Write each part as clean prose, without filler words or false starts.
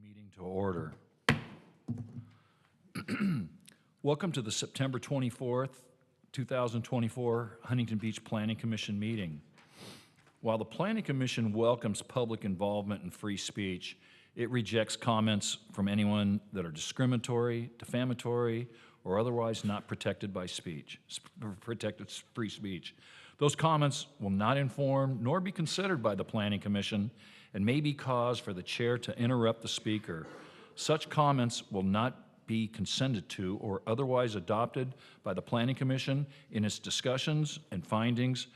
Meeting to order. Welcome to the September 24th, 2024 Huntington Beach Planning Commission meeting. While the Planning Commission welcomes public involvement and free speech, it rejects comments from anyone that are discriminatory, defamatory, or otherwise not protected by protected free speech. Those comments will not inform nor be considered by the Planning Commission and may be cause for the chair to interrupt the speaker. Such comments will not be consented to or otherwise adopted by the Planning Commission in its discussions and findings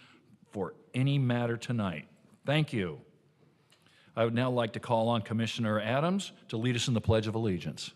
for any matter tonight. Thank you. I would now like to call on Commissioner Adams to lead us in the Pledge of Allegiance.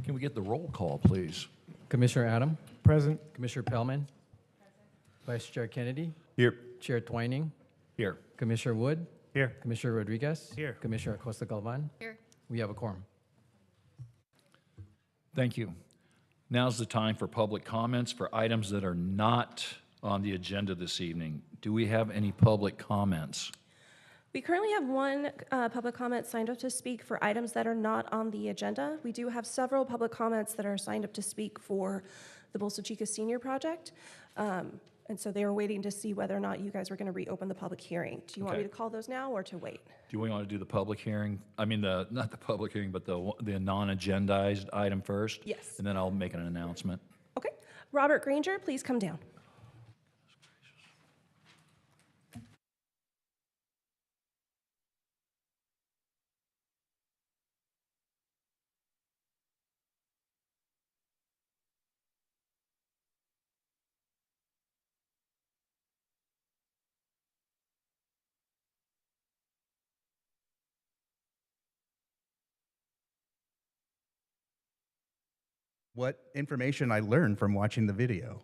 Can we get the roll call, please? Commissioner Adam? Present. Commissioner Pellman? Vice Chair Kennedy? Here. Chair Twining? Here. Commissioner Wood? Here. Commissioner Rodriguez? Here. Commissioner Acosta Galvan? Here. We have a quorum. Thank you. Now's the time for public comments for items that are not on the agenda this evening. Do we have any public comments? We currently have one public comment signed up to speak for items that are not on the agenda. We do have several public comments that are signed up to speak for the Bolsa Chica Senior Project. And so they are waiting to see whether or not you guys were going to reopen the public hearing. Do you want me to call those now or to wait? Do we want to do the public hearing? I mean, not the public hearing, but the non-agendized item first? Yes. And then I'll make an announcement. Okay. Robert Granger, please come down. What information I learned from watching the video.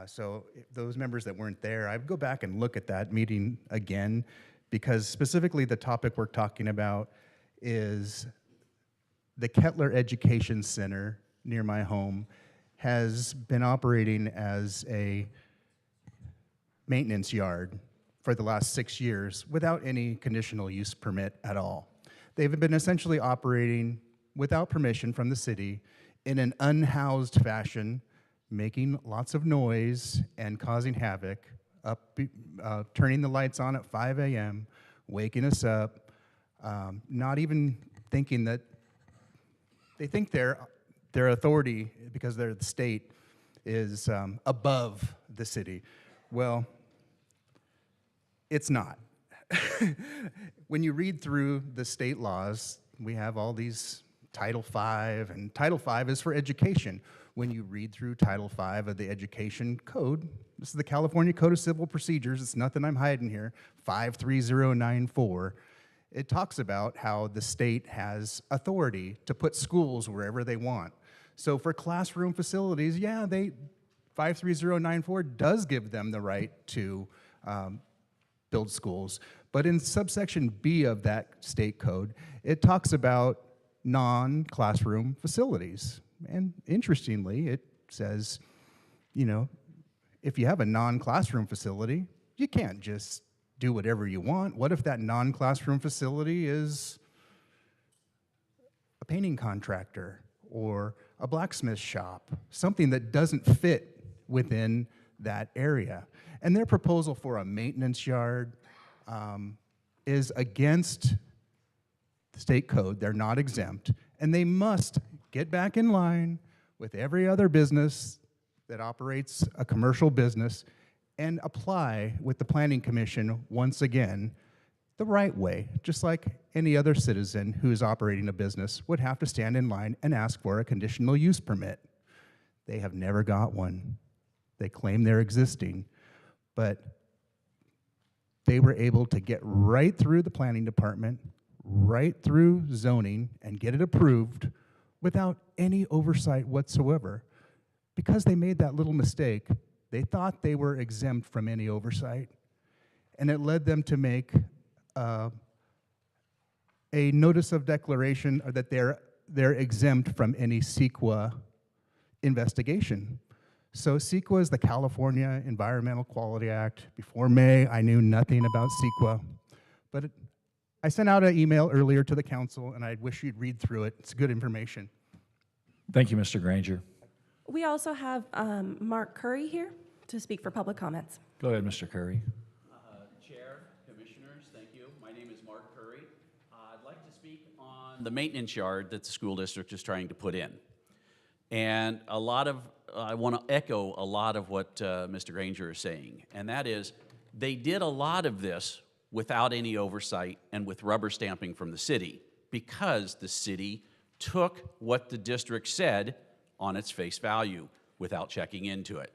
So those members that weren't there, I would go back and look at that meeting again, because specifically the topic we're talking about is the Kettler Education Center near my home has been operating as a maintenance yard for the last 6 years without any conditional use permit at all. They've been essentially operating without permission from the city in an unhoused fashion, making lots of noise and causing havoc, turning the lights on at 5 a.m., waking us up, not even thinking that they think their authority, because they're the state, is above the city. Well, it's not. When you read through the state laws, we have all these Title V, and Title V is for education. When you read through Title V of the Education Code, this is the California Code of Civil Procedures, it's nothing I'm hiding here, 53094, it talks about how the state has authority to put schools wherever they want. So for classroom facilities, yeah, 53094 does give them the right to build schools. But in subsection B of that state code, it talks about non-classroom facilities. And interestingly, it says, you know, if you have a non-classroom facility, you can't just do whatever you want. What if that non-classroom facility is a painting contractor or a blacksmith shop, something that doesn't fit within that area? And their proposal for a maintenance yard is against the state code. They're not exempt, and they must get back in line with every other business that operates a commercial business and apply with the Planning Commission once again the right way, just like any other citizen who is operating a business would have to stand in line and ask for a conditional use permit. They have never got one. They claim they're existing, but they were able to get right through the planning department, right through zoning, and get it approved without any oversight whatsoever. Because they made that little mistake, They thought they were exempt from any oversight, and it led them to make a notice of declaration that they're exempt from any CEQA investigation. So CEQA is the California Environmental Quality Act. Before May, I knew nothing about CEQA, but I sent out an email earlier to the council, and I wish you'd read through it. It's good information. Thank you, Mr. Granger. We also have Mark Curry here to speak for public comments. Go ahead, Mr. Curry. Chair, Commissioners, thank you. My name is Mark Curry. I'd like to speak on the maintenance yard that the school district is trying to put in. And I want to echo a lot of what Mr. Granger is saying, and that is they did a lot of this without any oversight and with rubber stamping from the city because the city took what the district said on its face value without checking into it.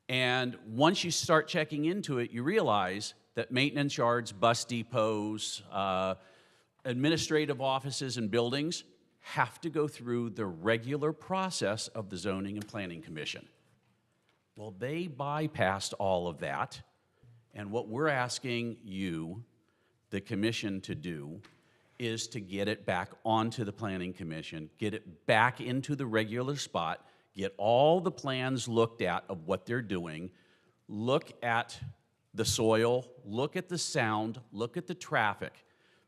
And once you start checking into it, you realize that maintenance yards, bus depots, administrative offices and buildings have to go through the regular process of the Zoning and Planning Commission. Well, they bypassed all of that, and what we're asking you, the commission, to do is to get it back onto the Planning Commission, get it back into the regular spot, get all the plans looked at of what they're doing, look at the soil, look at the sound, look at the traffic.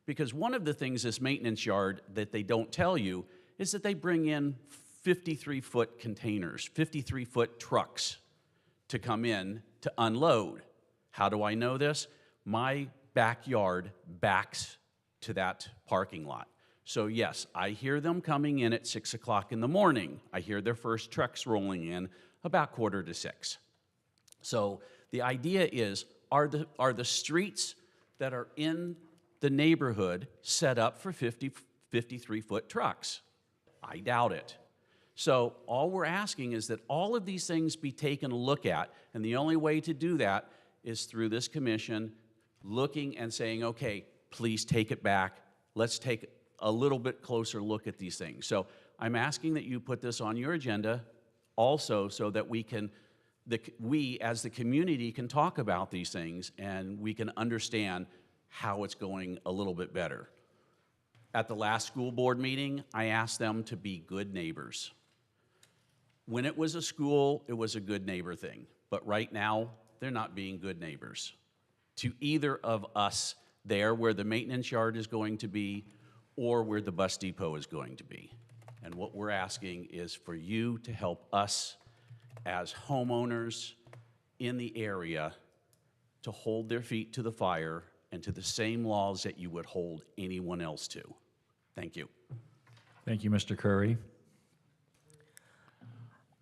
Because one of the things this maintenance yard that they don't tell you is that they bring in 53-foot containers, 53-foot trucks to come in to unload. How do I know this? My backyard backs to that parking lot. So yes, I hear them coming in at 6 o'clock in the morning. I hear their first trucks rolling in about 5:45. So the idea is, are the streets that are in the neighborhood set up for 53-foot trucks? I doubt it. So all we're asking is that all of these things be taken a look at, and the only way to do that is through this commission looking and saying, okay, please take it back. Let's take a little bit closer look at these things. So I'm asking that you put this on your agenda also so that we as the community can talk about these things and we can understand how it's going a little bit better. At the last school board meeting, I asked them to be good neighbors. When it was a school, it was a good neighbor thing. But right now, they're not being good neighbors to either of us there where the maintenance yard is going to be or where the bus depot is going to be. And what we're asking is for you to help us as homeowners in the area to hold their feet to the fire and to the same laws that you would hold anyone else to. Thank you. Thank you, Mr. Curry.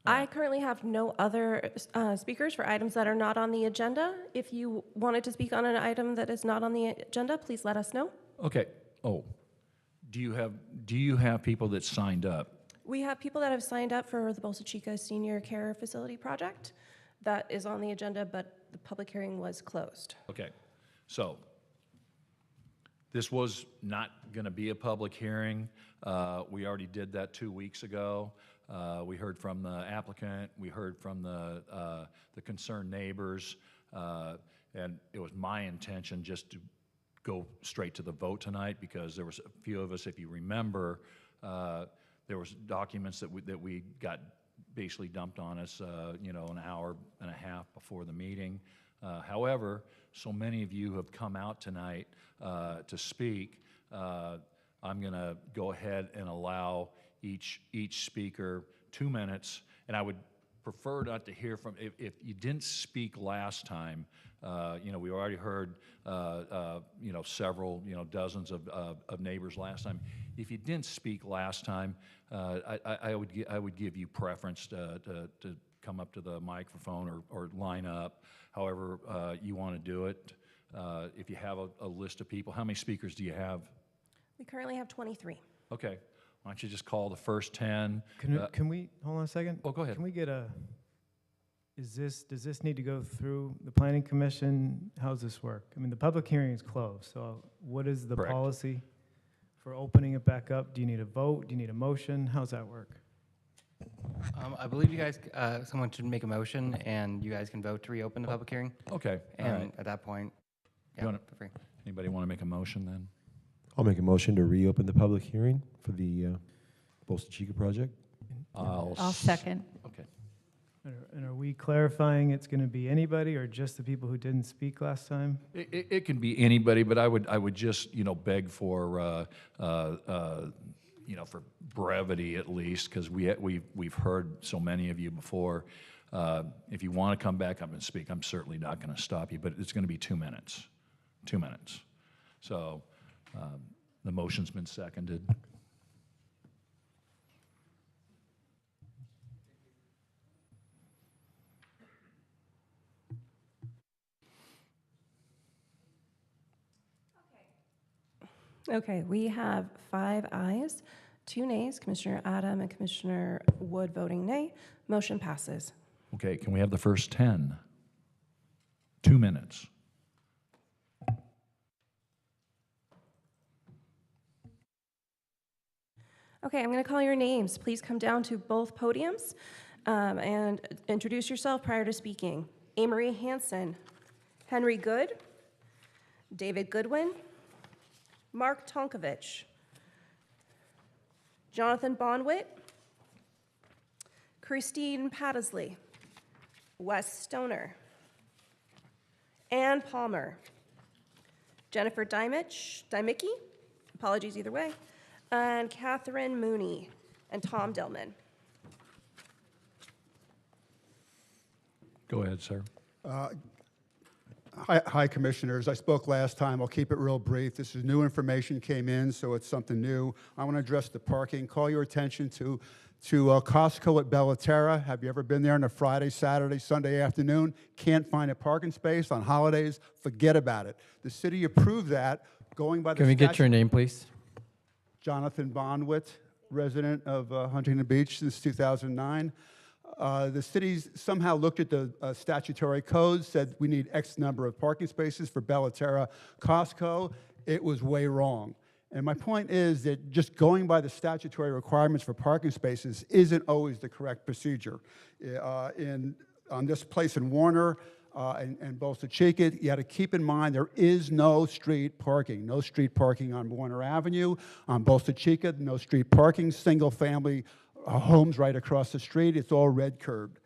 I currently have no other speakers for items that are not on the agenda. If you wanted to speak on an item that is not on the agenda, please let us know. Okay. Oh, do you have people that signed up? We have people that have signed up for the Bolsa Chica Senior Care Facility Project. That is on the agenda, but the public hearing was closed. Okay. So this was not going to be a public hearing. We already did that 2 weeks ago. We heard from the applicant. We heard from the concerned neighbors. And it was my intention just to go straight to the vote tonight because there was a few of us, if you remember, there was documents that we got basically dumped on us, an hour and a half before the meeting. However, so many of you have come out tonight to speak. I'm going to go ahead and allow each speaker 2 minutes, and I would prefer not to hear from, if you didn't speak last time, we already heard, several, dozens of neighbors last time. If you didn't speak last time, I would give you preference to come up to the microphone or line up, however you want to do it. If you have a list of people, how many speakers do you have? We currently have 23. Okay. Why don't you just call the first 10? Can we, hold on a second? Oh, go ahead. Can we get does this need to go through the Planning Commission? How does this work? I mean, the public hearing is closed, so what is the Correct. policy for opening it back up? Do you need a vote? Do you need a motion? How does that work? I believe you guys, someone should make a motion, and you guys can vote to reopen the public hearing. Okay, all And right. at that point, You yeah, wanna- feel free. Anybody want to make a motion then? I'll make a motion to reopen the public hearing for the Bolsa Chica project. I'll second. Okay. And are we clarifying it's going to be anybody or just the people who didn't speak last time? It can be anybody, but I would just, beg for, for brevity at least, because we've heard so many of you before. If you want to come back up and speak, I'm certainly not going to stop you, but it's going to be 2 minutes. 2 minutes. So the motion's been seconded. Okay, we have 5 ayes, 2 nays, Commissioner Adam and Commissioner Wood voting nay. Motion passes. Okay, can we have the first 10? 2 minutes. Okay, I'm going to call your names. Please come down to both podiums and introduce yourself prior to speaking. Amory Hanson, Henry Good, David Goodwin, Mark Tonkovich, Jonathan Bonwit, Christine Pattersley, Wes Stoner, Ann Palmer, Jennifer Dymicki, apologies either way, and Catherine Mooney, and Tom Dillman. Go ahead, sir. Hi, Commissioners. I spoke last time. I'll keep it real brief. This is new information came in, so it's something new. I want to address the parking. Call your attention to Costco at Bellaterra. Have you ever been there on a Friday, Saturday, Sunday afternoon? Can't find a parking space on holidays? Forget about it. The city approved that going by the Can we get your name, please? Jonathan Bonwit, resident of Huntington Beach since 2009. The city somehow looked at the statutory code, said we need X number of parking spaces for Bellaterra Costco. It was way wrong. And my point is that just going by the statutory requirements for parking spaces isn't always the correct procedure. On this place in Warner and Bolsa Chica, you got to keep in mind there is no street parking. No street parking on Warner Avenue. On Bolsa Chica, no street parking, single family homes right across the street. It's all red curbed.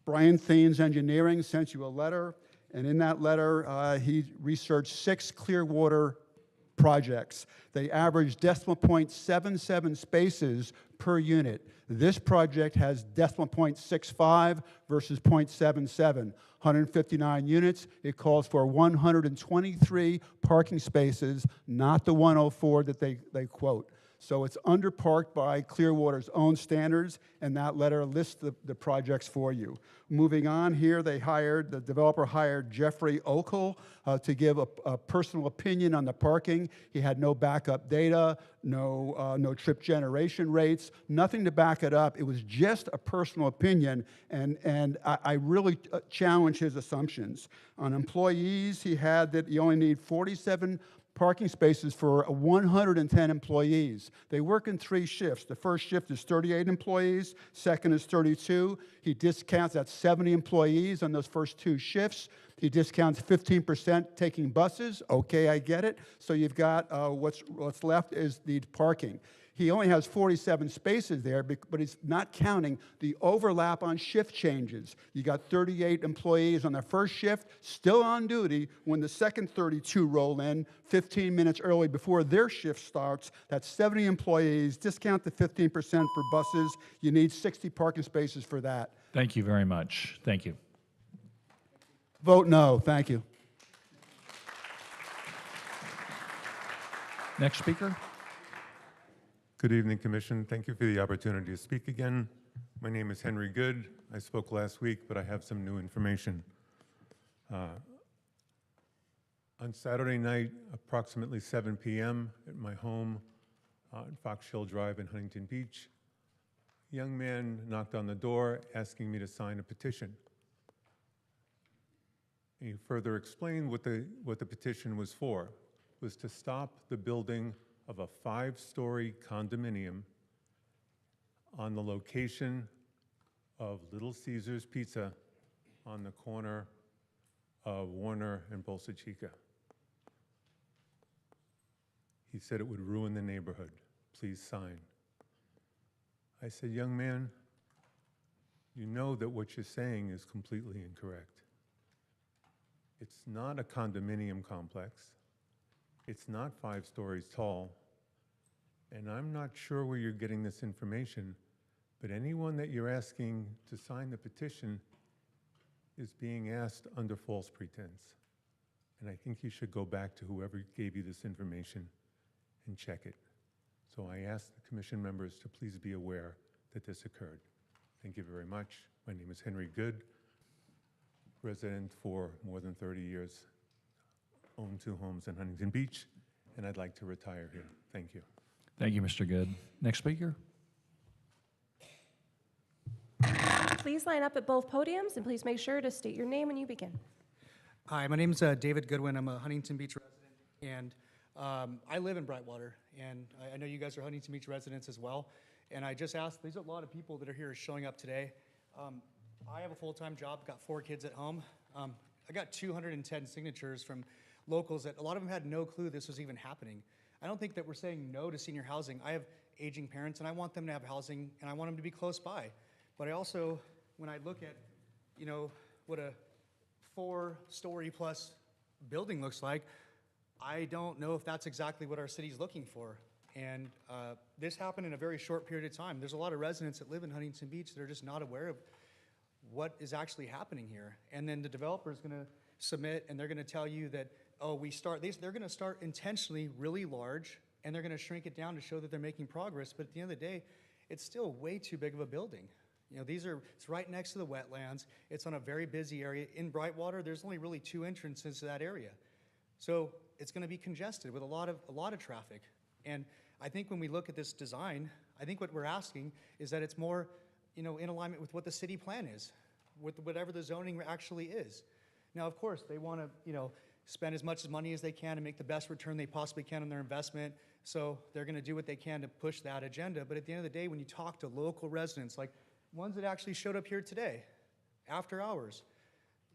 Brian Thanes Engineering sent you a letter, and in that letter, he researched 6 Clearwater projects. They average 0.77 spaces per unit. This project has 0.65 versus 0.77. 159 units. It calls for 123 parking spaces, not the 104 that they quote. So it's underparked by Clearwater's own standards, and that letter lists the projects for you. Moving on here, the developer hired Jeffrey Okel to give a personal opinion on the parking. He had no backup data, no trip generation rates, nothing to back it up. It was just a personal opinion, and I really challenge his assumptions. On employees, he had that you only need 47 parking spaces for 110 employees. They work in 3 shifts. The first shift is 38 employees, second is 32. He discounts at 70 employees on those first 2 shifts. He discounts 15% taking buses. Okay, I get it. So you've got what's left is the parking. He only has 47 spaces there, but he's not counting the overlap on shift changes. You got 38 employees on the first shift, still on duty when the second 32 roll in 15 minutes early before their shift starts. That's 70 employees. Discount the 15% for buses. You need 60 parking spaces for that. Thank you very much. Thank you. Vote no. Thank you. Next speaker. Good evening, Commission. Thank you for the opportunity to speak again. My name is Henry Good. I spoke last week, but I have some new information. On Saturday night, approximately 7 p.m. at my home on Fox Hill Drive in Huntington Beach, a young man knocked on the door asking me to sign a petition. He further explained what the petition was for, was to stop the building of a 5-story condominium on the location of Little Caesar's Pizza on the corner of Warner and Bolsa Chica. He said it would ruin the neighborhood. Please sign. I said, young man, you know that what you're saying is completely incorrect. It's not a condominium complex. It's not 5 stories tall. And I'm not sure where you're getting this information, but anyone that you're asking to sign the petition is being asked under false pretense. And I think you should go back to whoever gave you this information and check it. So I ask the commission members to please be aware that this occurred. Thank you very much. My name is Henry Good, resident for more than 30 years, own 2 homes in Huntington Beach, and I'd like to retire here. Thank you. Thank you, Mr. Good. Next speaker. Please line up at both podiums, and please make sure to state your name when you begin. Hi, my name's David Goodwin. I'm a Huntington Beach resident, and I live in Brightwater, and I know you guys are Huntington Beach residents as well. And I just asked, there's a lot of people that are here showing up today. I have a full-time job, got 4 kids at home. I got 210 signatures from locals that a lot of them had no clue this was even happening. I don't think that we're saying no to senior housing. I have aging parents, and I want them to have housing, and I want them to be close by. But I also, when I look at, you know, what a 4-story plus building looks like, I don't know if that's exactly what our city's looking for. And this happened in a very short period of time. There's a lot of residents that live in Huntington Beach that are just not aware of what is actually happening here. And then the developer is going to submit, and they're going to tell you that, oh, they're going to start intentionally really large, and they're going to shrink it down to show that they're making progress. But at the end of the day, it's still way too big of a building. You know, it's right next to the wetlands. It's on a very busy area. In Brightwater, there's only really 2 entrances to that area. So it's going to be congested with a lot of traffic. And I think when we look at this design, I think what we're asking is that it's more, you know, in alignment with what the city plan is, with whatever the zoning actually is. Now, of course, they want to, you know, spend as much money as they can and make the best return they possibly can on their investment. So they're going to do what they can to push that agenda. But at the end of the day, when you talk to local residents, like ones that actually showed up here today, after hours,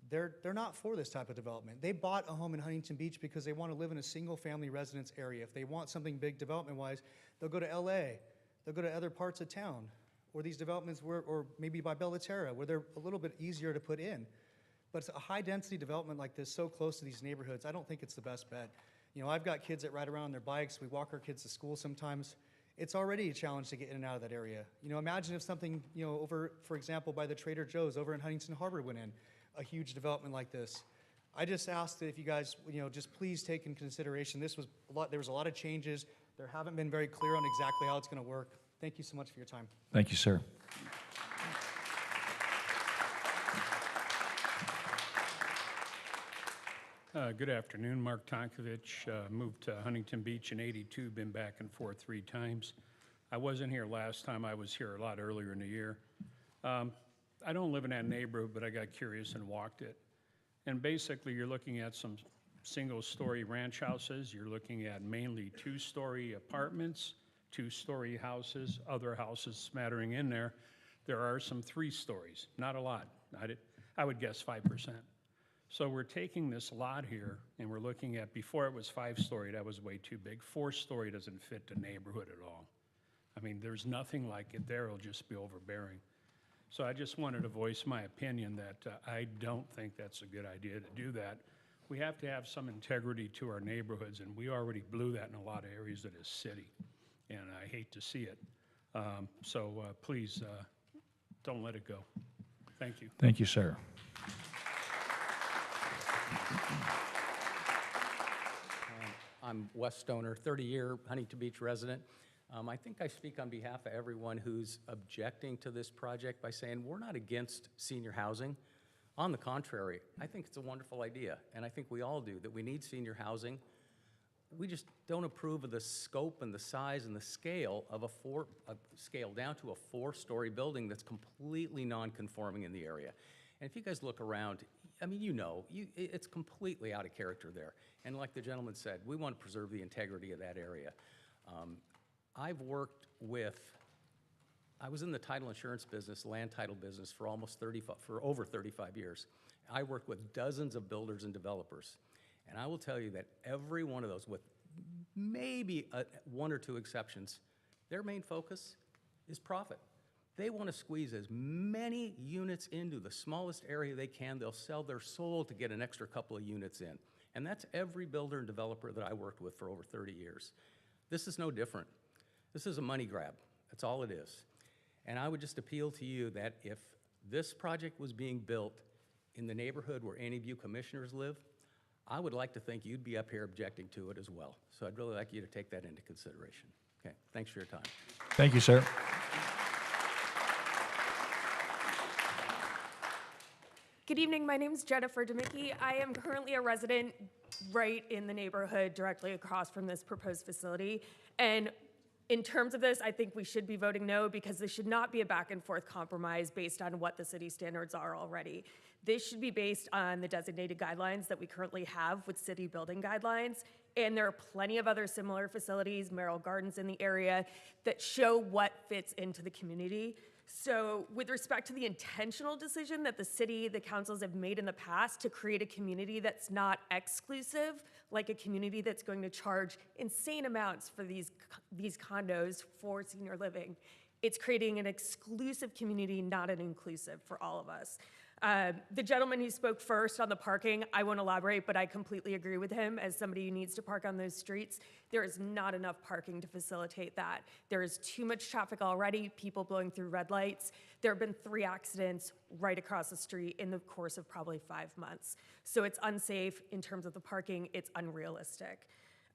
they're not for this type of development. They bought a home in Huntington Beach because they want to live in a single-family residence area. If they want something big development-wise, they'll go to LA. They'll go to other parts of town, or these developments or maybe by Bellaterra, where they're a little bit easier to put in. But it's a high-density development like this, so close to these neighborhoods, I don't think it's the best bet. You know, I've got kids that ride around on their bikes. We walk our kids to school sometimes. It's already a challenge to get in and out of that area. You know, imagine if something, you know, over, for example, by the Trader Joe's over in Huntington Harbor went in, a huge development like this. I just asked that if you guys, you know, just please take in consideration, there was a lot of changes. There haven't been very clear on exactly how it's going to work. Thank you so much for your time. Thank you, sir. Good afternoon, Mark Tonkovich. Moved to Huntington Beach in '82, been back and forth 3 times. I wasn't here last time. I was here a lot earlier in the year. I don't live in that neighborhood, but I got curious and walked it. And basically, you're looking at some single-story ranch houses. You're looking at mainly 2-story apartments, 2-story houses, other houses smattering in there. There are some 3 stories, not a lot. I would guess 5%. So we're taking this lot here, and we're looking at, before it was 5-story, that was way too big. 4-story doesn't fit the neighborhood at all. I mean, there's nothing like it there. It'll just be overbearing. So I just wanted to voice my opinion that I don't think that's a good idea to do that. We have to have some integrity to our neighborhoods, and we already blew that in a lot of areas of this city, and I hate to see it. Please don't let it go. Thank you. Thank you, sir. I'm Wes Stoner, 30-year Huntington Beach resident. I think I speak on behalf of everyone who's objecting to this project by saying we're not against senior housing. On the contrary, I think it's a wonderful idea, and I think we all do, that we need senior housing. We just don't approve of the scope and the size and the scale of a scale down to a 4-story building that's completely non-conforming in the area. And if you guys look around, I mean, you know, it's completely out of character there. And like the gentleman said, we want to preserve the integrity of that area. I've worked with, I was in the title insurance business, land title business for over 35 years. I worked with dozens of builders and developers. And I will tell you that every one of those, with maybe one or two exceptions, their main focus is profit. They want to squeeze as many units into the smallest area they can. They'll sell their soul to get an extra couple of units in. And that's every builder and developer that I worked with for over 30 years. This is no different. This is a money grab. That's all it is. And I would just appeal to you that if this project was being built in the neighborhood where any of you commissioners live, I would like to think you'd be up here objecting to it as well. So I'd really like you to take that into consideration. Okay, thanks for your time. Thank you, sir. Good evening, my name is Jennifer Demicky. I am currently a resident right in the neighborhood directly across from this proposed facility. And in terms of this, I think we should be voting no because this should not be a back and forth compromise based on what the city standards are already. This should be based on the designated guidelines that we currently have with city building guidelines. And there are plenty of other similar facilities, Merrill Gardens in the area, that show what fits into the community. So with respect to the intentional decision that the city, the councils have made in the past to create a community that's not exclusive, like a community that's going to charge insane amounts for these condos for senior living, it's creating an exclusive community, not an inclusive for all of us. The gentleman who spoke first on the parking, I won't elaborate, but I completely agree with him. As somebody who needs to park on those streets, there is not enough parking to facilitate that. There is too much traffic already, people blowing through red lights. There have been 3 accidents right across the street in the course of probably 5 months. So it's unsafe in terms of the parking, it's unrealistic.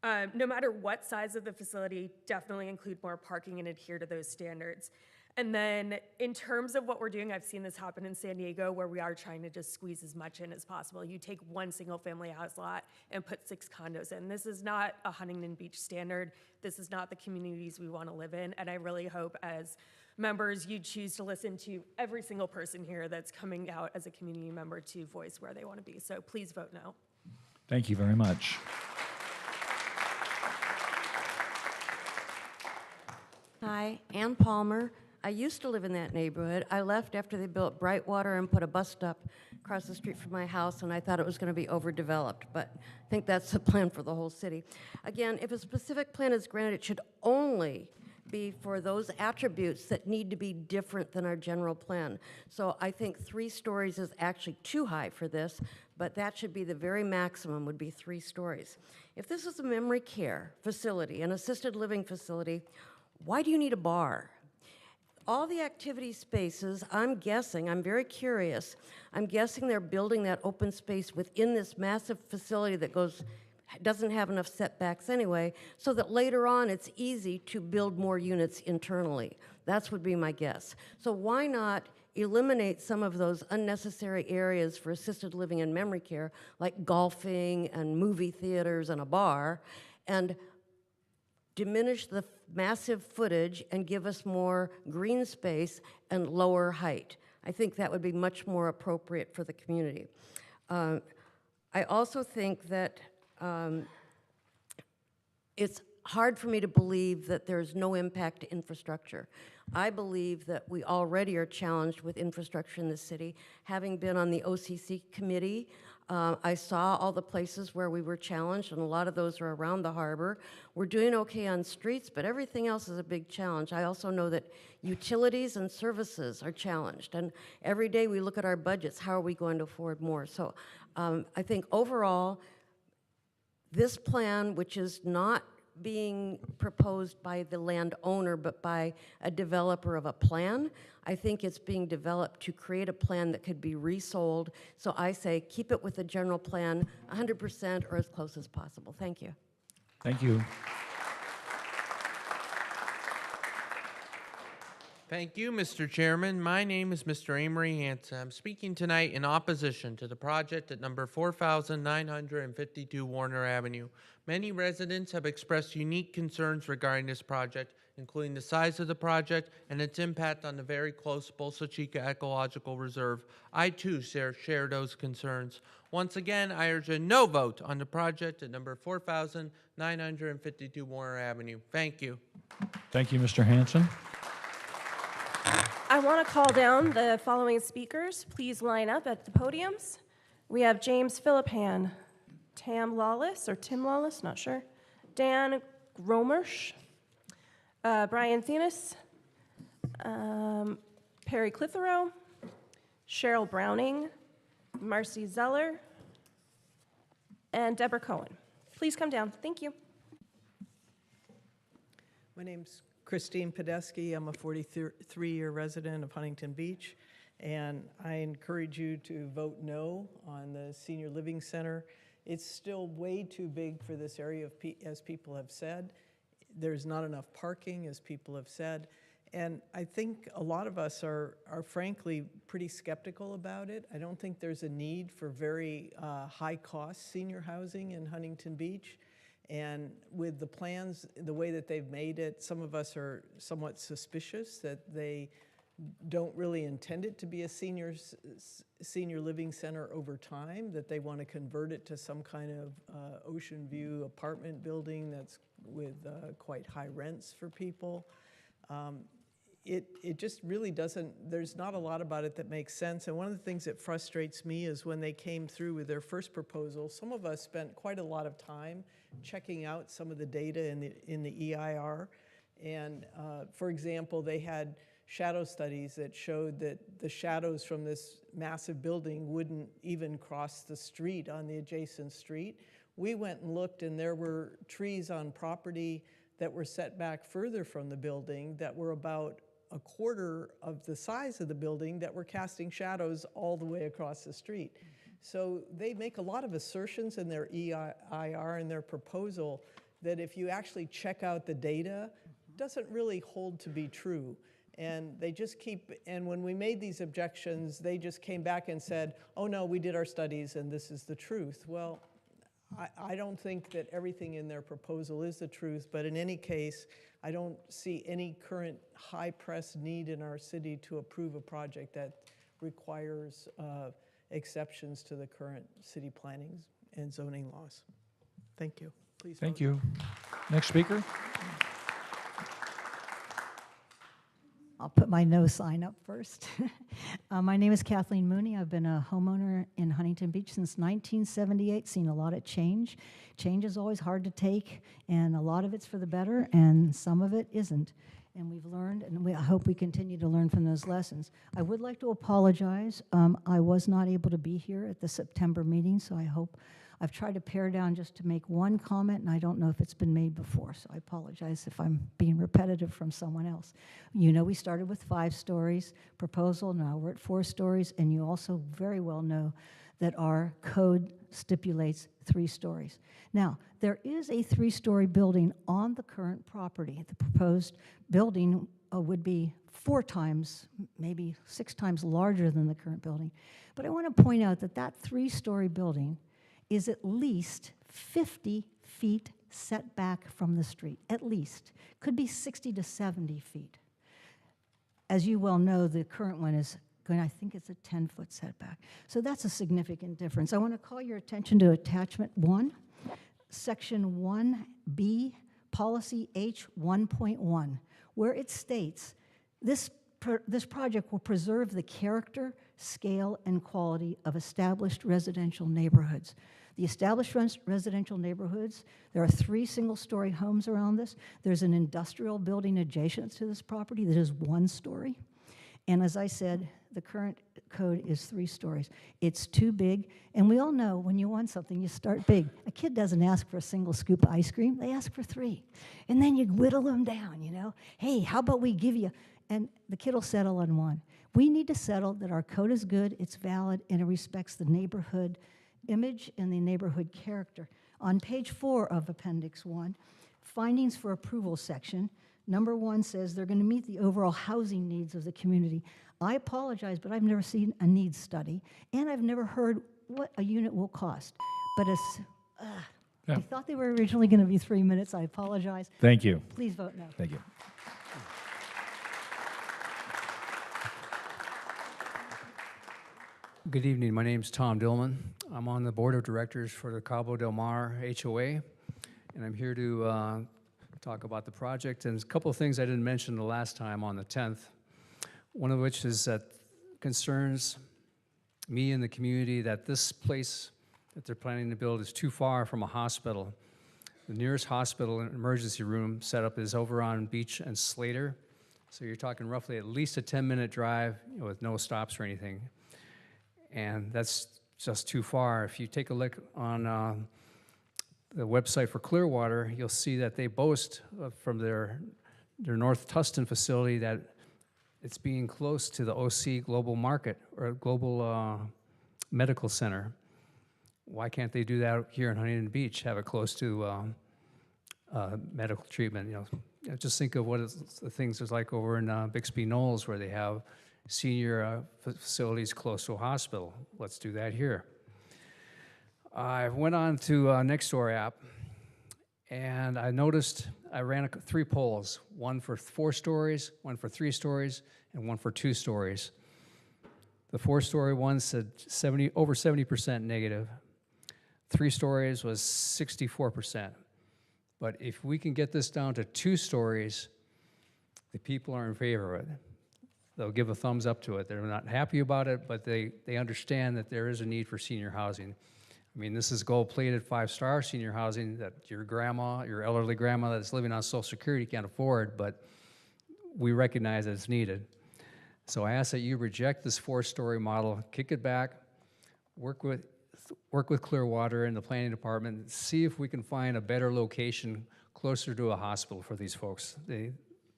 No matter what size of the facility, definitely include more parking and adhere to those standards. And then in terms of what we're doing, I've seen this happen in San Diego where we are trying to just squeeze as much in as possible. You take one single family house lot and put 6 condos in. This is not a Huntington Beach standard. This is not the communities we want to live in. And I really hope as members, you choose to listen to every single person here that's coming out as a community member to voice where they want to be. So please vote no. Thank you very much. Hi, Ann Palmer. I used to live in that neighborhood. I left after they built Brightwater and put a bus stop across the street from my house, and I thought it was going to be overdeveloped, but I think that's the plan for the whole city. Again, if a specific plan is granted, it should only be for those attributes that need to be different than our general plan. So I think 3 stories is actually too high for this, but that should be the very maximum, would be 3 stories. If this is a memory care facility, an assisted living facility, why do you need a bar? All the activity spaces, I'm guessing, I'm very curious, I'm guessing they're building that open space within this massive facility that doesn't have enough setbacks anyway, so that later on it's easy to build more units internally. That would be my guess. So why not eliminate some of those unnecessary areas for assisted living and memory care, like golfing and movie theaters and a bar, and diminish the massive footage and give us more green space and lower height. I think that would be much more appropriate for the community. I also think that it's hard for me to believe that there's no impact to infrastructure. I believe that we already are challenged with infrastructure in the city. Having been on the OCC committee, I saw all the places where we were challenged, and a lot of those are around the harbor. We're doing okay on streets, but everything else is a big challenge. I also know that utilities and services are challenged, and every day we look at our budgets, how are we going to afford more? So I think overall, this plan, which is not being proposed by the landowner, but by a developer of a plan, I think it's being developed to create a plan that could be resold. So I say keep it with the general plan, 100% or as close as possible. Thank you. Thank you. Thank you, Mr. Chairman. My name is Mr. Amory Hansen. I'm speaking tonight in opposition to the project at number 4,952 Warner Avenue. Many residents have expressed unique concerns regarding this project, including the size of the project and its impact on the very close Bolsa Chica Ecological Reserve. I too share those concerns. Once again, I urge a no vote on the project at number 4952 Warner Avenue. Thank you. Thank you, Mr. Hanson. I want to call down the following speakers. Please line up at the podiums. We have James Philippan, Tim Lawless, not sure, Dan Gromersh, Brian Themis, Perry Clitheroe, Cheryl Browning, Marcy Zeller, and Deborah Cohen. Please come down. Thank you. My name's Christine Podesky. I'm a 43-year resident of Huntington Beach, and I encourage you to vote no on the Senior Living Center. It's still way too big for this area, as people have said. There's not enough parking, as people have said. And I think a lot of us are frankly pretty skeptical about it. I don't think there's a need for very high-cost senior housing in Huntington Beach. And with the plans, the way that they've made it, some of us are somewhat suspicious that they don't really intend it to be a senior living center over time, that they want to convert it to some kind of ocean view apartment building that's with quite high rents for people. It just really doesn't, there's not a lot about it that makes sense. And one of the things that frustrates me is when they came through with their first proposal, some of us spent quite a lot of time checking out some of the data in the EIR. And for example, they had shadow studies that showed that the shadows from this massive building wouldn't even cross the street on the adjacent street. We went and looked, and there were trees on property that were set back further from the building that were about a quarter of the size of the building that were casting shadows all the way across the street. So they make a lot of assertions in their EIR and their proposal that if you actually check out the data, doesn't really hold to be true. And they just keep, and when we made these objections, they just came back and said, oh no, we did our studies and this is the truth. Well, I don't think that everything in their proposal is the truth, but in any case, I don't see any current high-pressed need in our city to approve a project that requires exceptions to the current city planning and zoning laws. Thank you. Please vote. Thank you. Next speaker. I'll put my no sign up first. My name is Kathleen Mooney. I've been a homeowner in Huntington Beach since 1978, seen a lot of change. Change is always hard to take, and a lot of it's for the better, and some of it isn't. And we've learned, and I hope we continue to learn from those lessons. I would like to apologize. I was not able to be here at the September meeting, so I hope I've tried to pare down just to make one comment, and I don't know if it's been made before, so I apologize if I'm being repetitive from someone else. You know, we started with 5 stories proposal, now we're at 4 stories, and you also very well know that our code stipulates 3 stories. Now, there is a 3-story building on the current property. The proposed building would be 4 times, maybe 6 times larger than the current building. But I want to point out that that 3-story building is at least 50 feet set back from the street, at least. Could be 60 to 70 feet. As you well know, the current one is going, I think it's a 10-foot setback. So that's a significant difference. I want to call your attention to attachment 1, section 1B, policy H 1.1, where it states, this project will preserve the character, scale, and quality of established residential neighborhoods. The established residential neighborhoods, there are 3 single-story homes around this. There's an industrial building adjacent to this property that is 1 story. And as I said, the current code is 3 stories. It's too big, and we all know when you want something, you start big. A kid doesn't ask for a single scoop of ice cream, they ask for 3. And then you whittle them down, you know. Hey, how about we give you, and the kid will settle on 1. We need to settle that our code is good, it's valid, and it respects the neighborhood image and the neighborhood character. On page 4 of Appendix 1, findings for approval section, number 1 says they're going to meet the overall housing needs of the community. I apologize, but I've never seen a needs study, and I've never heard what a unit will cost. But I thought they were originally going to be 3 minutes. I apologize. Thank you. Please vote no. Thank you. Good evening. My name's Tom Dillman. I'm on the board of directors for the Cabo Del Mar HOA, and I'm here to talk about the project. And a couple of things I didn't mention the last time on the 10th, one of which is that concerns me and the community that this place that they're planning to build is too far from a hospital. The nearest hospital and emergency room setup is over on Beach and Slater. So you're talking roughly at least a 10-minute drive, with no stops or anything. And that's just too far. If you take a look on the website for Clearwater, you'll see that they boast from their North Tustin facility that it's being close to the OC Global Market or Global Medical Center. Why can't they do that here in Huntington Beach, have it close to medical treatment? Just think of what the things is like over in Bixby Knolls, where they have senior facilities close to a hospital. Let's do that here. I went on to Nextdoor app, and I noticed I ran 3 polls, one for 4 stories, one for 3 stories, and one for 2 stories. The 4-story one said over 70% negative. 3 stories was 64%. But if we can get this down to 2 stories, the people are in favor of it. They'll give a thumbs up to it. They're not happy about it, but they understand that there is a need for senior housing. I mean, this is gold-plated 5-star senior housing that your grandma, your elderly grandma that's living on Social Security can't afford, but we recognize that it's needed. So I ask that you reject this 4-story model, kick it back, work with Clearwater and the planning department, see if we can find a better location closer to a hospital for these folks.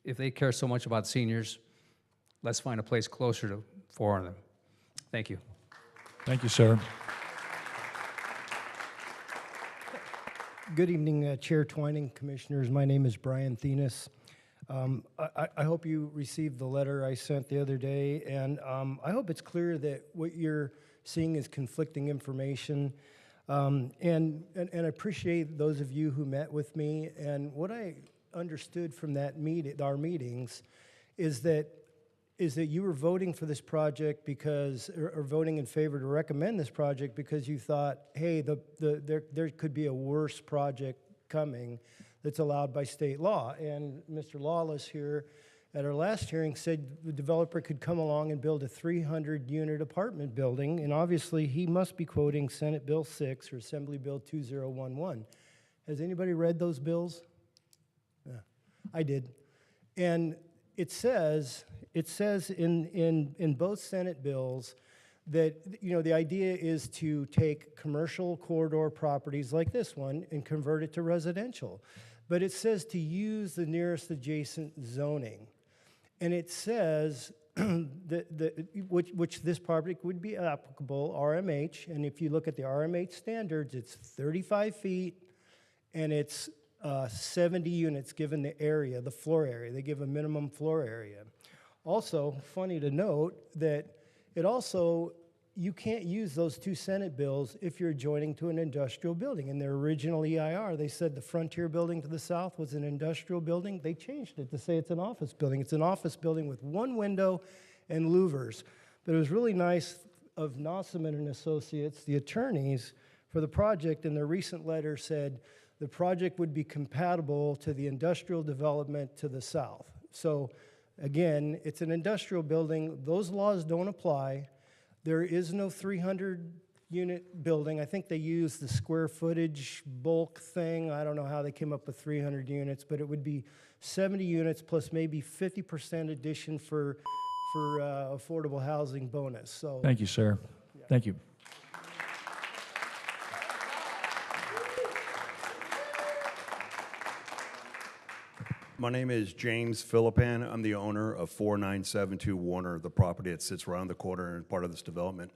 If they care so much about seniors, let's find a place closer for them. Thank you. Thank you, sir. Good evening, Chair Twining, Commissioners. My name is Brian Thenis. I hope you received the letter I sent the other day, and I hope it's clear that what you're seeing is conflicting information. And I appreciate those of you who met with me. And what I understood from that our meetings is that you were voting for this project because, or voting in favor to recommend this project because you thought, hey, there could be a worse project coming that's allowed by state law. And Mr. Lawless here at our last hearing said the developer could come along and build a 300-unit apartment building, and obviously he must be quoting Senate Bill 6 or Assembly Bill 2011. Has anybody read those bills? Yeah, I did. And it says in both Senate bills that, the idea is to take commercial corridor properties like this one and convert it to residential. But it says to use the nearest adjacent zoning. And it says which this property would be applicable, RMH, and if you look at the RMH standards, it's 35 feet and it's 70 units given the area, the floor area. They give a minimum floor area. Also, funny to note that you can't use those 2 Senate bills if you're adjoining to an industrial building. In their original EIR, they said the Frontier building to the south was an industrial building. They changed it to say it's an office building. It's an office building with 1 window and louvers. But it was really nice of Nossaman and Associates, the attorneys for the project, in their recent letter said the project would be compatible to the industrial development to the south. So again, it's an industrial building. Those laws don't apply. There is no 300-unit building. I think they use the square footage bulk thing. I don't know how they came up with 300 units, but it would be 70 units plus maybe 50% addition for affordable housing bonus. So Thank you, sir. Yeah. Thank you. My name is James Philippan. I'm the owner of 4972 Warner, the property that sits around the corner and part of this development.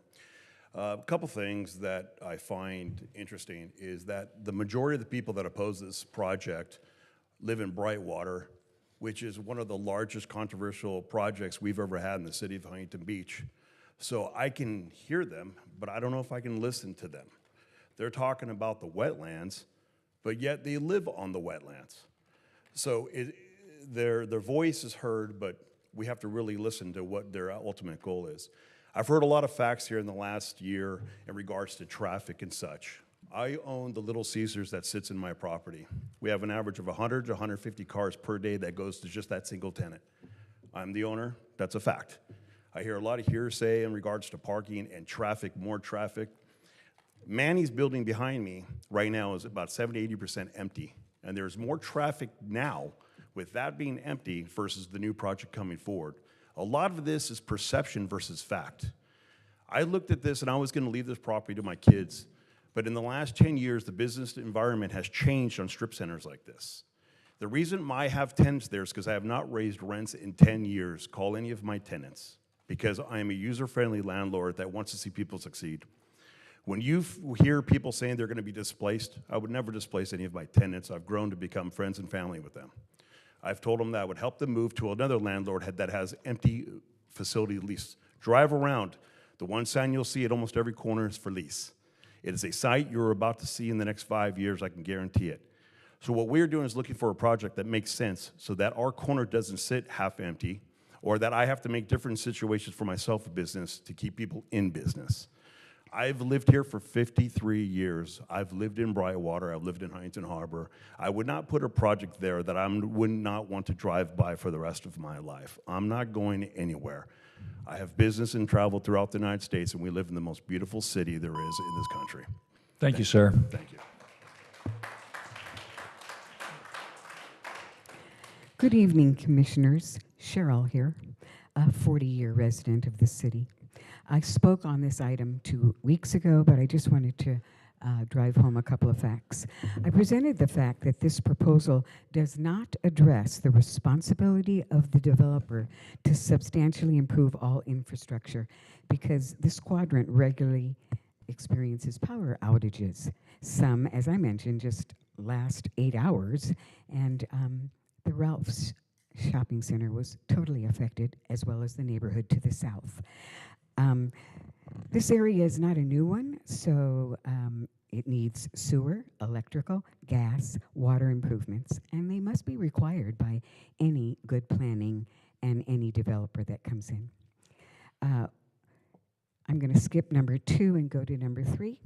A couple things that I find interesting is that the majority of the people that oppose this project live in Brightwater, which is one of the largest controversial projects we've ever had in the city of Huntington Beach. So I can hear them, but I don't know if I can listen to them. They're talking about the wetlands, but yet they live on the wetlands. So their voice is heard, but we have to really listen to what their ultimate goal is. I've heard a lot of facts here in the last year in regards to traffic and such. I own the Little Caesars that sits in my property. We have an average of 100 to 150 cars per day that goes to just that single tenant. I'm the owner, that's a fact. I hear a lot of hearsay in regards to parking and traffic, more traffic. Manny's building behind me right now is about 70–80% empty, and there's more traffic now with that being empty versus the new project coming forward. A lot of this is perception versus fact. I looked at this and I was gonna leave this property to my kids, but in the last 10 years, the business environment has changed on strip centers like this. The reason I have tenants there is because I have not raised rents in 10 years. Call any of my tenants, because I am a user-friendly landlord that wants to see people succeed. When you hear people saying they're gonna be displaced, I would never displace any of my tenants. I've grown to become friends and family with them. I've told them that I would help them move to another landlord that has empty facility lease. Drive around. The one sign you'll see at almost every corner is for lease. It is a site you're about to see in the next 5 years, I can guarantee it. So what we're doing is looking for a project that makes sense so that our corner doesn't sit half empty, or that I have to make different situations for myself a business to keep people in business. I've lived here for 53 years. I've lived in Brightwater. I've lived in Huntington Harbor. I would not put a project there that I would not want to drive by for the rest of my life. I'm not going anywhere. I have business and travel throughout the United States, and we live in the most beautiful city there is in this country. Thank you, sir. Thank you. Good evening, Commissioners. Cheryl here, a 40-year resident of the city. I spoke on this item 2 weeks ago, but I just wanted to drive home a couple of facts. I presented the fact that this proposal does not address the responsibility of the developer to substantially improve all infrastructure, because this quadrant regularly experiences power outages. Some, as I mentioned, just last 8 hours, and the Ralph's shopping center was totally affected, as well as the neighborhood to the south. This area is not a new one, so it needs sewer, electrical, gas, water improvements, and they must be required by any good planning and any developer that comes in. I'm going to skip number 2 and go to number 3.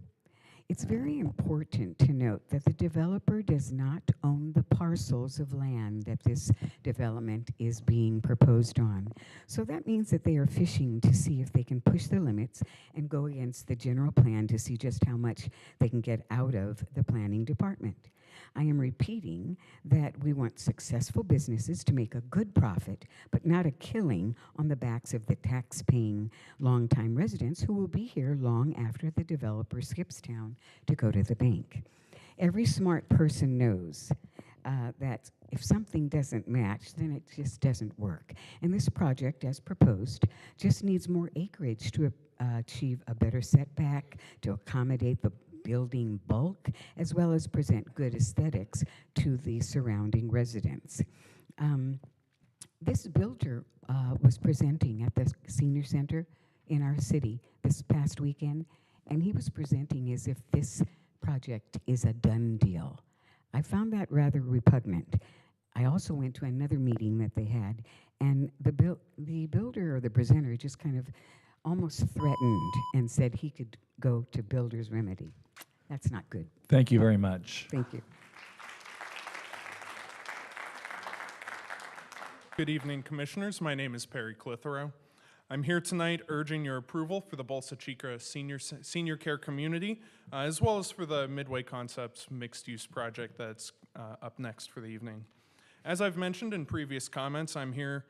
It's very important to note that the developer does not own the parcels of land that this development is being proposed on. So that means that they are fishing to see if they can push the limits and go against the general plan to see just how much they can get out of the planning department. I am repeating that we want successful businesses to make a good profit, but not a killing on the backs of the tax-paying longtime residents who will be here long after the developer skips town to go to the bank. Every smart person knows that if something doesn't match, then it just doesn't work. And this project, as proposed, just needs more acreage to achieve a better setback, to accommodate the building bulk, as well as present good aesthetics to the surrounding residents. This builder was presenting at the senior center in our city this past weekend, and he was presenting as if this project is a done deal. I found that rather repugnant. I also went to another meeting that they had, and the builder or the presenter just kind of almost threatened and said he could go to builder's remedy. That's not good. Thank you very much. Thank you. Good evening, Commissioners. My name is Perry Clitheroe. I'm here tonight urging your approval for the Bolsa Chica senior care community, as well as for the Midway Concepts mixed-use project that's up next for the evening. As I've mentioned in previous comments, I'm here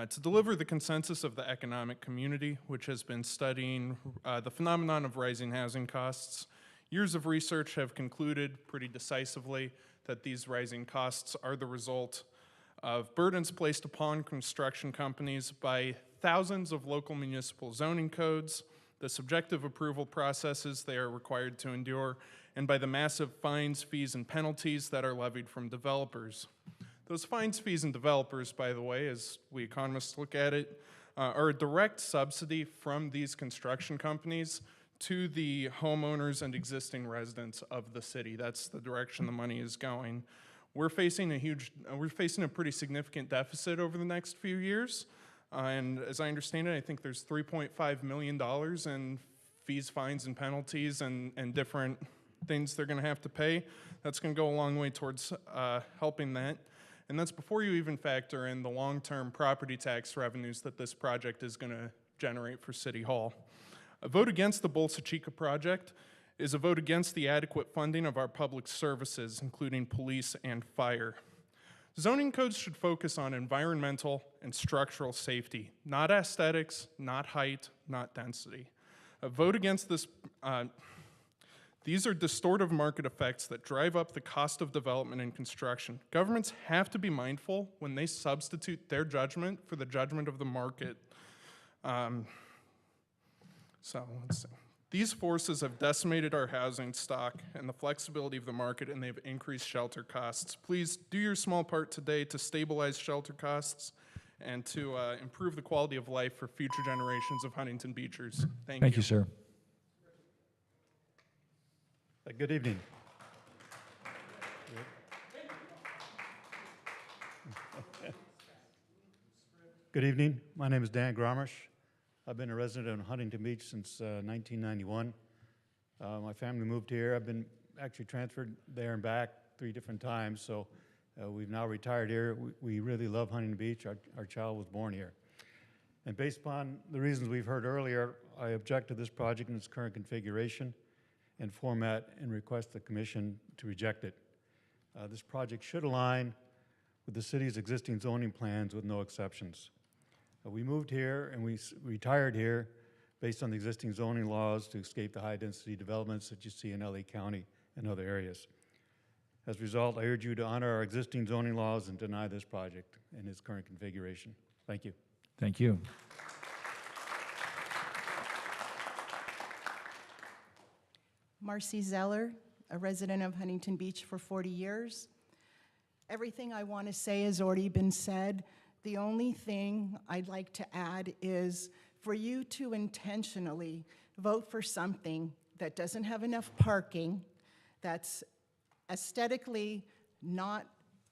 to deliver the consensus of the economic community, which has been studying the phenomenon of rising housing costs. Years of research have concluded pretty decisively that these rising costs are the result of burdens placed upon construction companies by thousands of local municipal zoning codes, the subjective approval processes they are required to endure, and by the massive fines, fees, and penalties that are levied from developers. Those fines, fees, and developers, by the way, as we economists look at it, are a direct subsidy from these construction companies to the homeowners and existing residents of the city. That's the direction the money is going. We're facing a pretty significant deficit over the next few years. And as I understand it, I think there's $3.5 million in fees, fines, and penalties and different things they're going to have to pay. That's going to go a long way towards helping that. And that's before you even factor in the long-term property tax revenues that this project is going to generate for City Hall. A vote against the Bolsa Chica project is a vote against the adequate funding of our public services, including police and fire. Zoning codes should focus on environmental and structural safety, not aesthetics, not height, not density. A vote against this, these are distortive market effects that drive up the cost of development and construction. Governments have to be mindful when they substitute their judgment for the judgment of the market. So let's see. These forces have decimated our housing stock and the flexibility of the market, and they've increased shelter costs. Please do your small part today to stabilize shelter costs and to improve the quality of life for future generations of Huntington Beachers. Thank you, sir. Good evening. Good evening. My name is Dan Gromish. I've been a resident of Huntington Beach since 1991. My family moved here. I've been actually transferred there and back 3 different times, so we've now retired here. We really love Huntington Beach. Our child was born here. And based upon the reasons we've heard earlier, I object to this project in its current configuration and format and request the Commission to reject it. This project should align with the city's existing zoning plans with no exceptions. We moved here and we retired here based on the existing zoning laws to escape the high-density developments that you see in LA County and other areas. As a result, I urge you to honor our existing zoning laws and deny this project in its current configuration. Thank you. Thank you. Marcy Zeller, a resident of Huntington Beach for 40 years. Everything I want to say has already been said. The only thing I'd like to add is for you to intentionally vote for something that doesn't have enough parking, that's aesthetically not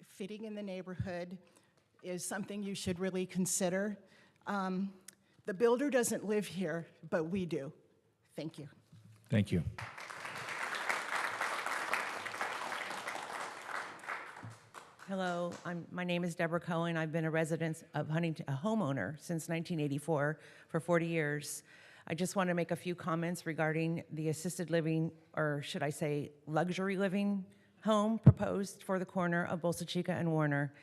fitting in the neighborhood, is something you should really consider. The builder doesn't live here, but we do. Thank you. Thank you. Hello, my name is Deborah Cohen. I've been a resident of Huntington, a homeowner since 1984 for 40 years. I just want to make a few comments regarding the assisted living, or should I say luxury living home proposed for the corner of Bolsa Chica and Warner.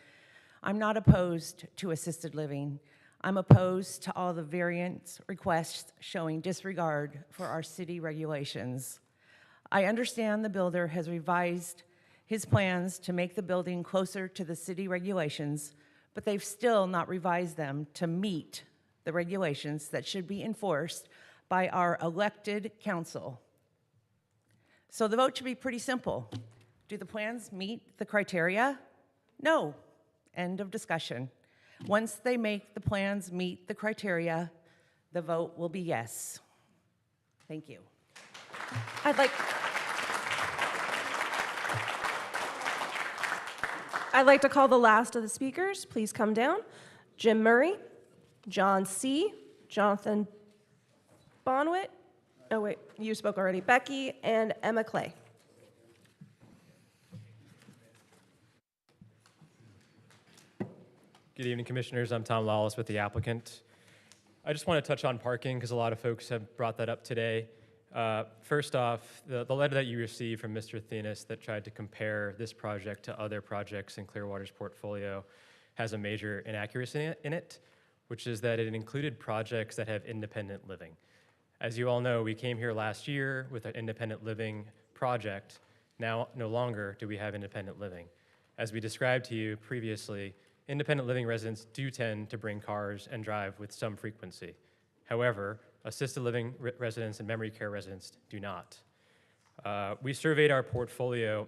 I'm not opposed to assisted living. I'm opposed to all the variance requests showing disregard for our city regulations. I understand the builder has revised his plans to make the building closer to the city regulations, but they've still not revised them to meet the regulations that should be enforced by our elected council. So the vote should be pretty simple. Do the plans meet the criteria? No. End of discussion. Once they make the plans meet the criteria, the vote will be yes. Thank you. I'd like to call the last of the speakers. Please come down. Jim Murray, John C., Jonathan Bonwit, oh wait, you spoke already, Becky, and Emma Clay. Good evening, Commissioners. I'm Tom Lawless with the applicant. I just want to touch on parking because a lot of folks have brought that up today. First off, the letter that you received from Mr. Thenis that tried to compare this project to other projects in Clearwater's portfolio has a major inaccuracy in it, which is that it included projects that have independent living. As you all know, we came here last year with an independent living project. Now, no longer do we have independent living. As we described to you previously, independent living residents do tend to bring cars and drive with some frequency. However, assisted living residents and memory care residents do not. We surveyed our portfolio,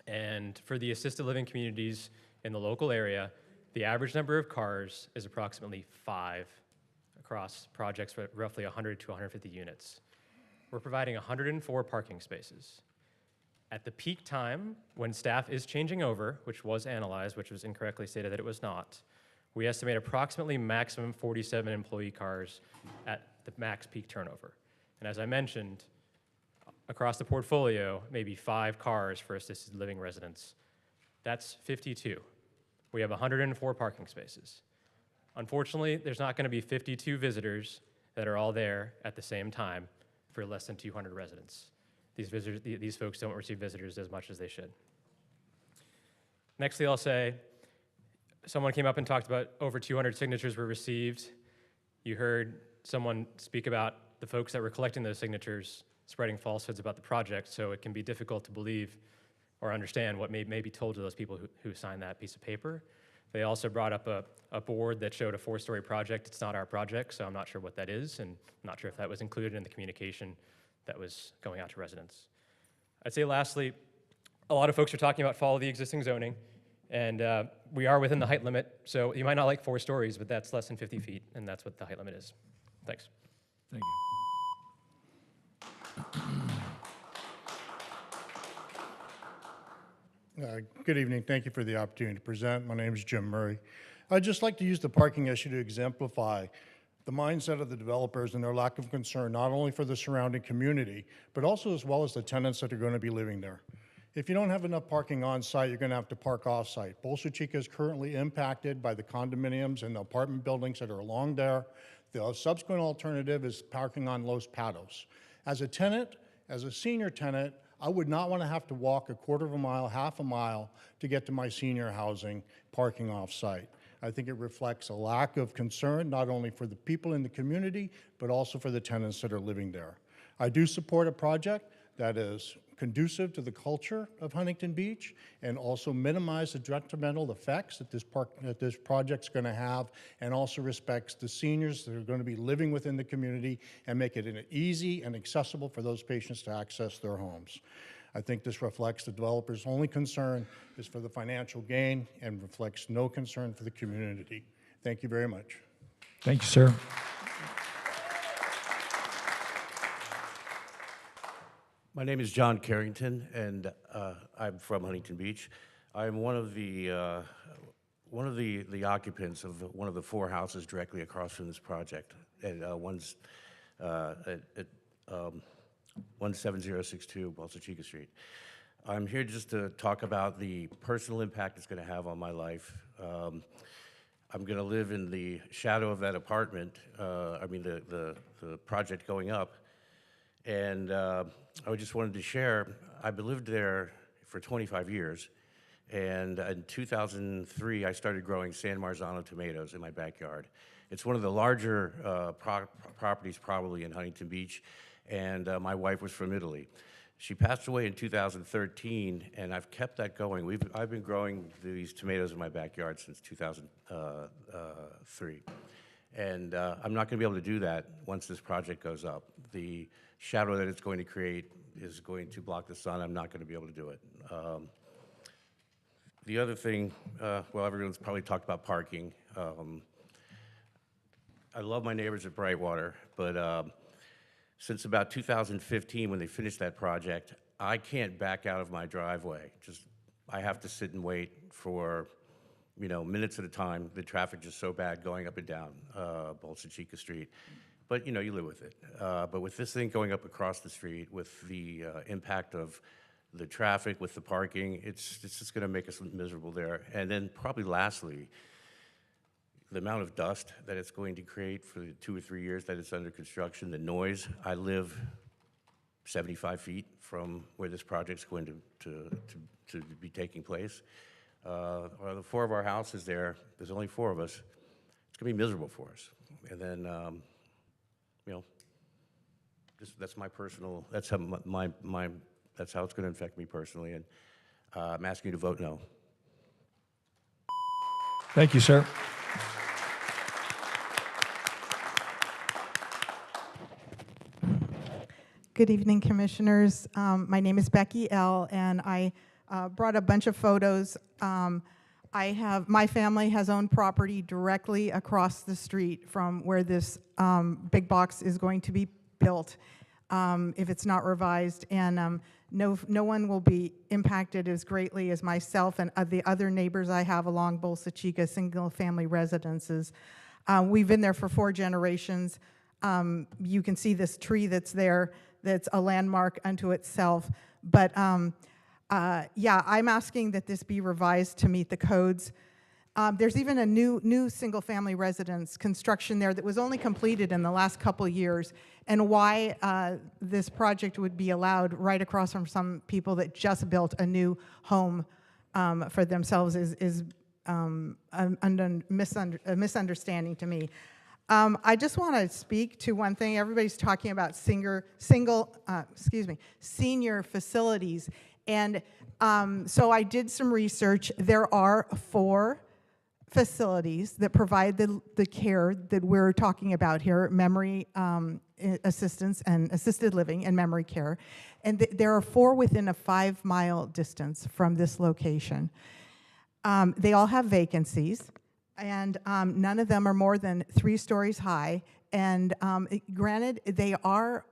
and for the assisted living communities in the local area, the average number of cars is approximately 5 across projects with roughly 100 to 150 units. We're providing 104 parking spaces. At the peak time, when staff is changing over, which was analyzed, which was incorrectly stated that it was not, We estimate approximately maximum 47 employee cars at the max peak turnover. And as I mentioned, across the portfolio, maybe 5 cars for assisted living residents. That's 52. We have 104 parking spaces. Unfortunately, there's not going to be 52 visitors that are all there at the same time for less than 200 residents. These folks don't receive visitors as much as they should. Nextly, I'll say, someone came up and talked about over 200 signatures were received. You heard someone speak about the folks that were collecting those signatures spreading falsehoods about the project, so it can be difficult to believe or understand what may be told to those people who signed that piece of paper. They also brought up a board that showed a 4-story project. It's not our project, so I'm not sure what that is, and I'm not sure if that was included in the communication that was going out to residents. I'd say lastly, a lot of folks are talking about follow the existing zoning, and we are within the height limit, so you might not like 4 stories, but that's less than 50 feet, and that's what the height limit is. Thanks. Thank you. Good evening. Thank you for the opportunity to present. My name is Jim Murray. I'd just like to use the parking issue to exemplify the mindset of the developers and their lack of concern, not only for the surrounding community, but also as well as the tenants that are going to be living there. If you don't have enough parking on site, you're going to have to park off site. Bolsa Chica is currently impacted by the condominiums and the apartment buildings that are along there. The subsequent alternative is parking on Los Patos. As a tenant, as a senior tenant, I would not want to have to walk a quarter of a mile, half a mile to get to my senior housing parking off-site. I think it reflects a lack of concern, not only for the people in the community, but also for the tenants that are living there. I do support a project that is conducive to the culture of Huntington Beach and also minimize the detrimental effects that this project's going to have, and also respects the seniors that are going to be living within the community and make it easy and accessible for those patients to access their homes. I think this reflects the developer's only concern is for the financial gain and reflects no concern for the community. Thank you very much. Thank you, sir. My name is John Carrington, and I'm from Huntington Beach. I'm one of the occupants of one of the 4 houses directly across from this project, and one's at 17062 Bolsa Chica Street. I'm here just to talk about the personal impact it's going to have on my life. I'm going to live in the shadow of that apartment, the project going up. And I just wanted to share, I've lived there for 25 years, and in 2003, I started growing San Marzano tomatoes in my backyard. It's one of the larger properties probably in Huntington Beach, and my wife was from Italy. She passed away in 2013, and I've kept that going. I've been growing these tomatoes in my backyard since 2003. And I'm not going to be able to do that once this project goes up. The shadow that it's going to create is going to block the sun. I'm not going to be able to do it. The other thing, well, everyone's probably talked about parking. I love my neighbors at Brightwater, but since about 2015, when they finished that project, I can't back out of my driveway. I have to sit and wait for minutes at a time. The traffic is so bad going up and down Bolsa Chica Street. But, you live with it. But with this thing going up across the street, with the impact of the traffic, with the parking, it's just going to make us miserable there. And then probably lastly, the amount of dust that it's going to create for the 2 or 3 years that it's under construction, the noise. I live 75 feet from where this project's going to be taking place. The 4 of our houses there's only 4 of us. It's going to be miserable for us. And then, that's my personal, that's how that's how it's going to affect me personally. And I'm asking you to vote no. Thank you, sir. Good evening, commissioners. My name is Becky L., and I brought a bunch of photos. My family has owned property directly across the street from where this big box is going to be built, if it's not revised. And No one will be impacted as greatly as myself and the other neighbors I have along Bolsa Chica single-family residences. We've been there for 4 generations. You can see this tree that's there, that's a landmark unto itself. But yeah, I'm asking that this be revised to meet the codes. There's even a new single-family residence construction there that was only completed in the last couple of years, and why this project would be allowed right across from some people that just built a new home for themselves is a misunderstanding to me. I just want to speak to one thing. Everybody's talking about senior facilities, and so I did some research. There are 4 facilities that provide the care that we're talking about here, memory assistance and assisted living and memory care. And there are 4 within a 5-mile distance from this location. They all have vacancies, and none of them are more than 3 stories high. And granted, they are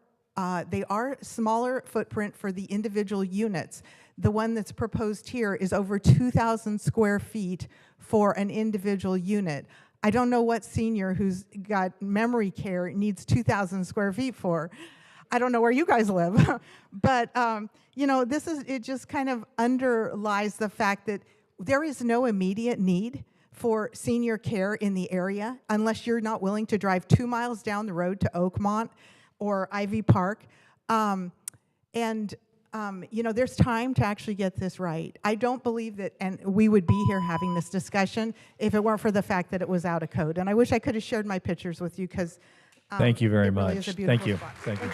smaller footprint for the individual units. The one that's proposed here is over 2,000 square feet for an individual unit. I don't know what senior who's got memory care needs 2,000 square feet for. I don't know where you guys live. But, you know, it just kind of underlies the fact that there is no immediate need for senior care in the area unless you're not willing to drive 2 miles down the road to Oakmont or Ivy Park. You know, there's time to actually get this right. I don't believe that, and we would be here having this discussion if it weren't for the fact that it was out of code. And I wish I could have shared my pictures with you because thank you very it really much. is a beautiful Thank you. spot. Thank you.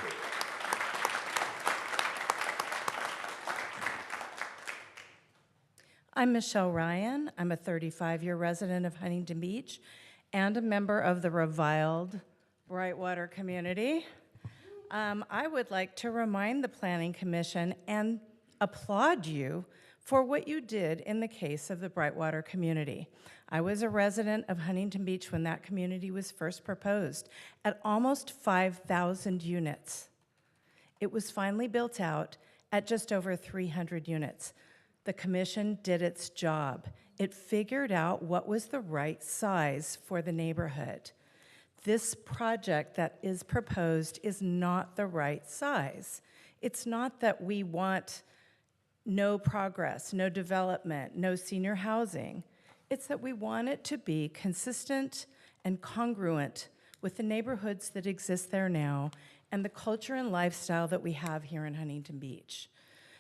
I'm Michelle Ryan. I'm a 35-year resident of Huntington Beach and a member of the reviled Brightwater community. I would like to remind the Planning Commission and applaud you for what you did in the case of the Brightwater community. I was a resident of Huntington Beach when that community was first proposed at almost 5,000 units. It was finally built out at just over 300 units. The commission did its job. It figured out what was the right size for the neighborhood. This project that is proposed is not the right size. It's not that we want no progress, no development, no senior housing. It's that we want it to be consistent and congruent with the neighborhoods that exist there now and the culture and lifestyle that we have here in Huntington Beach.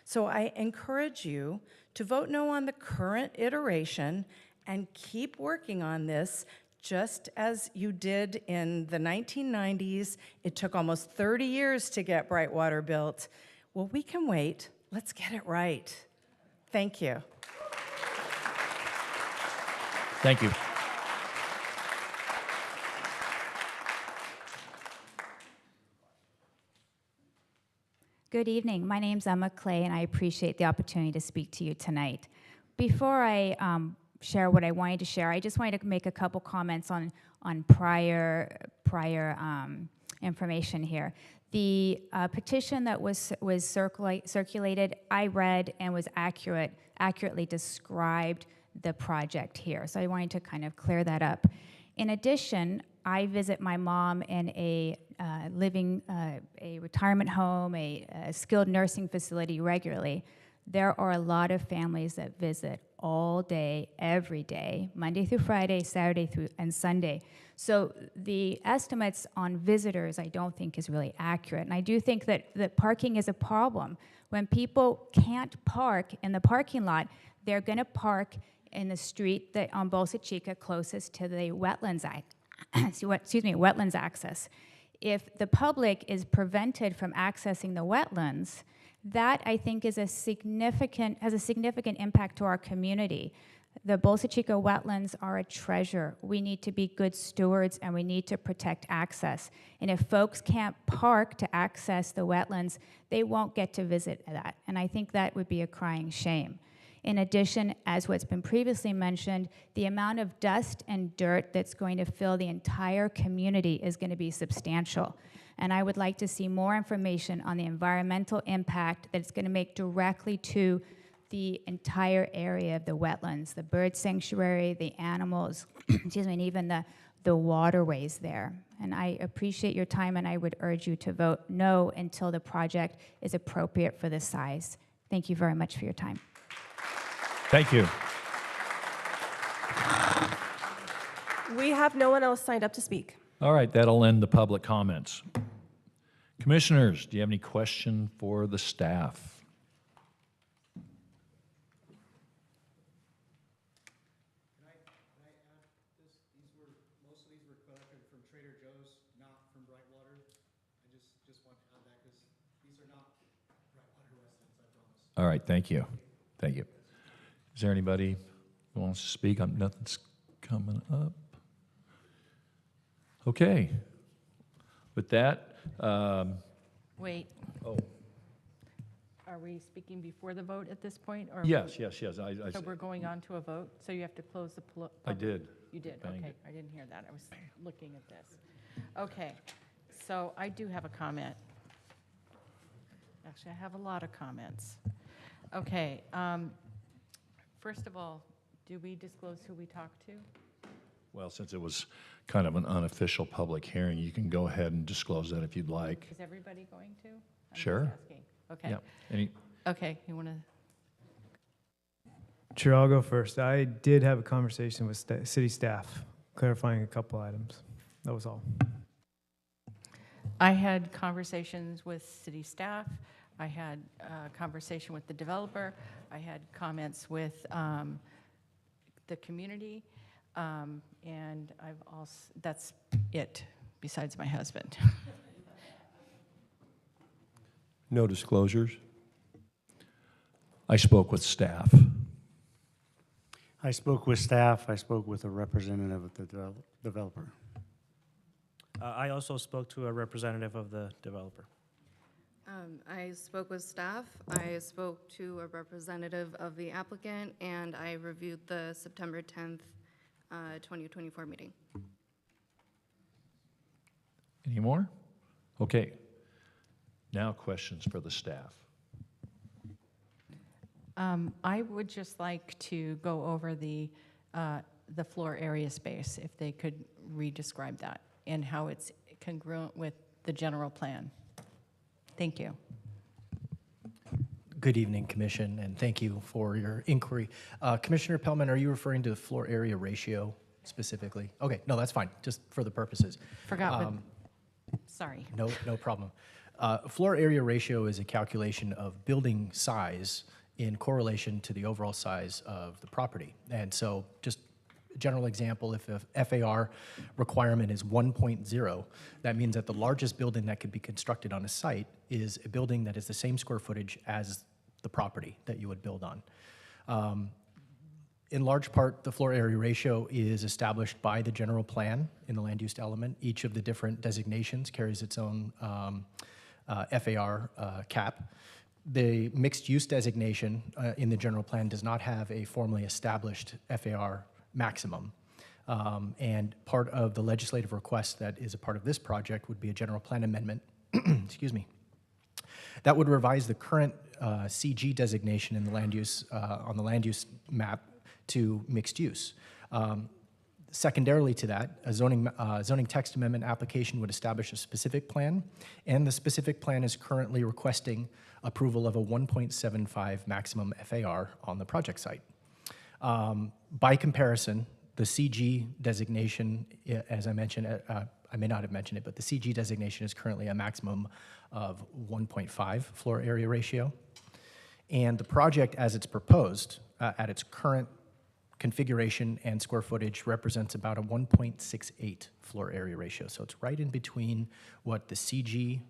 So I encourage you to vote no on the current iteration and keep working on this just as you did in the 1990s. It took almost 30 years to get Brightwater built. Well, we can wait. Let's get it right. Thank you. Thank you. Good evening. My name's Emma Clay, and I appreciate the opportunity to speak to you tonight. Before I share what I wanted to share, I just wanted to make a couple comments on prior information here. The petition that was circulated, I read and was accurately described the project here. So I wanted to kind of clear that up. In addition, I visit my mom in a retirement home, a skilled nursing facility regularly. There are a lot of families that visit all day, every day, Monday through Friday, Saturday through and Sunday. So the estimates on visitors I don't think is really accurate. And I do think that parking is a problem. When people can't park in the parking lot, they're going to park in the street that on Bolsa Chica closest to the wetlands wetlands access. If the public is prevented from accessing the wetlands, that I think has a significant impact to our community. The Bolsa Chica wetlands are a treasure. We need to be good stewards and we need to protect access. And if folks can't park to access the wetlands, they won't get to visit that. And I think that would be a crying shame. In addition, as what's been previously mentioned, the amount of dust and dirt that's going to fill the entire community is going to be substantial. And I would like to see more information on the environmental impact that it's going to make directly to the entire area of the wetlands, the bird sanctuary, the animals, excuse me, and even the waterways there. And I appreciate your time, and I would urge you to vote no until the project is appropriate for the size. Thank you very much for your time. Thank you. We have no one else signed up to speak. All right, that'll end the public comments. Commissioners, do you have any question for the staff? Most of these were collected from Trader Joe's, not from Brightwater. I just want to add that because these are not Brightwater residents, I promise. All right, thank you. Thank you. Is there anybody who wants to speak? Nothing's coming up. Okay. With that, Wait. Oh. Are we speaking before the vote at this point? Or yes. So we're going on to a vote? So you have to close the I did. You did, Banged okay. it. I didn't hear that. I was looking at this. Okay, so I do have a comment. Actually, I have a lot of comments. Okay, first of all, do we disclose who we talked to? Well, since it was kind of an unofficial public hearing, you can go ahead and disclose that if you'd like. Is everybody going to? Sure. Just asking. Okay. Yeah. Okay, you want to? Chair, I'll go first. I did have a conversation with city staff, clarifying a couple items. That was all. I had conversations with city staff. I had a conversation with the developer. I had comments with the community. And I've also, that's it, besides my husband. No disclosures? I spoke with staff. I spoke with staff. I spoke with a representative of the developer. I also spoke to a representative of the developer. I spoke with staff. I spoke to a representative of the applicant, and I reviewed the September 10th, 2024 meeting. Any more? Okay. Now questions for the staff. I would just like to go over the floor area space, if they could re-describe that and how it's congruent with the general plan. Thank you. Good evening, Commission, and thank you for your inquiry. Commissioner Pellman, are you referring to the floor area ratio specifically? Okay, no, that's fine, just for the purposes. Forgot what, sorry. No problem. Floor area ratio is a calculation of building size in correlation to the overall size of the property. And so just a general example, if a FAR requirement is 1.0, that means that the largest building that could be constructed on a site is a building that is the same square footage as the property that you would build on. In large part, the floor area ratio is established by the general plan in the land use element. Each of the different designations carries its own FAR cap. The mixed use designation in the general plan does not have a formally established FAR maximum. And part of the legislative request that is a part of this project would be a general plan amendment, excuse me, that would revise the current CG designation in the land use, on the land use map to mixed use. Secondarily to that, a zoning text amendment application would establish a specific plan, and the specific plan is currently requesting approval of a 1.75 maximum FAR on the project site. By comparison, the CG designation, as I mentioned, I may not have mentioned it, but the CG designation is currently a maximum of 1.5 floor area ratio. And the project as it's proposed at its current configuration and square footage represents about a 1.68 floor area ratio. So it's right in between what the CG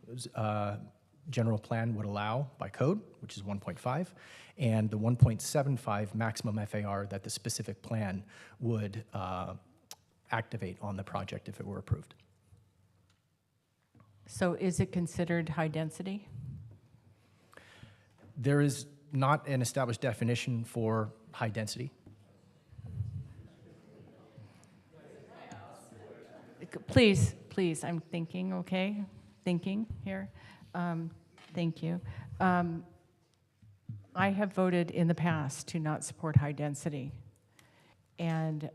general plan would allow by code, which is 1.5, and the 1.75 maximum FAR that the specific plan would activate on the project if it were approved. So is it considered high density? There is not an established definition for high density. Please, please, I'm thinking, okay? Thinking here. Thank you. I have voted in the past to not support high density. And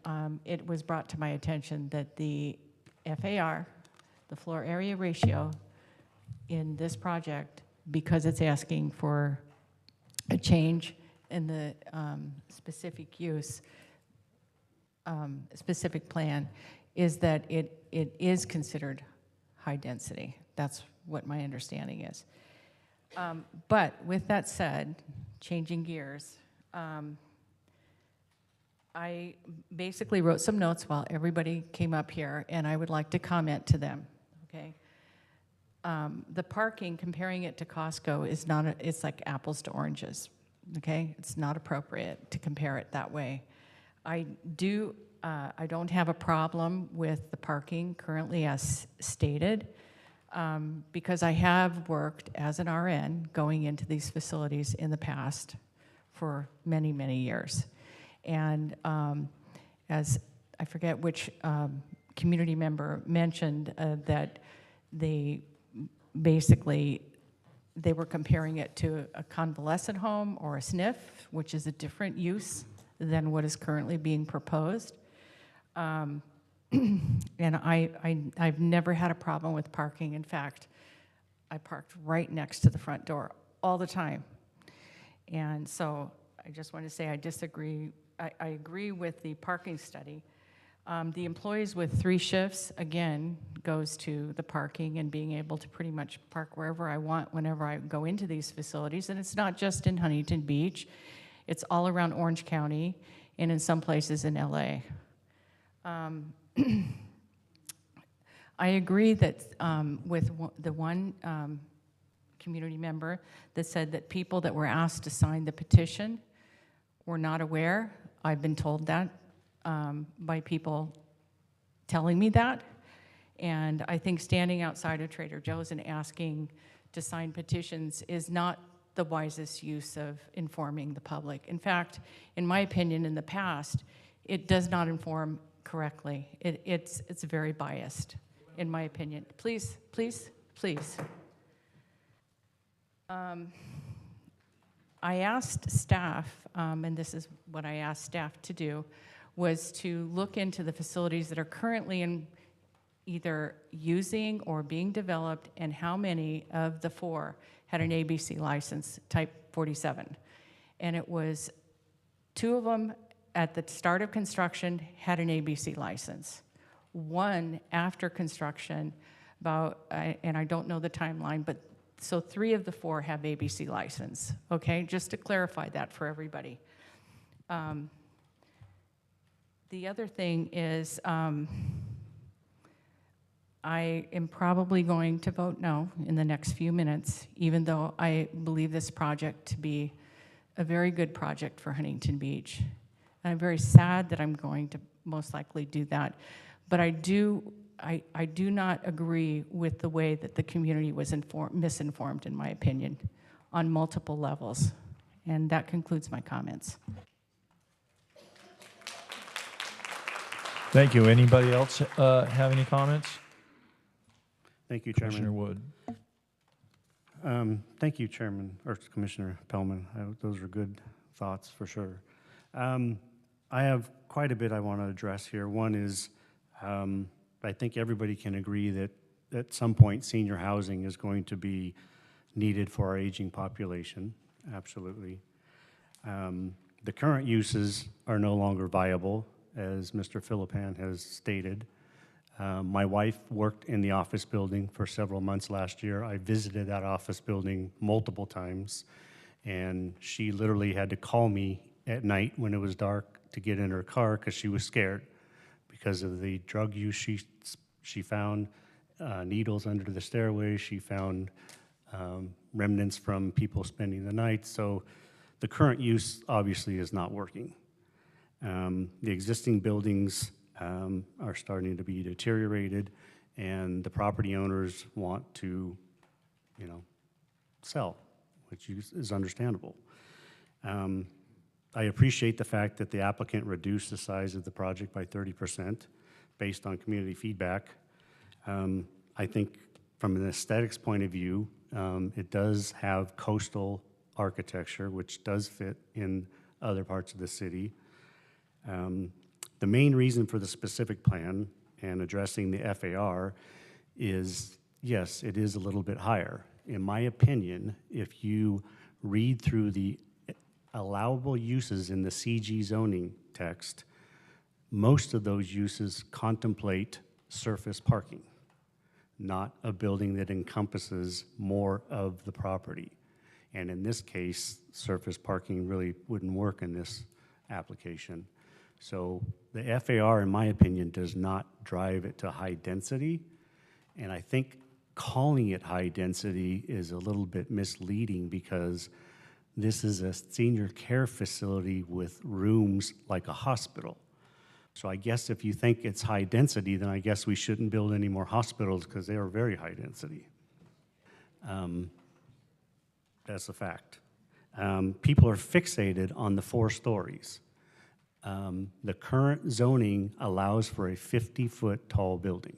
it was brought to my attention that the FAR, the floor area ratio in this project, because it's asking for a change in the specific use, specific plan, is that it is considered high density. That's what my understanding is. But with that said, changing gears, I basically wrote some notes while everybody came up here, and I would like to comment to them, okay? The parking, comparing it to Costco is not, it's like apples to oranges, okay? It's not appropriate to compare it that way. I don't have a problem with the parking currently as stated, because I have worked as an RN going into these facilities in the past for many, many years. And as I forget which community member mentioned that they were comparing it to a convalescent home or a SNF, which is a different use than what is currently being proposed. And I've never had a problem with parking. In fact, I parked right next to the front door all the time. And so I just want to say I disagree. I agree with the parking study. The employees with 3 shifts, again, goes to the parking and being able to pretty much park wherever I want whenever I go into these facilities. And it's not just in Huntington Beach. It's all around Orange County and in some places in LA. I agree that with the one community member that said that people that were asked to sign the petition were not aware. I've been told that by people telling me that. And I think standing outside of Trader Joe's and asking to sign petitions is not the wisest use of informing the public. In fact, in my opinion, in the past, it does not inform correctly. It's very biased, in my opinion. Please, please, please. I asked staff, and this is what I asked staff to do, was to look into the facilities that are currently in either using or being developed, and how many of the 4 had an ABC license, type 47. And it was 2 of them at the start of construction had an ABC license. 1 after construction, and I don't know the timeline, but so 3 of the 4 have ABC license, okay? Just to clarify that for everybody. The other thing is, I am probably going to vote no in the next few minutes, even though I believe this project to be a very good project for Huntington Beach. And I'm very sad that I'm going to most likely do that. But I do not agree with the way that the community was misinformed, in my opinion, on multiple levels. And that concludes my comments. Thank you. Anybody else have any comments? Thank you, Chairman. Commissioner Wood. Thank you, Chairman, or Commissioner Pellman. Those are good thoughts for sure. I have quite a bit I want to address here. One is, I think everybody can agree that at some point senior housing is going to be needed for our aging population, absolutely. The current uses are no longer viable, as Mr. Philippan has stated. My wife worked in the office building for several months last year. I visited that office building multiple times, and she literally had to call me at night when it was dark to get in her car because she was scared because of the drug use she found, needles under the stairway. She found remnants from people spending the night. So the current use obviously is not working. The existing buildings are starting to be deteriorated, and the property owners want to, sell, which is understandable. I appreciate the fact that the applicant reduced the size of the project by 30% based on community feedback. I think from an aesthetics point of view, it does have coastal architecture, which does fit in other parts of the city. The main reason for the specific plan and addressing the FAR is, yes, it is a little bit higher. In my opinion, if you read through the allowable uses in the CG zoning text, most of those uses contemplate surface parking, not a building that encompasses more of the property. And in this case, surface parking really wouldn't work in this application. So the FAR, in my opinion, does not drive it to high density. And I think calling it high density is a little bit misleading because this is a senior care facility with rooms like a hospital. So I guess if you think it's high density, then I guess we shouldn't build any more hospitals because they are very high density. That's a fact. People are fixated on the 4 stories. The current zoning allows for a 50-foot tall building.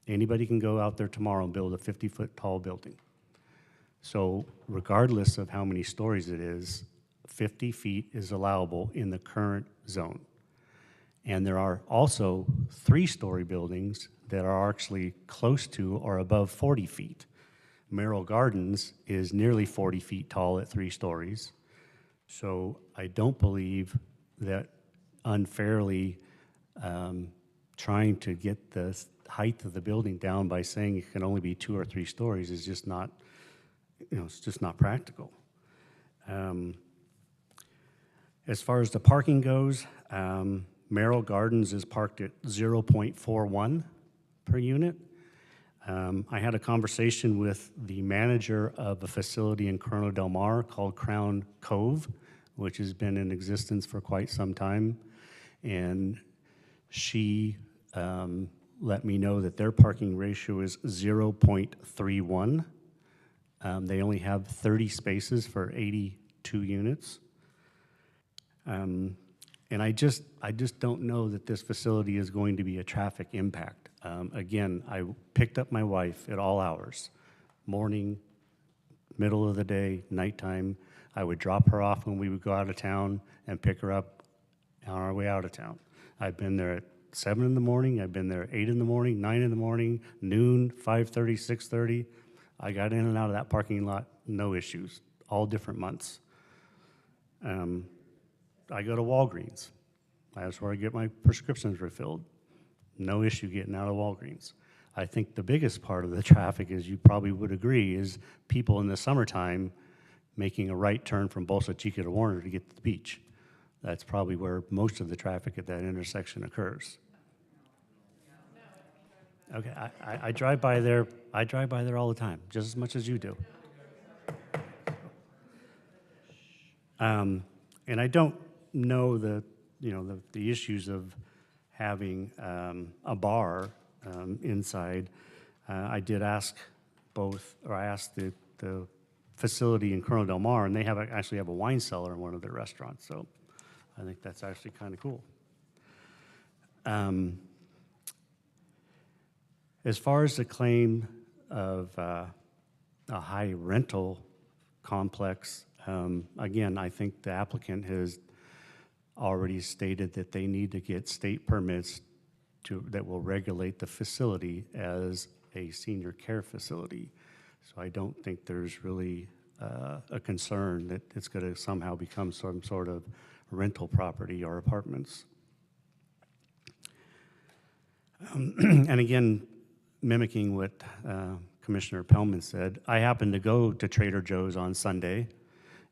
Anybody can go out there tomorrow and build a 50-foot tall building. So regardless of how many stories it is, 50 feet is allowable in the current zone. And there are also 3-story buildings that are actually close to or above 40 feet. Merrill Gardens is nearly 40 feet tall at 3 stories. So I don't believe that unfairly trying to get the height of the building down by saying it can only be 2 or 3 stories is just not, it's just not practical. As far as the parking goes, Merrill Gardens is parked at 0.41 per unit. I had a conversation with the manager of a facility in Corona Del Mar called Crown Cove, which has been in existence for quite some time. And she let me know that their parking ratio is 0.31. They only have 30 spaces for 82 units. And I just don't know that this facility is going to be a traffic impact. Again, I picked up my wife at all hours, morning, middle of the day, nighttime. I would drop her off when we would go out of town and pick her up on our way out of town. I've been there at 7 in the morning, I've been there at 8 in the morning, 9 in the morning, noon, 5:30, 6:30. I got in and out of that parking lot, no issues, all different months. I go to Walgreens. That's where I get my prescriptions refilled. No issue getting out of Walgreens. I think the biggest part of the traffic, as you probably would agree, is people in the summertime making a right turn from Bolsa Chica to Warner to get to the beach. That's probably where most of the traffic at that intersection occurs. Okay, I drive by there. I drive by there all the time, just as much as you do. And I don't know the issues of having a bar inside. I did ask I asked the facility in Corona Del Mar, and they actually have a wine cellar in one of their restaurants. So I think that's actually kind of cool. As far as the claim of a high rental complex, again, I think the applicant has already stated that they need to get state permits that will regulate the facility as a senior care facility. So I don't think there's really a concern that it's going to somehow become some sort of rental property or apartments. And again, mimicking what Commissioner Pellman said, I happened to go to Trader Joe's on Sunday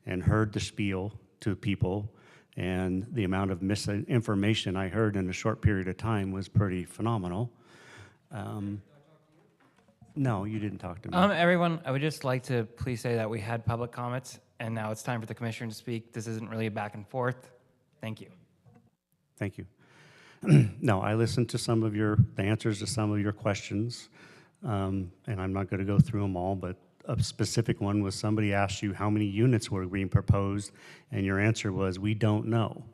and heard the spiel to people, and the amount of misinformation I heard in a short period of time was pretty phenomenal. No, you didn't talk to me. Everyone, I would just like to please say that we had public comments, and now it's time for the commissioner to speak. This isn't really a back and forth. Thank you. Thank you. No, I listened to the answers to some of your questions, and I'm not going to go through them all, but a specific one was somebody asked you how many units were being proposed, and your answer was, we don't know.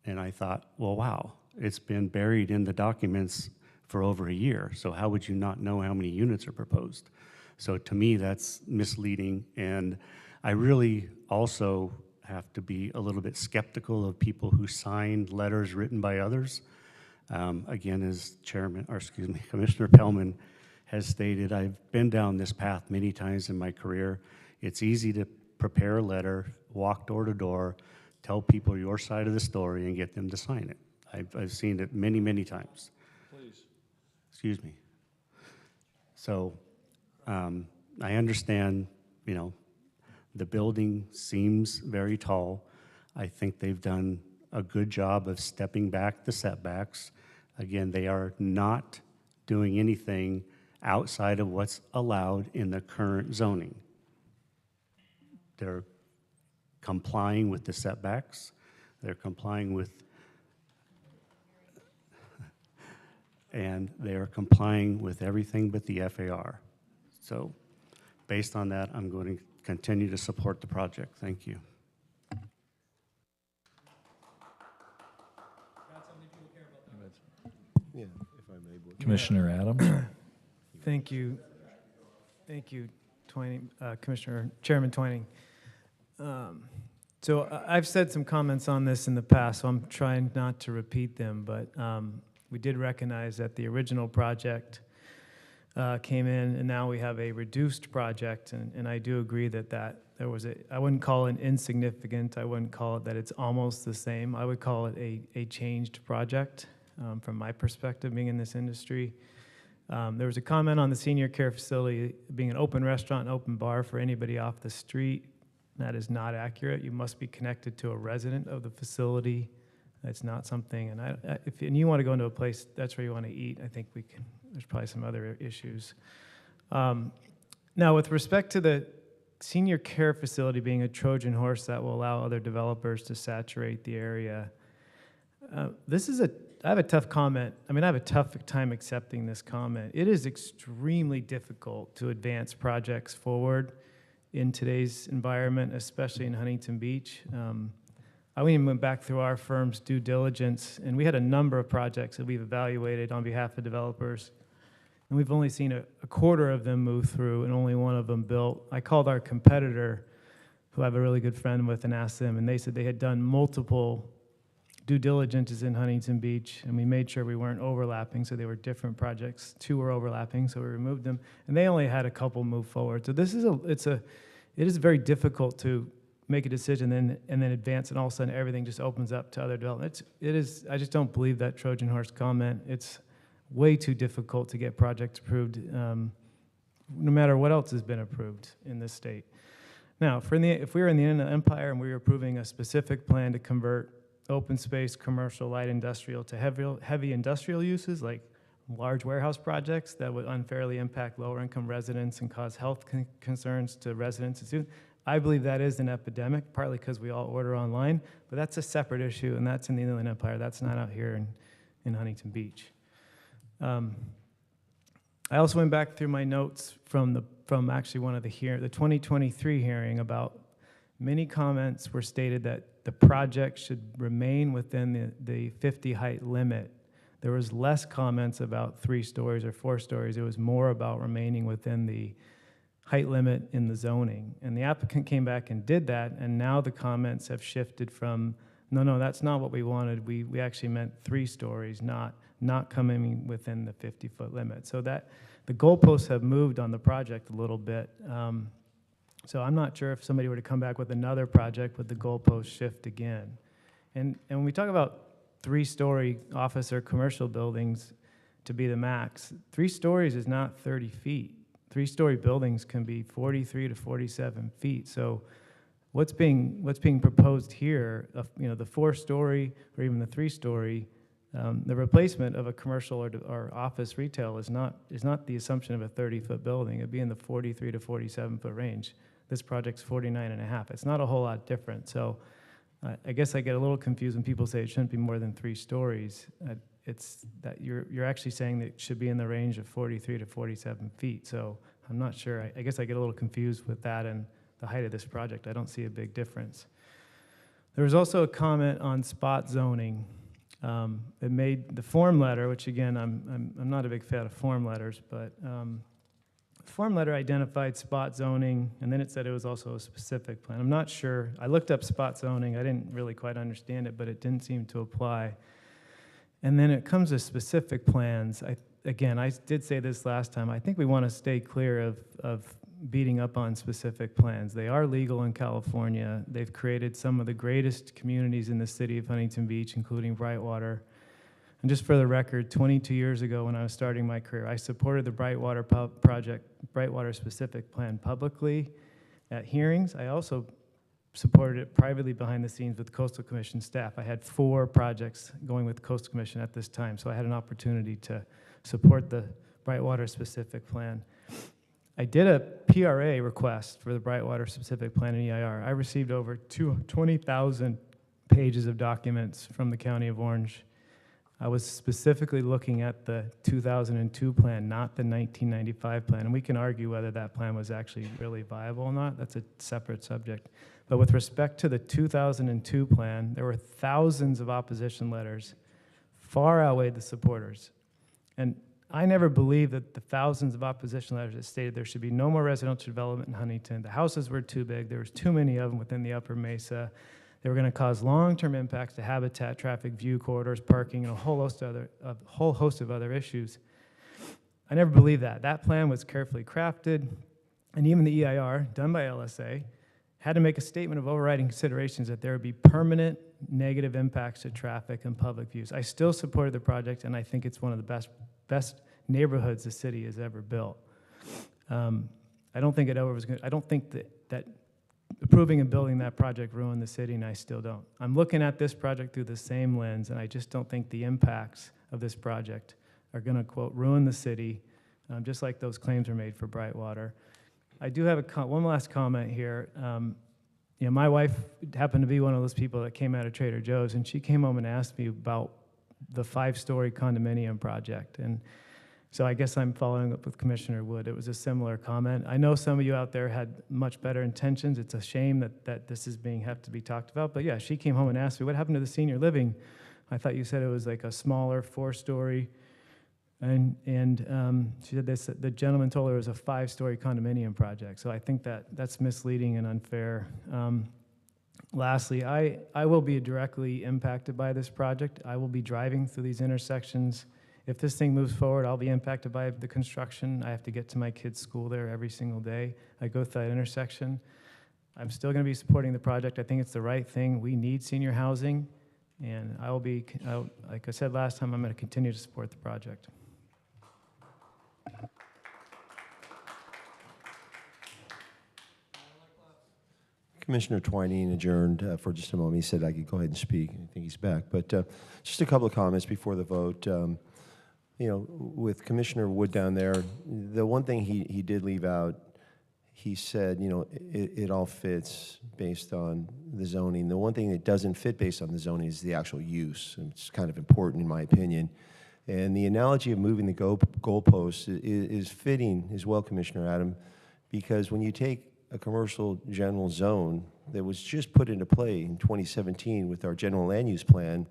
And I thought, well, wow, it's been buried in the documents for over a year, so how would you not know how many units are proposed? So to me, that's misleading, and I really also have to be a little bit skeptical of people who sign letters written by others. Again, as Commissioner Pellman has stated, I've been down this path many times in my career. It's easy to prepare a letter, walk door to door, tell people your side of the story, and get them to sign it. I've seen it many, many times. Please. Excuse me. So I understand, you know, the building seems very tall. I think they've done a good job of stepping back the setbacks. Again, they are not doing anything outside of what's allowed in the current zoning. They're complying with the setbacks. They're complying with, and they are complying with everything but the FAR. So based on that, I'm going to continue to support the project. Thank you. Yeah, if I may. Commissioner Adams. Thank you, Chairman Twining. So I've said some comments on this in the past, so I'm trying not to repeat them, but we did recognize that the original project came in, and now we have a reduced project, and I do agree that there was I wouldn't call it insignificant, I wouldn't call it that it's almost the same, I would call it a changed project from my perspective being in this industry. There was a comment on the senior care facility being an open restaurant, open bar for anybody off the street. That is not accurate. You must be connected to a resident of the facility. That's not something, and if you want to go into a place, that's where you want to eat, I think there's probably some other issues. Now, with respect to the senior care facility being a Trojan horse that will allow other developers to saturate the area, I have a tough comment. I mean, I have a tough time accepting this comment. It is extremely difficult to advance projects forward in today's environment, especially in Huntington Beach. I even went back through our firm's due diligence, and we had a number of projects that we've evaluated on behalf of developers, and we've only seen a quarter of them move through and only one of them built. I called our competitor, who I have a really good friend with, and asked them, and they said they had done multiple due diligences in Huntington Beach, and we made sure we weren't overlapping, so they were different projects. 2 were overlapping, so we removed them, and they only had a couple move forward. So this is it is very difficult to make a decision and then advance, and all of a sudden everything just opens up to other development. I just don't believe that Trojan horse comment. It's way too difficult to get projects approved, no matter what else has been approved in this state. Now, if we were in the Inland Empire and we were approving a specific plan to convert open space, commercial, light industrial to heavy industrial uses, like large warehouse projects that would unfairly impact lower income residents and cause health concerns to residents and students, I believe that is an epidemic, partly because we all order online, but that's a separate issue, and that's in the Inland Empire. That's not out here in Huntington Beach. I also went back through my notes from actually one of the 2023 hearing about many comments were stated that the project should remain within the 50 height limit. There was less comments about 3 stories or 4 stories. It was more about remaining within the height limit in the zoning. And the applicant came back and did that, and now the comments have shifted from, no, that's not what we wanted. We actually meant 3 stories, not coming within the 50-foot limit. So that the goalposts have moved on the project a little bit. So I'm not sure if somebody were to come back with another project, would the goalpost shift again? And when we talk about 3-story office or commercial buildings to be the max, 3 stories is not 30 feet. 3-story buildings can be 43 to 47 feet. So what's being proposed here, the 4-story or even the 3-story, the replacement of a commercial or office retail is not the assumption of a 30-foot building. It'd be in the 43 to 47-foot range. This project's 49.5. It's not a whole lot different. So I guess I get a little confused when people say it shouldn't be more than 3 stories. It's that you're actually saying that it should be in the range of 43 to 47 feet. So I'm not sure. I guess I get a little confused with that and the height of this project. I don't see a big difference. There was also a comment on spot zoning. It made the form letter, which again, I'm not a big fan of form letters, but the form letter identified spot zoning, and then it said it was also a specific plan. I'm not sure. I looked up spot zoning. I didn't really quite understand it, but it didn't seem to apply. And then it comes to specific plans. Again, I did say this last time. I think we want to stay clear of beating up on specific plans. They are legal in California. They've created some of the greatest communities in the city of Huntington Beach, including Brightwater. And just for the record, 22 years ago when I was starting my career, I supported the Brightwater project, Brightwater specific plan publicly at hearings. I also supported it privately behind the scenes with Coastal Commission staff. I had 4 projects going with Coastal Commission at this time, so I had an opportunity to support the Brightwater specific plan. I did a PRA request for the Brightwater specific plan in EIR. I received over 20,000 pages of documents from the County of Orange. I was specifically looking at the 2002 plan, not the 1995 plan, and we can argue whether that plan was actually really viable or not. That's a separate subject. But with respect to the 2002 plan, there were thousands of opposition letters, far outweighed the supporters. And I never believed that the thousands of opposition letters that stated there should be no more residential development in Huntington. The houses were too big. There was too many of them within the Upper Mesa. They were going to cause long-term impacts to habitat, traffic, view corridors, parking, and a whole host of other issues. I never believed that. That plan was carefully crafted, and even the EIR, done by LSA, had to make a statement of overriding considerations that there would be permanent negative impacts to traffic and public views. I still supported the project, and I think it's one of the best neighborhoods the city has ever built. I don't think it ever was good. I don't think that approving and building that project ruined the city, and I still don't. I'm looking at this project through the same lens, and I just don't think the impacts of this project are going to, quote, ruin the city, just like those claims are made for Brightwater. I do have one last comment here. You know, my wife happened to be one of those people that came out of Trader Joe's, and she came home and asked me about the 5-story condominium project. And so I guess I'm following up with Commissioner Wood. It was a similar comment. I know some of you out there had much better intentions. It's a shame that this is have to be talked about. But yeah, she came home and asked me, what happened to the senior living? I thought you said it was like a smaller 4-story. And she said the gentleman told her it was a 5-story condominium project. So I think that's misleading and unfair. Lastly, I will be directly impacted by this project. I will be driving through these intersections. If this thing moves forward, I'll be impacted by the construction. I have to get to my kids' school there every single day. I go through that intersection. I'm still going to be supporting the project. I think it's the right thing. We need senior housing, and like I said last time, I'm going to continue to support the project. Commissioner Twining adjourned for just a moment. He said I could go ahead and speak. I think he's back. But just a couple of comments before the vote. You know, with Commissioner Wood down there, the one thing he did leave out, he said, you know, it all fits based on the zoning. The one thing that doesn't fit based on the zoning is the actual use. And it's kind of important in my opinion. And the analogy of moving the goalposts is fitting as well, Commissioner Adam, because when you take a commercial general zone that was just put into play in 2017 with our general land use plan,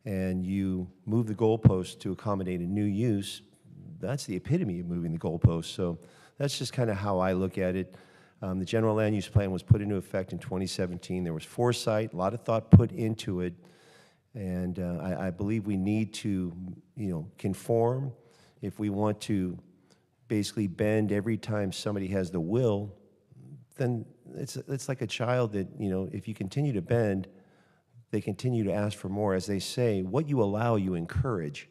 and you move the goalpost to accommodate a new use, that's the epitome of moving the goalpost. So that's just kind of how I look at it. The general land use plan was put into effect in 2017. There was foresight, a lot of thought put into it, and I believe we need to, you know, conform. If we want to basically bend every time somebody has the will, then it's like a child that, you know, if you continue to bend, they continue to ask for more. As they say, what you allow, you encourage.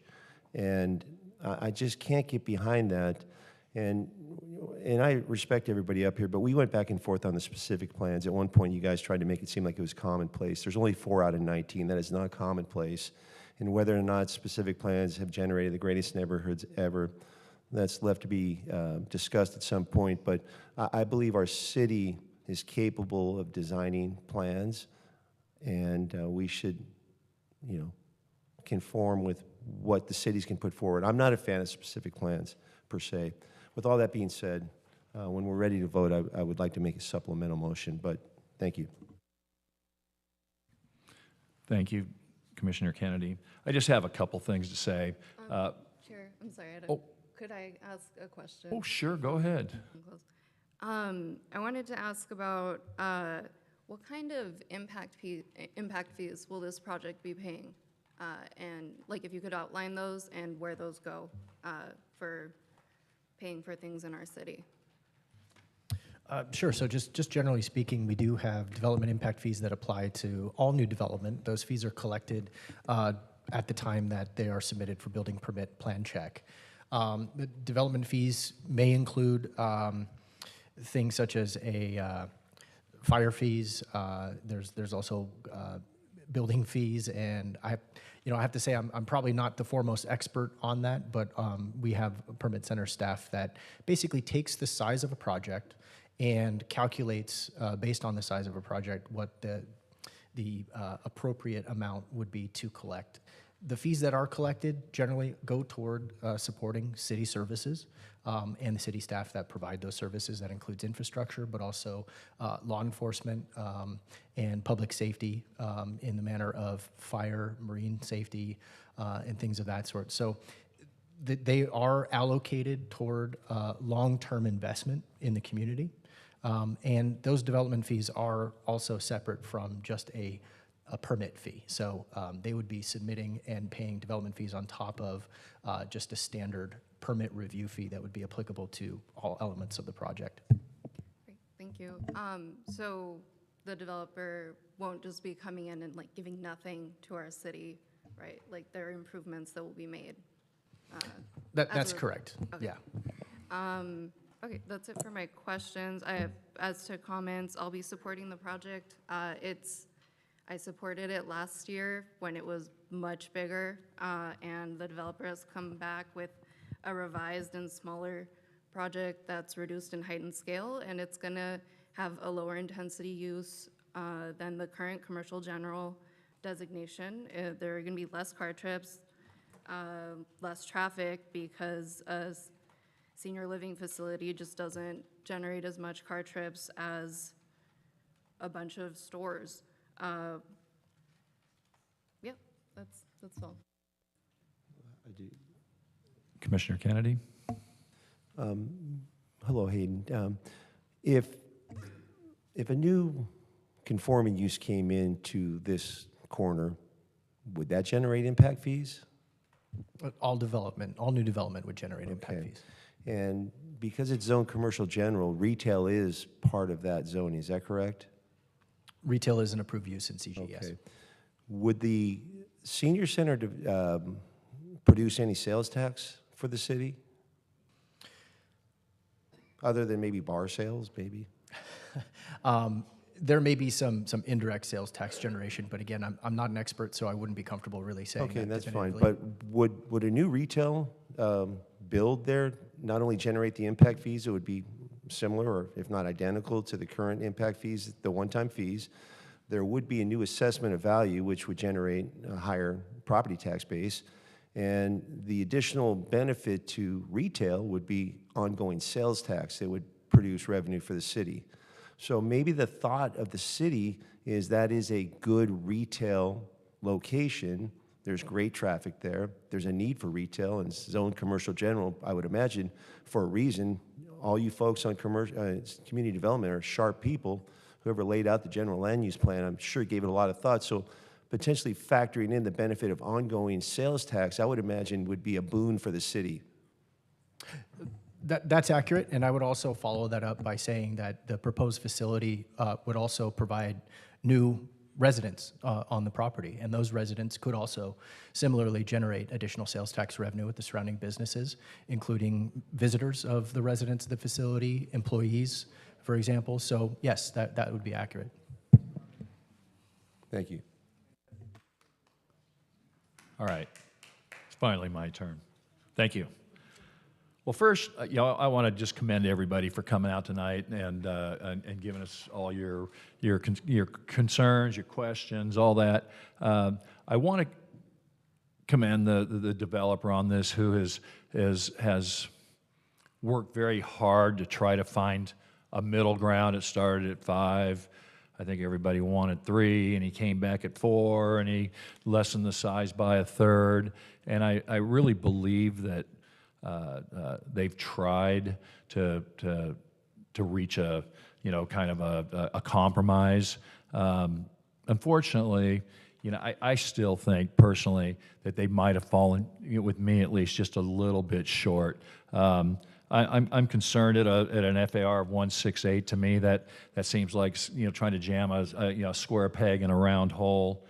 And I just can't get behind that. And I respect everybody up here, but we went back and forth on the specific plans. At one point, you guys tried to make it seem like it was commonplace. There's only 4 out of 19. That is not commonplace. And whether or not specific plans have generated the greatest neighborhoods ever, that's left to be discussed at some point. But I believe our city is capable of designing plans, and we should, you know, conform with what the cities can put forward. I'm not a fan of specific plans per se. With all that being said, When we're ready to vote, I would like to make a supplemental motion, but thank you. Thank you, Commissioner Kennedy. I just have a couple things to say. Chair, I'm sorry. Could I ask a question? Oh, sure, go ahead. I wanted to ask about what kind of impact fees will this project be paying? And like if you could outline those and where those go for paying for things in our city. Sure. So just generally speaking, we do have development impact fees that apply to all new development. Those fees are collected at the time that they are submitted for building permit plan check. The development fees may include things such as fire fees. There's also building fees, and I have to say I'm probably not the foremost expert on that, but we have a permit center staff that basically takes the size of a project and calculates based on the size of a project what the appropriate amount would be to collect. The fees that are collected generally go toward supporting city services and the city staff that provide those services. That includes infrastructure, but also law enforcement and public safety in the manner of fire, marine safety, and things of that sort. So they are allocated toward long-term investment in the community. And those development fees are also separate from just a permit fee. So they would be submitting and paying development fees on top of just a standard permit review fee that would be applicable to all elements of the project. Great, thank you. So the developer won't just be coming in and like giving nothing to our city, right? Like there are improvements that will be made. That's correct. Okay. Yeah. Okay, that's it for my questions. As to comments, I'll be supporting the project. I supported it last year when it was much bigger, and the developer has come back with a revised and smaller project that's reduced in height and scale, and it's gonna have a lower intensity use than the current commercial general designation. There are gonna be less car trips, less traffic, because senior living facility just doesn't generate as much car trips as a bunch of stores. Yeah, that's all. I do. Commissioner Kennedy? Hello, Hayden. If a new conforming use came into this corner, would that generate impact fees? All new development would generate impact fees. And because it's zone commercial general, retail is part of that zone, is that correct? Retail is an approved use in CG, yes. Okay. Would the senior center produce any sales tax for the city? Other than maybe bar sales, maybe? There may be some indirect sales tax generation, but again, I'm not an expert, so I wouldn't be comfortable really saying Okay, that that's fine. definitively. But would a new retail build there not only generate the impact fees, it would be similar or if not identical to the current impact fees, the one-time fees. There would be a new assessment of value, which would generate a higher property tax base. And the additional benefit to retail would be ongoing sales tax that would produce revenue for the city. So maybe the thought of the city is that is a good retail location. There's great traffic there. There's a need for retail and zone commercial general, I would imagine, for a reason. All you folks on community development are sharp people. Whoever laid out the general land use plan, I'm sure gave it a lot of thought. So potentially factoring in the benefit of ongoing sales tax, I would imagine would be a boon for the city. That's accurate, and I would also follow that up by saying that the proposed facility would also provide new residents on the property, and those residents could also similarly generate additional sales tax revenue with the surrounding businesses, including visitors of the residents of the facility, employees, for example. So yes, that would be accurate. Thank you. All right, it's finally my turn. Thank you. Well, first, I want to just commend everybody for coming out tonight and giving us all your concerns, your questions, all that. I want to commend the developer on this, who has worked very hard to try to find a middle ground. It started at 5. I think everybody wanted 3, and he came back at 4, and he lessened the size by a third. And I really believe that they've tried to reach a, you know, kind of a compromise. Unfortunately, you know, I still think personally that they might have fallen, you know, with me at least, just a little bit short. I'm concerned at an FAR of 168. To me, that seems like, you know, trying to jam a you know, square peg in a round hole.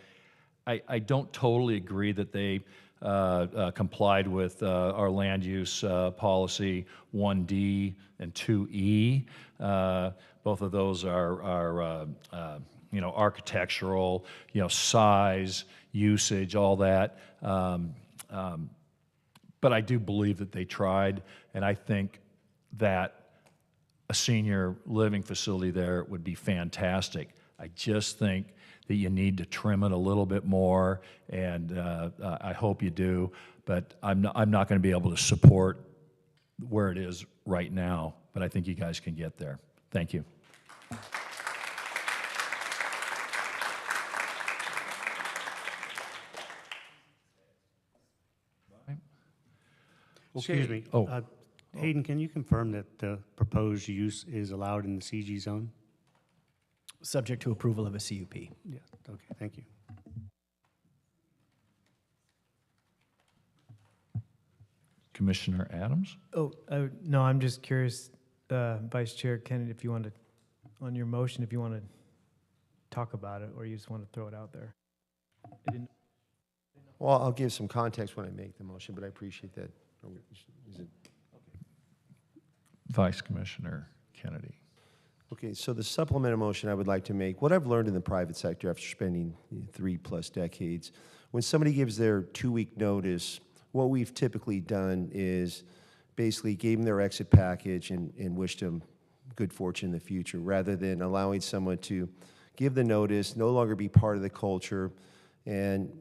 I don't totally agree that they complied with our land use policy 1D and 2E. Both of those are you know, architectural, you know, size, usage, all that. But I do believe that they tried, and I think that a senior living facility there would be fantastic. I just think that you need to trim it a little bit more, and I hope you do, but I'm not going to be able to support where it is right now, but I think you guys can get there. Thank you. Excuse me. Oh. Hayden, can you confirm that the proposed use is allowed in the CG zone? Subject to approval of a CUP. Yeah, okay, thank you. Commissioner Adams? Oh, no, I'm just curious, Vice Chair Kennedy, if you want to, on your motion, if you want to talk about it, or you just want to throw it out there. Well, I'll give some context when I make the motion, but I appreciate that. Is it? Vice Commissioner Kennedy. Okay, so the supplemental motion I would like to make, what I've learned in the private sector after spending 3+ decades, when somebody gives their 2-week notice, what we've typically done is basically gave them their exit package and wished them good fortune in the future, rather than allowing someone to give the notice, no longer be part of the culture, and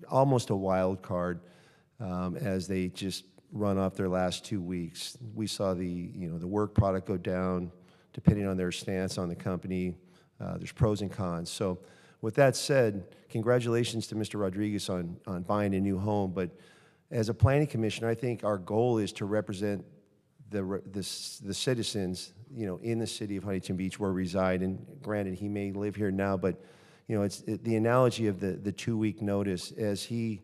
almost a wild card as they just run off their last 2 weeks. We saw the work product go down, depending on their stance on the company. There's pros and cons. So with that said, congratulations to Mr. Rodriguez on buying a new home. But as a planning commissioner, I think our goal is to represent the citizens, you know, in the city of Huntington Beach where we reside. And granted, he may live here now, but you know, it's the analogy of the 2-week notice as he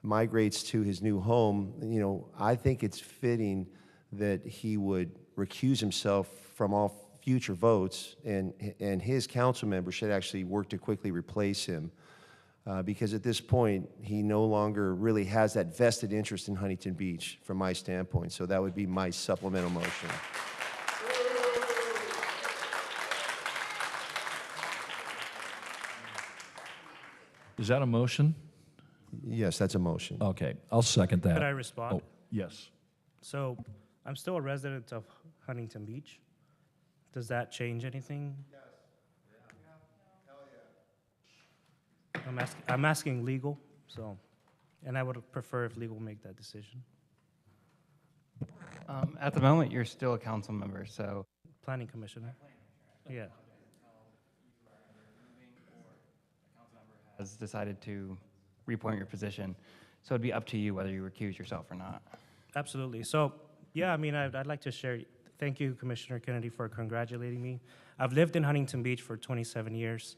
migrates to his new home. You know, I think it's fitting that he would recuse himself from all future votes, and his council members should actually work to quickly replace him, because at this point, he no longer really has that vested interest in Huntington Beach from my standpoint. So that would be my supplemental motion. Is that a motion? Yes, that's a motion. Okay, I'll second that. Could I respond? Oh, yes. So I'm still a resident of Huntington Beach. Does that change anything? Yes. I'm asking legal, so, and I would prefer if legal make that decision. At the moment, you're still a council member, so. Planning commissioner. Yeah. Has decided to reappoint your position, so it'd be up to you whether you recuse yourself or not. Absolutely. So, yeah, I mean, I'd like to share. Thank you, Commissioner Kennedy, for congratulating me. I've lived in Huntington Beach for 27 years.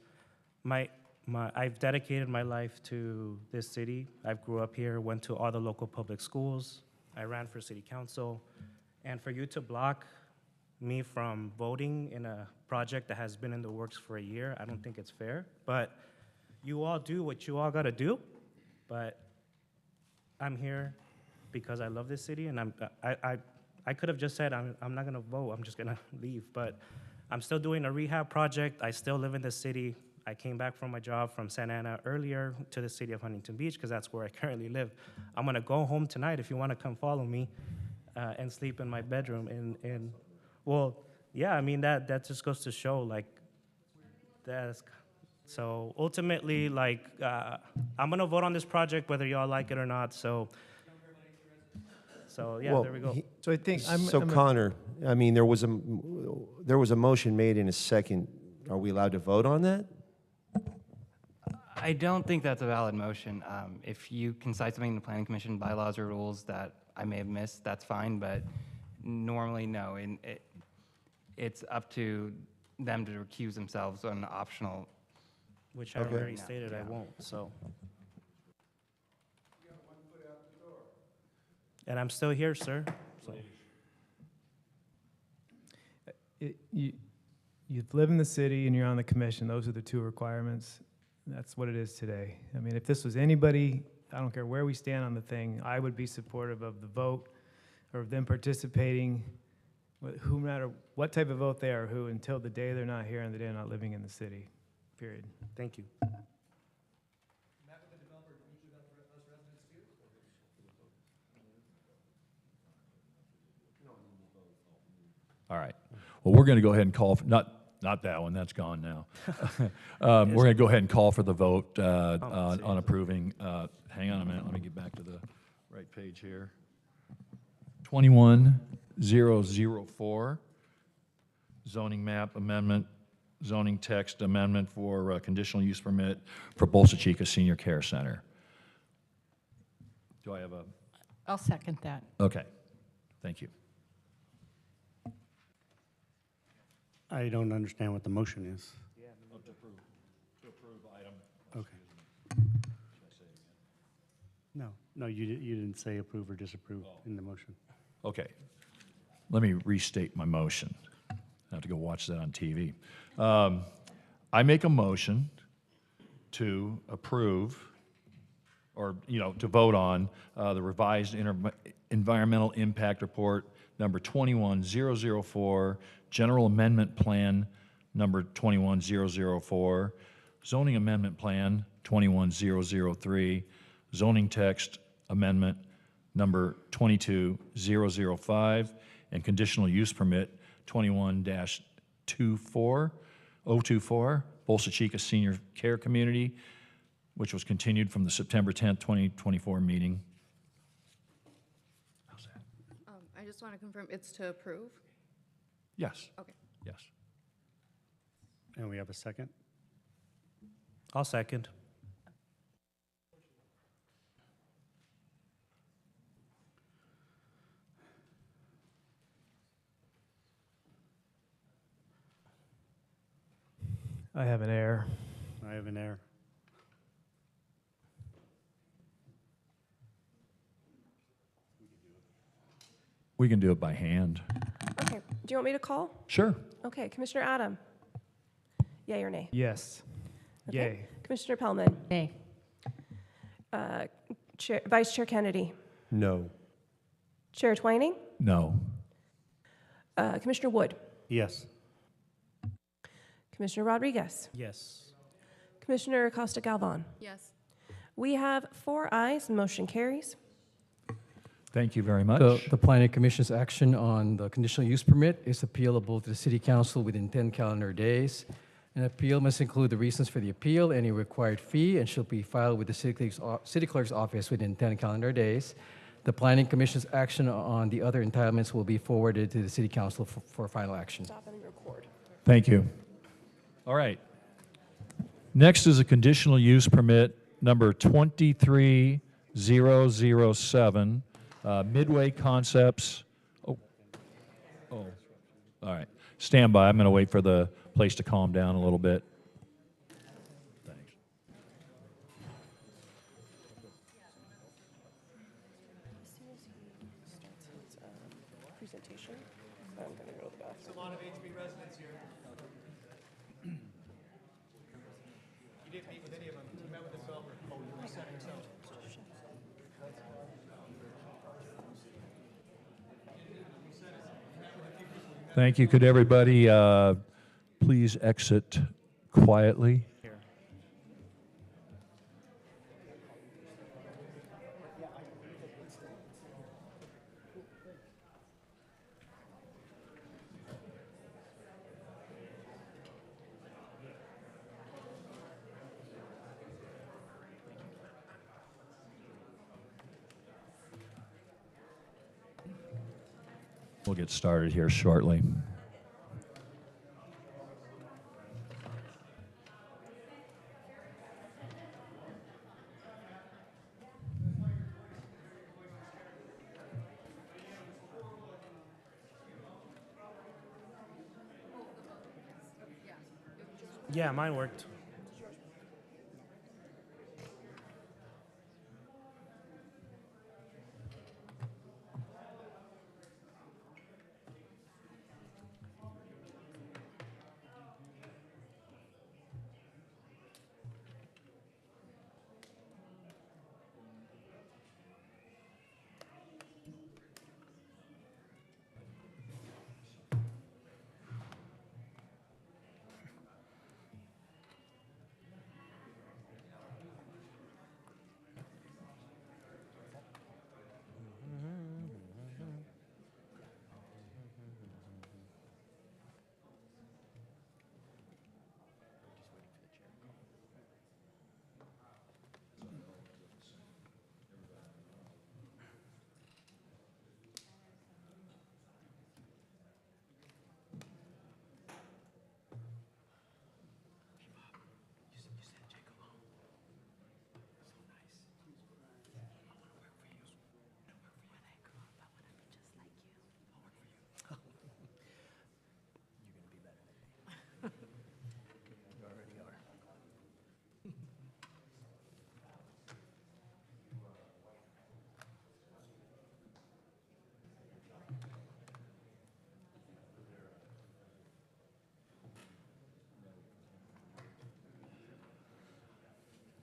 I've dedicated my life to this city. I grew up here, went to all the local public schools. I ran for city council. And for you to block me from voting in a project that has been in the works for a year, I don't think it's fair. But you all do what you all got to do. But I'm here because I love this city, and I could have just said I'm not gonna vote, I'm just gonna leave, but I'm still doing a rehab project. I still live in the city. I came back from my job from Santa Ana earlier to the city of Huntington Beach because that's where I currently live. I'm gonna go home tonight if you wanna come follow me and sleep in my bedroom. And well, yeah, I mean, that just goes to show, like, that's, so ultimately, like, I'm gonna vote on this project whether y'all like it or not, so So, yeah, Well, there we go. So I think So Connor, I mean, there was a motion made in a second. Are we allowed to vote on that? I don't think that's a valid motion. If you can cite something in the planning commission bylaws or rules that I may have missed, that's fine, but normally, no. And it's up to them to recuse themselves on an optional. Which I already stated I won't, so. And I'm still here, sir. So. You live in the city and you're on the commission. Those are the two requirements. That's what it is today. I mean, if this was anybody, I don't care where we stand on the thing, I would be supportive of the vote or of them participating, no matter what type of vote they are, who, until the day they're not here and the day they're not living in the city, period. Thank you. All right. Well, we're going to go ahead and call, for, not that one, that's gone now. We're going to go ahead and call for the vote on approving. Hang on a minute, let me get back to the right page here. 21004, zoning map amendment, zoning text amendment for conditional use permit for Bolsa Chica Senior Care Center. Do I have a? I'll second that. Okay, thank you. I don't understand what the motion is. To approve item. Okay. No, you didn't say approve or disapprove in the motion. Okay, let me restate my motion. I have to go watch that on TV. I make a motion to approve, or, to vote on the revised environmental impact report number 21004, general amendment plan number 21004, zoning amendment plan 21003, zoning text amendment number 22005, and conditional use permit 21-024, Bolsa Chica Senior Care Community, which was continued from the September 10th, 2024 meeting. How's that? I just want to confirm it's to approve? Yes. Okay. Yes. And we have a second? I'll second. I have an error. I have an error. We can do it by hand. Okay, do you want me to call? Sure. Okay, Commissioner Adam? Yay or nay? Yes. Okay. Yay. Commissioner Pellman? Nay. Vice Chair Kennedy? No. Chair Twining? No. Commissioner Wood? Yes. Commissioner Rodriguez? Yes. Commissioner Acosta Galvan? Yes. We have 4 ayes, motion carries. Thank you very much. The Planning Commission's action on the conditional use permit is appealable to the City Council within 10 calendar days. An appeal must include the reasons for the appeal, any required fee, and shall be filed with the City Clerk's office within 10 calendar days. The Planning Commission's action on the other entitlements will be forwarded to the City Council for final action. Stop and record. Thank you. All right. Next is a conditional use permit number 23007, Midway Concepts. Oh, all right. Stand by. I'm going to wait for the place to calm down a little bit. Thanks. As soon as he starts his presentation, I'm going to go to the bathroom. There's a lot of HB residents here. You didn't meet with any of them. You met with the developer. Oh, you reset yourself. Thank you. Could everybody please exit quietly? We'll get started here shortly. Yeah, mine worked.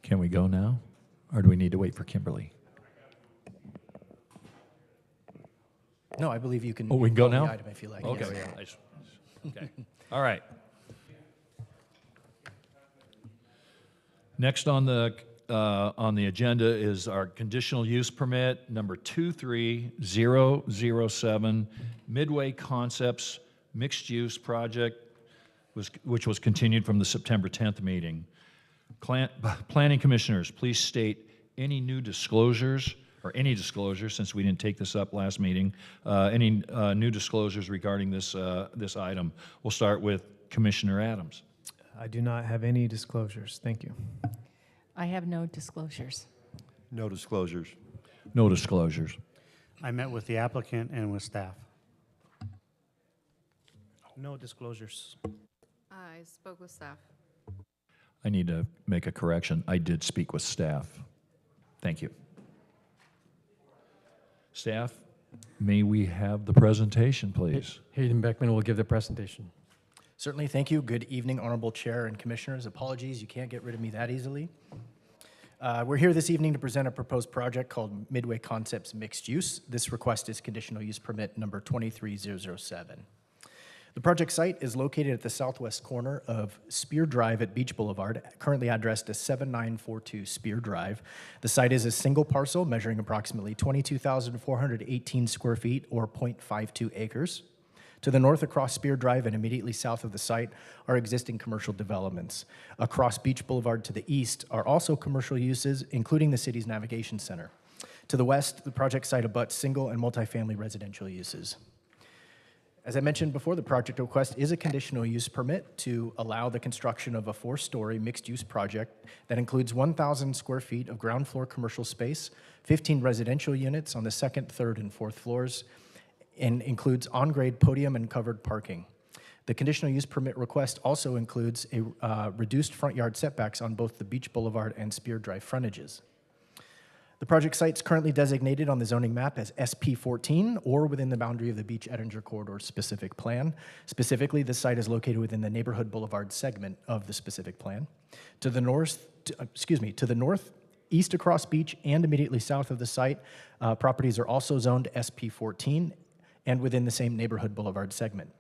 Can we go now, or do we need to wait for Kimberly? No, I believe you can. Oh, we can go call the now? item if you like. Okay. Yes. Okay. All right. Next on the agenda is our conditional use permit number 23007, Midway Concepts mixed use project, which was continued from the September 10th meeting. Planning commissioners, please state any new disclosures, or any disclosures, since we didn't take this up last meeting, any new disclosures regarding this item. We'll start with Commissioner Adams. I do not have any disclosures. Thank you. I have no disclosures. No disclosures. No disclosures. I met with the applicant and with staff. No disclosures. I spoke with staff. I need to make a correction. I did speak with staff. Thank you. Staff, may we have the presentation, please? Hayden Beckman will give the presentation. Certainly, thank you. Good evening, Honorable Chair and Commissioners. Apologies, you can't get rid of me that easily. We're here this evening to present a proposed project called Midway Concepts Mixed Use. This request is conditional use permit number 23007. The project site is located at the southwest corner of Spear Drive at Beach Boulevard, currently addressed as 7942 Spear Drive. The site is a single parcel measuring approximately 22,418 square feet or 0.52 acres. To the north across Spear Drive and immediately south of the site are existing commercial developments. Across Beach Boulevard to the east are also commercial uses, including the city's navigation center. To the west, the project site abuts single and multifamily residential uses. As I mentioned before, the project request is a conditional use permit to allow the construction of a 4-story mixed-use project that includes 1,000 square feet of ground floor commercial space, 15 residential units on the 2nd, 3rd, and 4th floors, and includes on-grade podium and covered parking. The conditional use permit request also includes a reduced front yard setbacks on both the Beach Boulevard and Spear Drive frontages. The project site is currently designated on the zoning map as SP14 or within the boundary of the Beach Ettinger Corridor specific plan. Specifically, the site is located within the Neighborhood Boulevard segment of the specific plan. To the north, east across Beach and immediately south of the site, properties are also zoned SP14 and within the same Neighborhood Boulevard segment.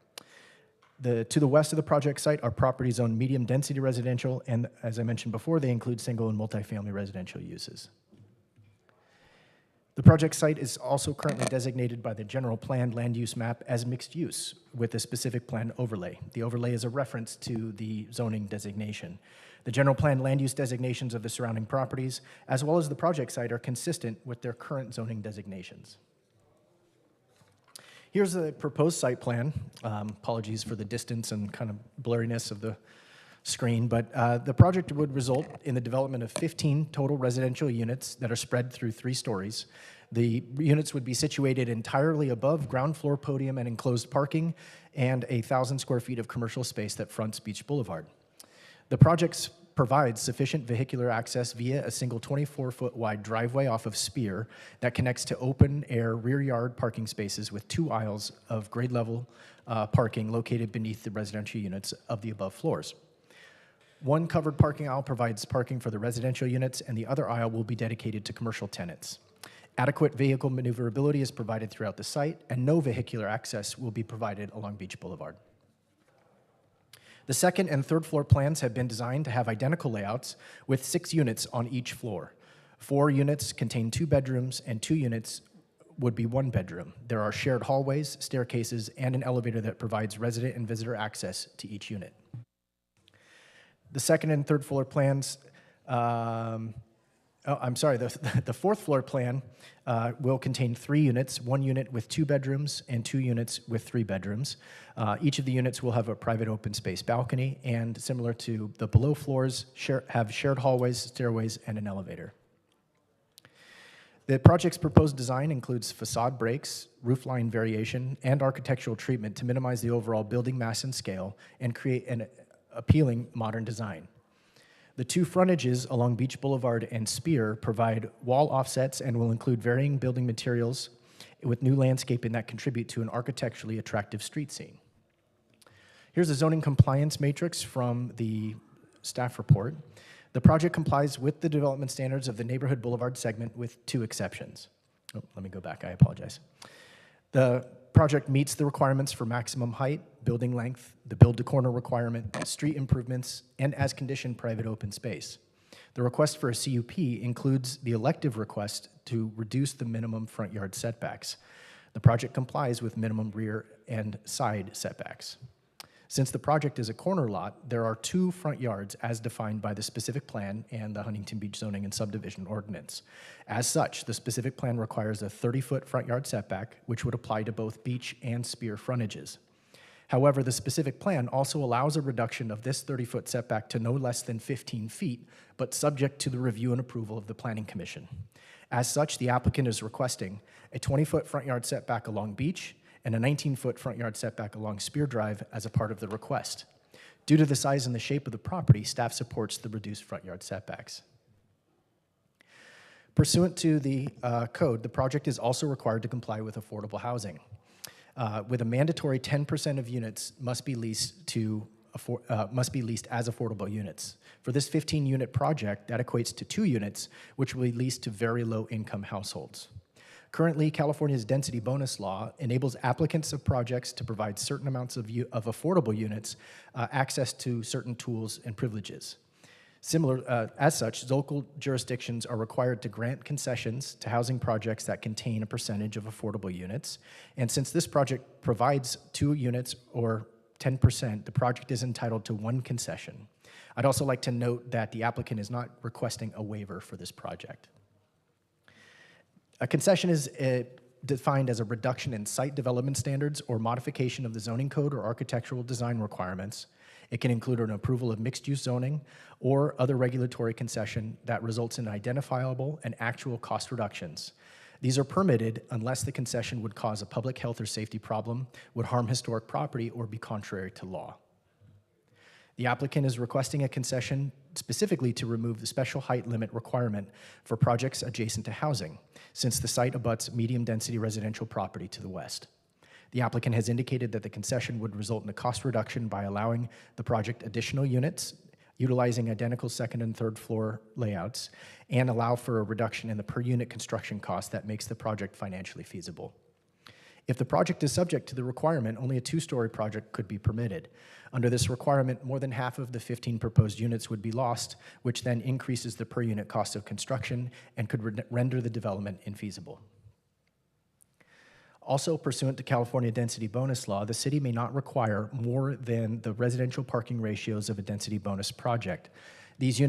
To the west of the project site are properties zoned medium density residential, and as I mentioned before, they include single and multifamily residential uses. The project site is also currently designated by the general plan land use map as mixed use with a specific plan overlay. The overlay is a reference to the zoning designation. The general plan land use designations of the surrounding properties, as well as the project site, are consistent with their current zoning designations. Here's the proposed site plan. Apologies for the distance and kind of blurriness of the screen, but the project would result in the development of 15 total residential units that are spread through 3 stories. The units would be situated entirely above ground floor podium and enclosed parking, and 1,000 square feet of commercial space that fronts Beach Boulevard. The project provides sufficient vehicular access via a single 24-foot wide driveway off of Spear that connects to open-air rear yard parking spaces with 2 aisles of grade level parking located beneath the residential units of the above floors. One covered parking aisle provides parking for the residential units, and the other aisle will be dedicated to commercial tenants. Adequate vehicle maneuverability is provided throughout the site, and no vehicular access will be provided along Beach Boulevard. The second and third floor plans have been designed to have identical layouts with 6 units on each floor. 4 units contain 2 bedrooms, and 2 units would be 1 bedroom. There are shared hallways, staircases, and an elevator that provides resident and visitor access to each unit. The second and third floor plans, the fourth floor plan will contain 3 units, 1 unit with 2 bedrooms and 2 units with 3 bedrooms. Each of the units will have a private open space balcony, and similar to the below floors, have shared hallways, stairways, and an elevator. The project's proposed design includes facade breaks, roofline variation, and architectural treatment to minimize the overall building mass and scale and create an appealing modern design. The 2 frontages along Beach Boulevard and Spear provide wall offsets and will include varying building materials with new landscaping that contribute to an architecturally attractive street scene. Here's a zoning compliance matrix from the staff report. The project complies with the development standards of the neighborhood boulevard segment with 2 exceptions. Oh, let me go back, I apologize. The project meets the requirements for maximum height, building length, the build-to-corner requirement, street improvements, and as conditioned private open space. The request for a CUP includes the elective request to reduce the minimum front yard setbacks. The project complies with minimum rear and side setbacks. Since the project is a corner lot, there are 2 front yards as defined by the specific plan and the Huntington Beach Zoning and Subdivision Ordinance. As such, the specific plan requires a 30-foot front yard setback, which would apply to both Beach and Spear frontages. However, the specific plan also allows a reduction of this 30-foot setback to no less than 15 feet, but subject to the review and approval of the Planning Commission. As such, the applicant is requesting a 20-foot front yard setback along Beach and a 19-foot front yard setback along Spear Drive as a part of the request. Due to the size and the shape of the property, staff supports the reduced front yard setbacks. Pursuant to the code, the project is also required to comply with affordable housing. With a mandatory 10% of units must be leased as affordable units. For this 15-unit project, that equates to 2 units, which will be leased to very low-income households. Currently, California's density bonus law enables applicants of projects to provide certain amounts of affordable units access to certain tools and privileges. As such, local jurisdictions are required to grant concessions to housing projects that contain a percentage of affordable units. And since this project provides 2 units or 10%, the project is entitled to 1 concession. I'd also like to note that the applicant is not requesting a waiver for this project. A concession is defined as a reduction in site development standards or modification of the zoning code or architectural design requirements. It can include an approval of mixed-use zoning or other regulatory concession that results in identifiable and actual cost reductions. These are permitted unless the concession would cause a public health or safety problem, would harm historic property, or be contrary to law. The applicant is requesting a concession specifically to remove the special height limit requirement for projects adjacent to housing, since the site abuts medium-density residential property to the west. The applicant has indicated that the concession would result in a cost reduction by allowing the project additional units, utilizing identical second and third floor layouts, and allow for a reduction in the per-unit construction cost that makes the project financially feasible. If the project is subject to the requirement, only a 2-story project could be permitted. Under this requirement, more than half of the 15 proposed units would be lost, which then increases the per-unit cost of construction and could render the development infeasible. Also, pursuant to California density bonus law, the city may not require more than the residential parking ratios of a density bonus project. These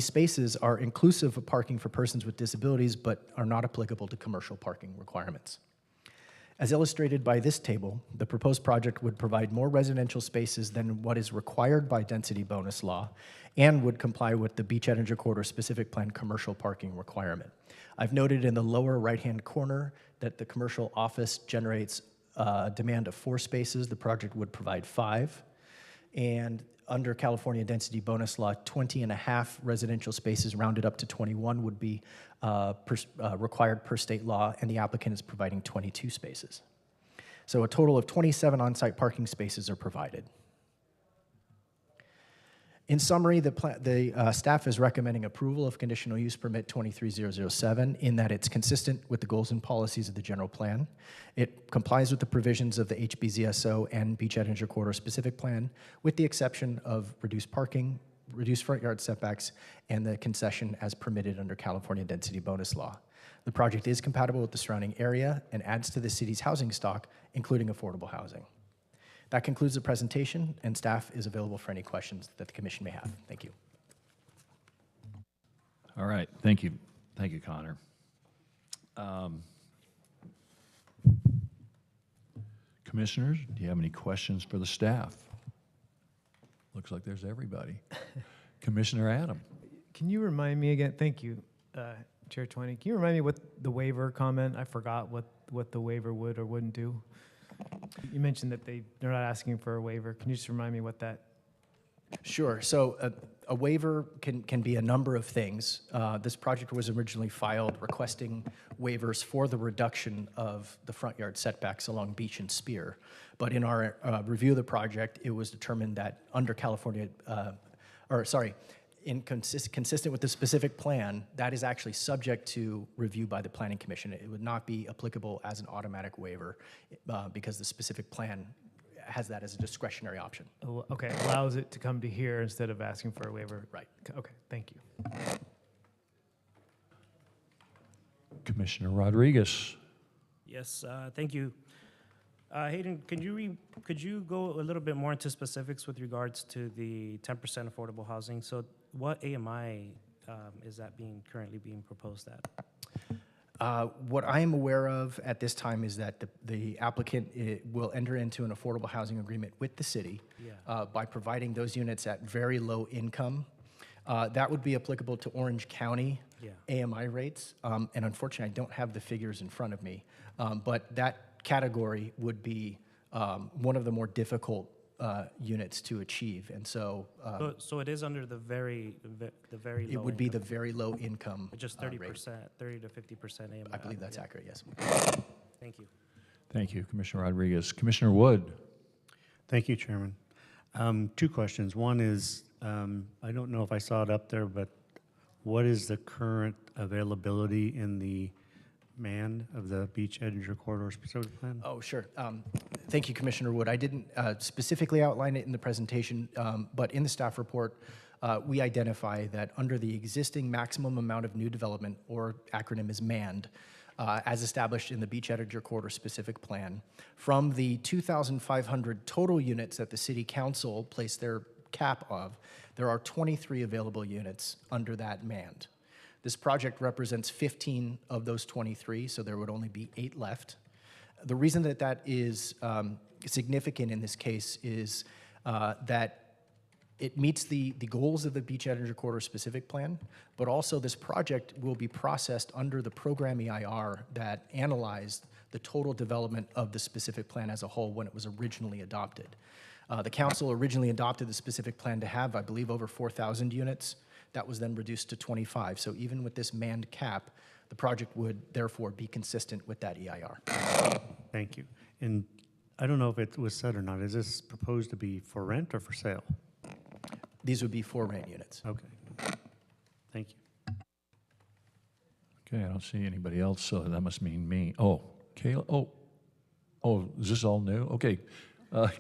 spaces are inclusive of parking for persons with disabilities, but are not applicable to commercial parking requirements. As illustrated by this table, the proposed project would provide more residential spaces than what is required by density bonus law and would comply with the Beach Energy Corridor specific plan commercial parking requirement. I've noted in the lower right-hand corner that the commercial office generates a demand of 4 spaces. The project would provide 5. And under California density bonus law, 20 and a half residential spaces rounded up to 21 would be required per state law, and the applicant is providing 22 spaces. So a total of 27 on-site parking spaces are provided. In summary, the staff is recommending approval of conditional use permit 23007 in that it's consistent with the goals and policies of the general plan. It complies with the provisions of the HBZSO and Beach Energy Corridor specific plan, with the exception of reduced parking, reduced front yard setbacks, and the concession as permitted under California density bonus law. The project is compatible with the surrounding area and adds to the city's housing stock, including affordable housing. That concludes the presentation, and staff is available for any questions that the commission may have. Thank you. All right, thank you. Thank you, Connor. Commissioners, do you have any questions for the staff? Looks like there's everybody. Commissioner Adam. Can you remind me again, thank you, Chair Twining, can you remind me what the waiver comment, I forgot what the waiver would or wouldn't do? You mentioned that they're not asking for a waiver. Can you just remind me what that? Sure. So a waiver can be a number of things. This project was originally filed requesting waivers for the reduction of the front yard setbacks along Beach and Spear. But in our review of the project, it was determined that under California, consistent with the specific plan, that is actually subject to review by the Planning Commission. It would not be applicable as an automatic waiver because the specific plan has that as a discretionary option. Okay, allows it to come to here instead of asking for a waiver. Right. Okay, thank you. Commissioner Rodriguez. Yes, thank you. Hayden, could you go a little bit more into specifics with regards to the 10% affordable housing? So what AMI is that currently being proposed at? What I am aware of at this time is that the applicant will enter into an affordable housing agreement with the city by providing those units at very low income. That would be applicable to Orange County AMI rates. And unfortunately, I don't have the figures in front of me. But that category would be one of the more difficult units to achieve, and so so it is under the very low. It would be the very low income. Just 30%, 30 to 50% AMI. I believe that's accurate. Yes. Thank you. Thank you, Commissioner Rodriguez. Commissioner Wood. Thank you, Chairman. 2 questions. One is, I don't know if I saw it up there, but what is the current availability in the MAND of the Beach Energy Corridor specific plan? Oh, sure. Thank you, Commissioner Wood. I didn't specifically outline it in the presentation, but in the staff report, we identify that under the existing maximum amount of new development, or acronym is MAND, as established in the Beach Energy Corridor specific plan, from the 2,500 total units that the City Council placed their cap of, there are 23 available units under that MAND. This project represents 15 of those 23, so there would only be 8 left. The reason that that is significant in this case is that it meets the goals of the Beach Energy Corridor specific plan, but also this project will be processed under the program EIR that analyzed the total development of the specific plan as a whole when it was originally adopted. The council originally adopted the specific plan to have, I believe, over 4,000 units. That was then reduced to 25. So even with this manned cap, the project would therefore be consistent with that EIR. Thank you. And I don't know if it was said or not. Is this proposed to be for rent or for sale? These would be for rent units. Okay. Thank you. Okay, I don't see anybody else, so that must mean me. Oh, Kayla. Oh, is this all new? Okay,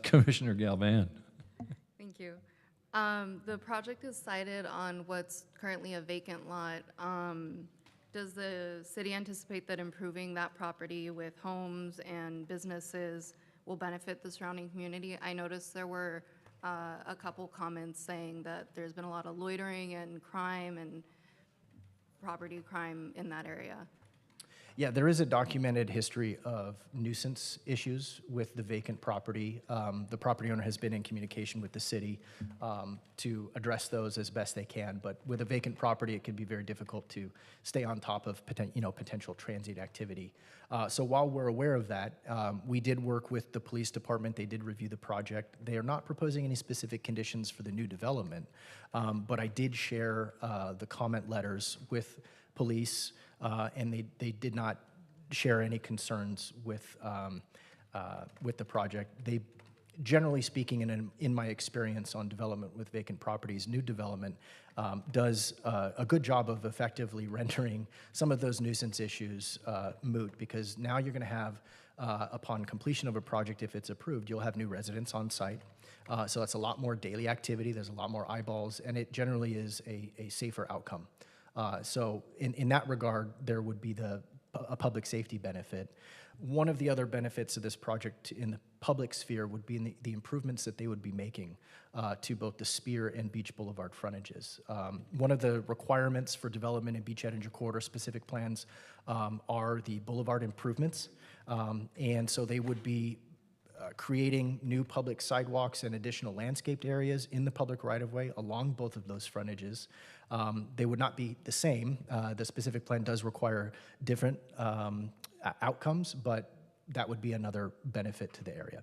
Commissioner Galvan. Thank you. The project is sited on what's currently a vacant lot. Does the city anticipate that improving that property with homes and businesses will benefit the surrounding community? I noticed there were a couple comments saying that there's been a lot of loitering and crime and property crime in that area. Yeah, there is a documented history of nuisance issues with the vacant property. The property owner has been in communication with the city to address those as best they can. But with a vacant property, it can be very difficult to stay on top of potential transient activity. So while we're aware of that, we did work with the police department. They did review the project. They are not proposing any specific conditions for the new development, but I did share the comment letters with police, and they did not share any concerns with the project. They, generally speaking, in my experience on development with vacant properties, new development does a good job of effectively rendering some of those nuisance issues moot, because now you're going to have, upon completion of a project, if it's approved, you'll have new residents on site. So that's a lot more daily activity. There's a lot more eyeballs, and it generally is a safer outcome. So in that regard, there would be a public safety benefit. One of the other benefits of this project in the public sphere would be in the improvements that they would be making to both the Spear and Beach Boulevard frontages. One of the requirements for development in Beachhead and Corridor specific plans are the boulevard improvements. And so they would be creating new public sidewalks and additional landscaped areas in the public right-of-way along both of those frontages. They would not be the same. The specific plan does require different outcomes, but that would be another benefit to the area.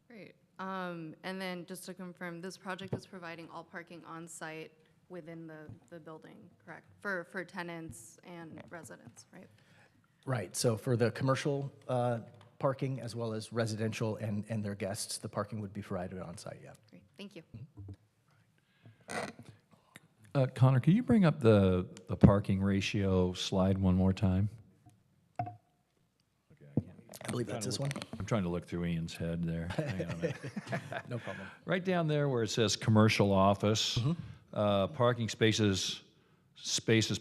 Great. And then just to confirm, this project is providing all parking on site within the building, correct? For tenants and residents, right? Right. So for the commercial parking as well as residential and their guests, the parking would be provided on site, yeah. Great. Thank you. Connor, can you bring up the parking ratio slide one more time? I believe that's this one. I'm trying to look through Ian's head there. Hang on a minute. No problem. Right down there where it says commercial office, parking spaces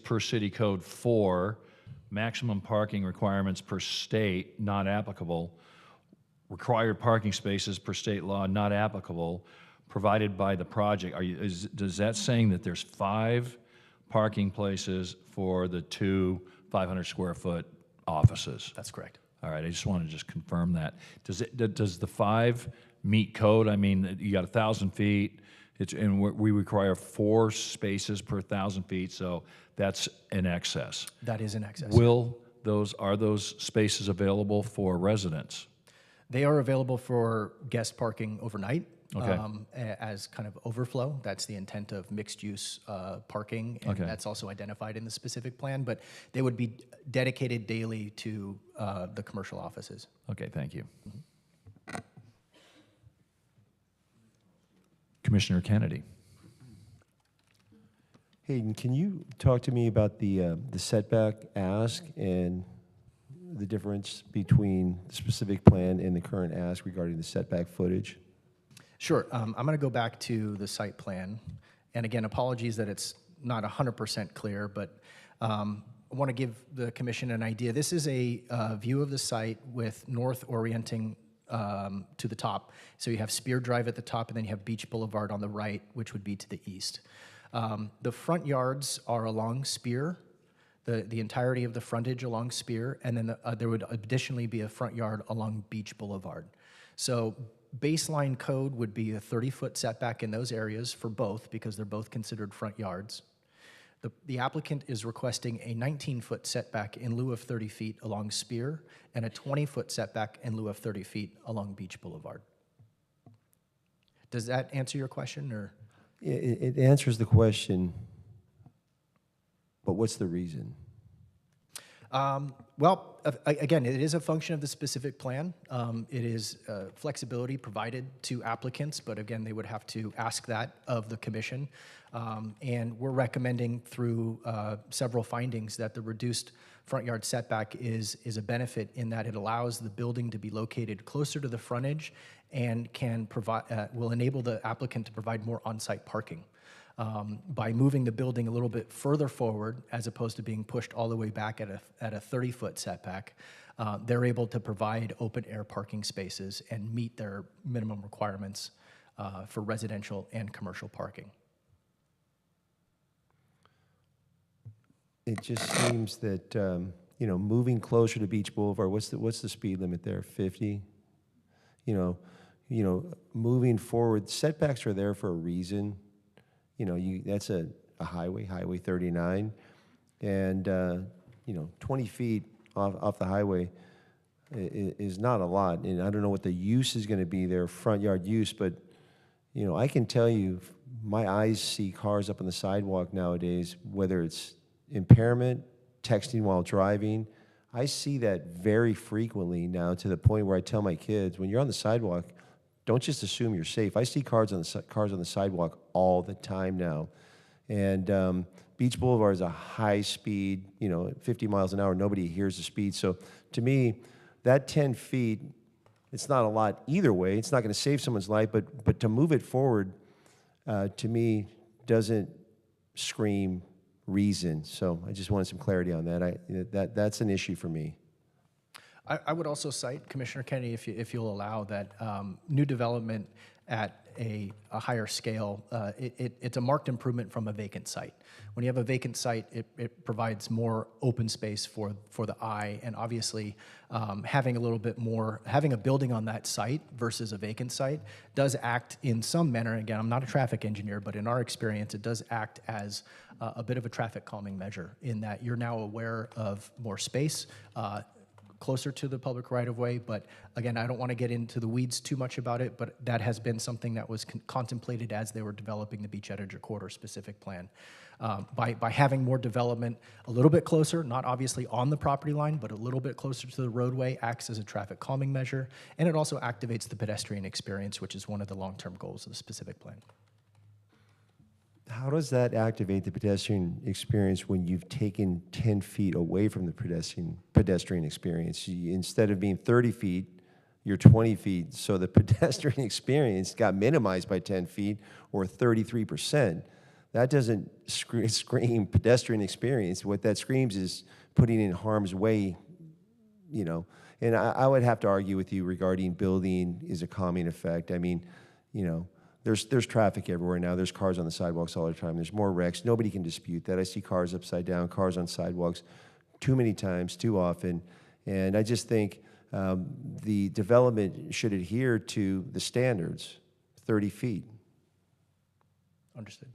per city code 4, maximum parking requirements per state, not applicable. Required parking spaces per state law, not applicable, provided by the project. Does that saying that there's 5 parking places for the 2 500 square foot offices? That's correct. All right, I just want to just confirm that. Does the 5 meet code? I mean, you got 1,000 feet, and we require 4 spaces per 1,000 feet, so that's in excess. That is in excess. Are those spaces available for residents? They are available for guest parking overnight. Okay. As kind of overflow. That's the intent of mixed-use parking, and that's also identified in the specific plan, but they would be dedicated daily to the commercial offices. Okay, thank you. Commissioner Kennedy. Hayden, can you talk to me about the setback ask and the difference between the specific plan and the current ask regarding the setback footage? Sure. I'm going to go back to the site plan. And again, apologies that it's not 100% clear, but I want to give the commission an idea. This is a view of the site with north orienting to the top. So you have Spear Drive at the top, and then you have Beach Boulevard on the right, which would be to the east. The front yards are along Spear, the entirety of the frontage along Spear, and then there would additionally be a front yard along Beach Boulevard. So baseline code would be a 30-foot setback in those areas for both, because they're both considered front yards. The applicant is requesting a 19-foot setback in lieu of 30 feet along Spear, and a 20-foot setback in lieu of 30 feet along Beach Boulevard. Does that answer your question, or? It answers the question, but what's the reason? Well, again, it is a function of the specific plan. It is flexibility provided to applicants, but again, they would have to ask that of the commission. And we're recommending through several findings that the reduced front yard setback is a benefit in that it allows the building to be located closer to the frontage and can provide, will enable the applicant to provide more on-site parking. By moving the building a little bit further forward, as opposed to being pushed all the way back at a 30-foot setback, they're able to provide open-air parking spaces and meet their minimum requirements for residential and commercial parking. It just seems that, moving closer to Beach Boulevard, what's the speed limit there? 50? Moving forward, setbacks are there for a reason. That's a highway, Highway 39, and 20 feet off the highway is not a lot. And I don't know what the use is going to be there, front yard use, but I can tell you, my eyes see cars up on the sidewalk nowadays, whether it's impairment, texting while driving. I see that very frequently now, to the point where I tell my kids, when you're on the sidewalk, don't just assume you're safe. I see cars on the sidewalk all the time now. And Beach Boulevard is a high speed, 50 miles an hour, nobody hears the speed. So to me, that 10 feet, it's not a lot either way. It's not going to save someone's life, but to move it forward, to me, doesn't scream reason. So I just wanted some clarity on that. That's an issue for me. I would also cite, Commissioner Kennedy, if you'll allow, that new development at a higher scale, it's a marked improvement from a vacant site. When you have a vacant site, it provides more open space for the eye, and obviously having a little bit more, having a building on that site versus a vacant site does act in some manner. Again, I'm not a traffic engineer, but in our experience, it does act as a bit of a traffic calming measure, in that you're now aware of more space, closer to the public right-of-way. But again, I don't want to get into the weeds too much about it, but that has been something that was contemplated as they were developing the Beach Editor Corridor specific plan. By having more development a little bit closer, not obviously on the property line, but a little bit closer to the roadway, acts as a traffic calming measure, and it also activates the pedestrian experience, which is one of the long-term goals of the specific plan. How does that activate the pedestrian experience when you've taken 10 feet away from the pedestrian experience? Instead of being 30 feet, you're 20 feet. So the pedestrian experience got minimized by 10 feet, or 33%. That doesn't scream pedestrian experience. What that screams is putting in harm's way, And I would have to argue with you regarding building is a calming effect. I mean, there's traffic everywhere now. There's cars on the sidewalks all the time. There's more wrecks. Nobody can dispute that. I see cars upside down, cars on sidewalks too many times, too often. And I just think the development should adhere to the standards, 30 feet. Understood.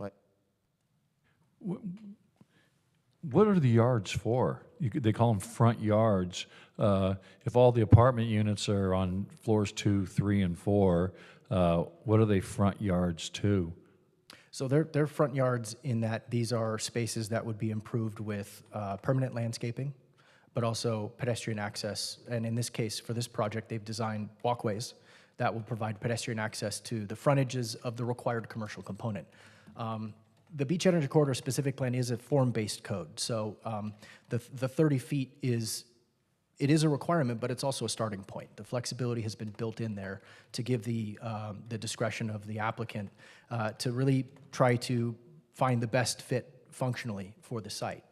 What are the yards for? They call them front yards. If all the apartment units are on floors 2, 3, and 4, what are they front yards to? So they're front yards in that these are spaces that would be improved with permanent landscaping, but also pedestrian access. And in this case, for this project, they've designed walkways that will provide pedestrian access to the frontages of the required commercial component. The Beach Energy Corridor specific plan is a form-based code. So the 30 feet is a requirement, but it's also a starting point. The flexibility has been built in there to give the discretion of the applicant to really try to find the best fit functionally for the site.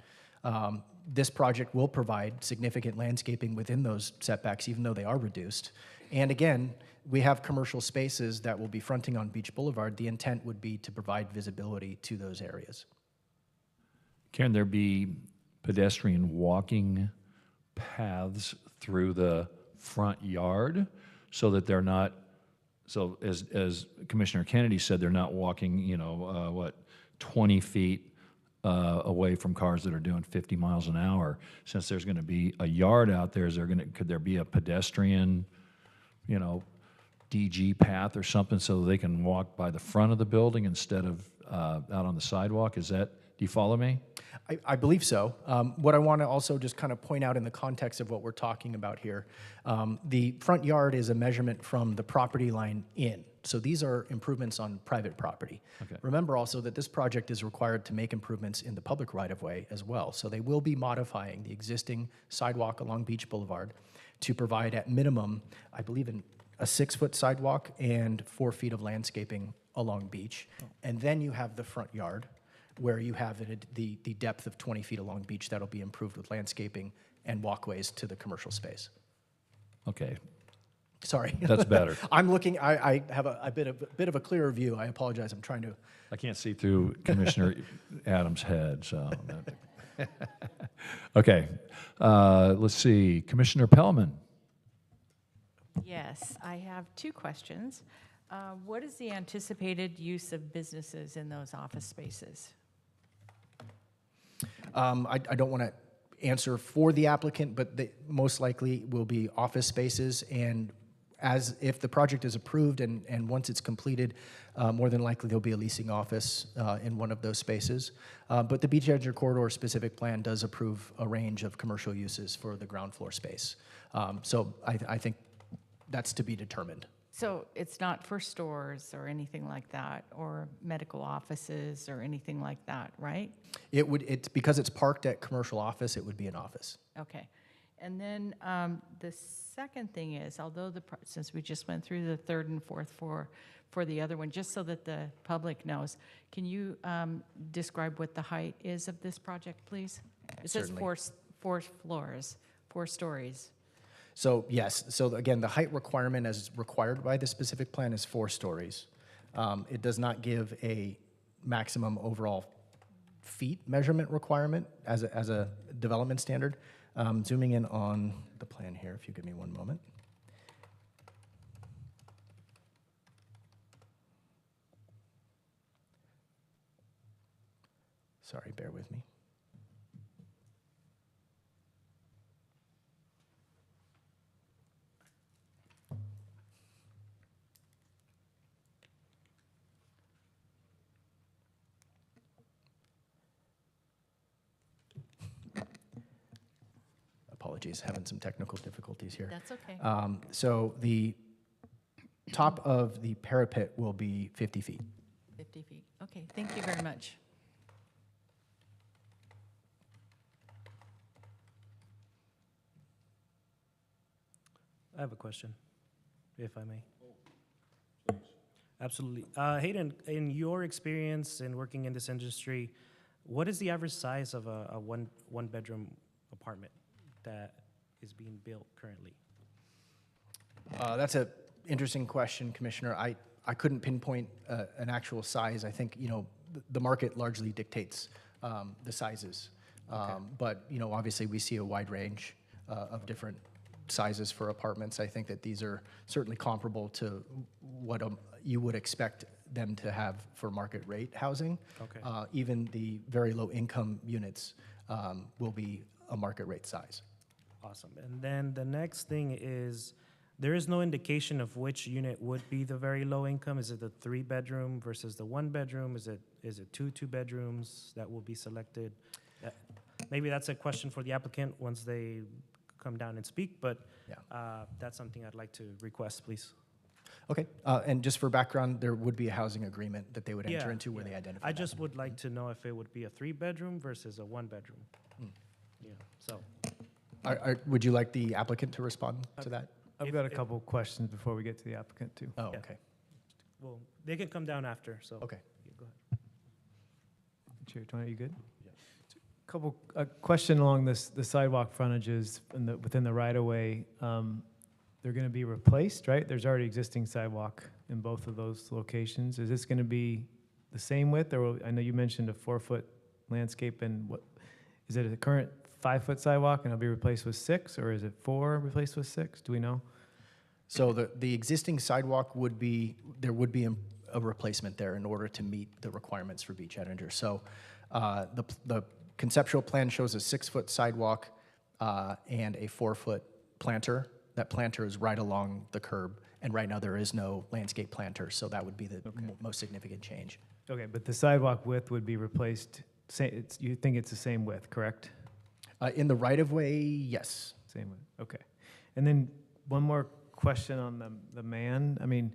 This project will provide significant landscaping within those setbacks, even though they are reduced. And again, we have commercial spaces that will be fronting on Beach Boulevard. The intent would be to provide visibility to those areas. Can there be pedestrian walking paths through the front yard so that they're not, so as Commissioner Kennedy said, they're not walking, 20 feet away from cars that are doing 50 miles an hour? Since there's going to be a yard out there, could there be a pedestrian, DG path or something so they can walk by the front of the building instead of out on the sidewalk? Do you follow me? I believe so. What I want to also just kind of point out in the context of what we're talking about here, the front yard is a measurement from the property line in. So these are improvements on private property. Okay. Remember also that this project is required to make improvements in the public right-of-way as well. So they will be modifying the existing sidewalk along Beach Boulevard to provide at minimum, I believe, a 6-foot sidewalk and 4 feet of landscaping along Beach. Oh. And then you have the front yard, where you have the depth of 20 feet along Beach that'll be improved with landscaping and walkways to the commercial space. Okay. Sorry. That's better. I'm looking, I have a bit of a clearer view. I apologize. I'm trying to. I can't see through Commissioner Adams' head, so. Okay, let's see, Commissioner Pellman. Yes, I have two questions. What is the anticipated use of businesses in those office spaces? I don't want to answer for the applicant, but they most likely will be office spaces. And as if the project is approved and once it's completed, more than likely there'll be a leasing office in one of those spaces. But the Beach Edge Corridor specific plan does approve a range of commercial uses for the ground floor space. So I think that's to be determined. So it's not for stores or anything like that, or medical offices or anything like that, right? It's because it's parked at commercial office, it would be an office. Okay. And then the second thing is, although since we just went through the third and fourth floor for the other one, just so that the public knows, can you describe what the height is of this project, please? It says Certainly. four floors, 4 stories. So yes, so again, the height requirement as required by the specific plan is 4 stories. It does not give a maximum overall feet measurement requirement as a development standard. Zooming in on the plan here, if you give me one moment. Sorry, bear with me. Apologies, having some technical difficulties here. That's okay. So the top of the parapet will be 50 feet. 50 feet. Okay, thank you very much. I have a question, if I may. Absolutely. Hayden, in your experience in working in this industry, what is the average size of a one-bedroom apartment that is being built currently? That's an interesting question, Commissioner. I couldn't pinpoint an actual size. I think, the market largely dictates the sizes. But, obviously we see a wide range of different sizes for apartments. I think that these are certainly comparable to what you would expect them to have for market rate housing. Okay. Even the very low income units will be a market rate size. Awesome. And then the next thing is, there is no indication of which unit would be the very low income. Is it the 3-bedroom versus the 1-bedroom? Is it two bedrooms that will be selected? Maybe that's a question for the applicant once they come down and speak, but that's something I'd like to request, please. Okay, and just for background, there would be a housing agreement that they would enter into where they identify I that. just would like to know if it would be a 3-bedroom versus a 1-bedroom. Yeah, so. Would you like the applicant to respond to that? I've got a couple questions before we get to the applicant, too. Oh, okay. Well, they can come down after, so. Okay. Yeah, go ahead. Chair Tony, you good? Yeah. A question along the sidewalk frontages within the right-of-way. They're going to be replaced, right? There's already existing sidewalk in both of those locations. Is this going to be the same width, or I know you mentioned a 4-foot landscape, and what is it? A current 5-foot sidewalk, and it'll be replaced with 6, or is it 4 replaced with 6? Do we know? So the existing sidewalk would be, there would be a replacement there in order to meet the requirements for Beach Edinger. So the conceptual plan shows a 6-foot sidewalk and a 4-foot planter. That planter is right along the curb, and right now there is no landscape planter, so that would be the most significant change. Okay, but the sidewalk width would be replaced, you think it's the same width, correct? In the right-of-way, yes. Same width, okay. And then one more question on the man. I mean,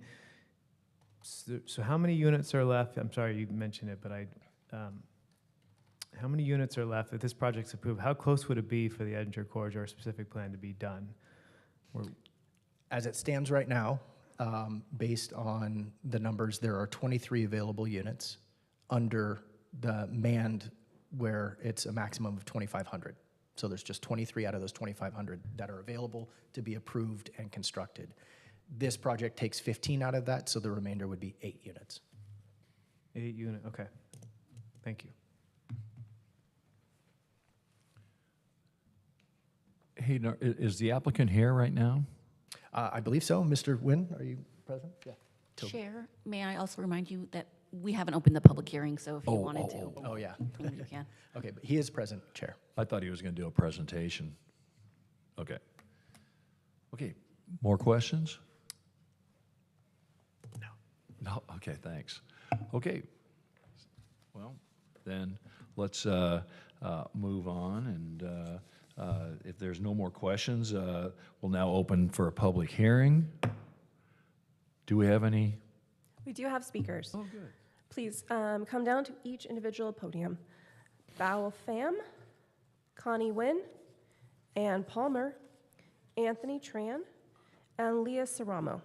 so how many units are left? I'm sorry you mentioned it, but how many units are left if this project's approved? How close would it be for the Edinger Corridor specific plan to be done? As it stands right now, based on the numbers, there are 23 available units under the manned where it's a maximum of 2,500. So there's just 23 out of those 2,500 that are available to be approved and constructed. This project takes 15 out of that, so the remainder would be 8 units. 8 units, okay. Thank you. Hey, is the applicant here right now? I believe so. Mr. Nguyen, are you present? Yeah. Chair, may I also remind you that we haven't opened the public hearing, so if you wanted to. Oh, yeah. then you can. Okay, but he is present, Chair. I thought he was going to do a presentation. Okay. Okay, more questions? No. No, okay, thanks. Okay, well, then let's move on, and if there's no more questions, we'll now open for a public hearing. Do we have any? We do have speakers. Oh, good. Please come down to each individual podium. Bao Pham, Connie Nguyen, Ann Palmer, Anthony Tran, and Leah Saramo.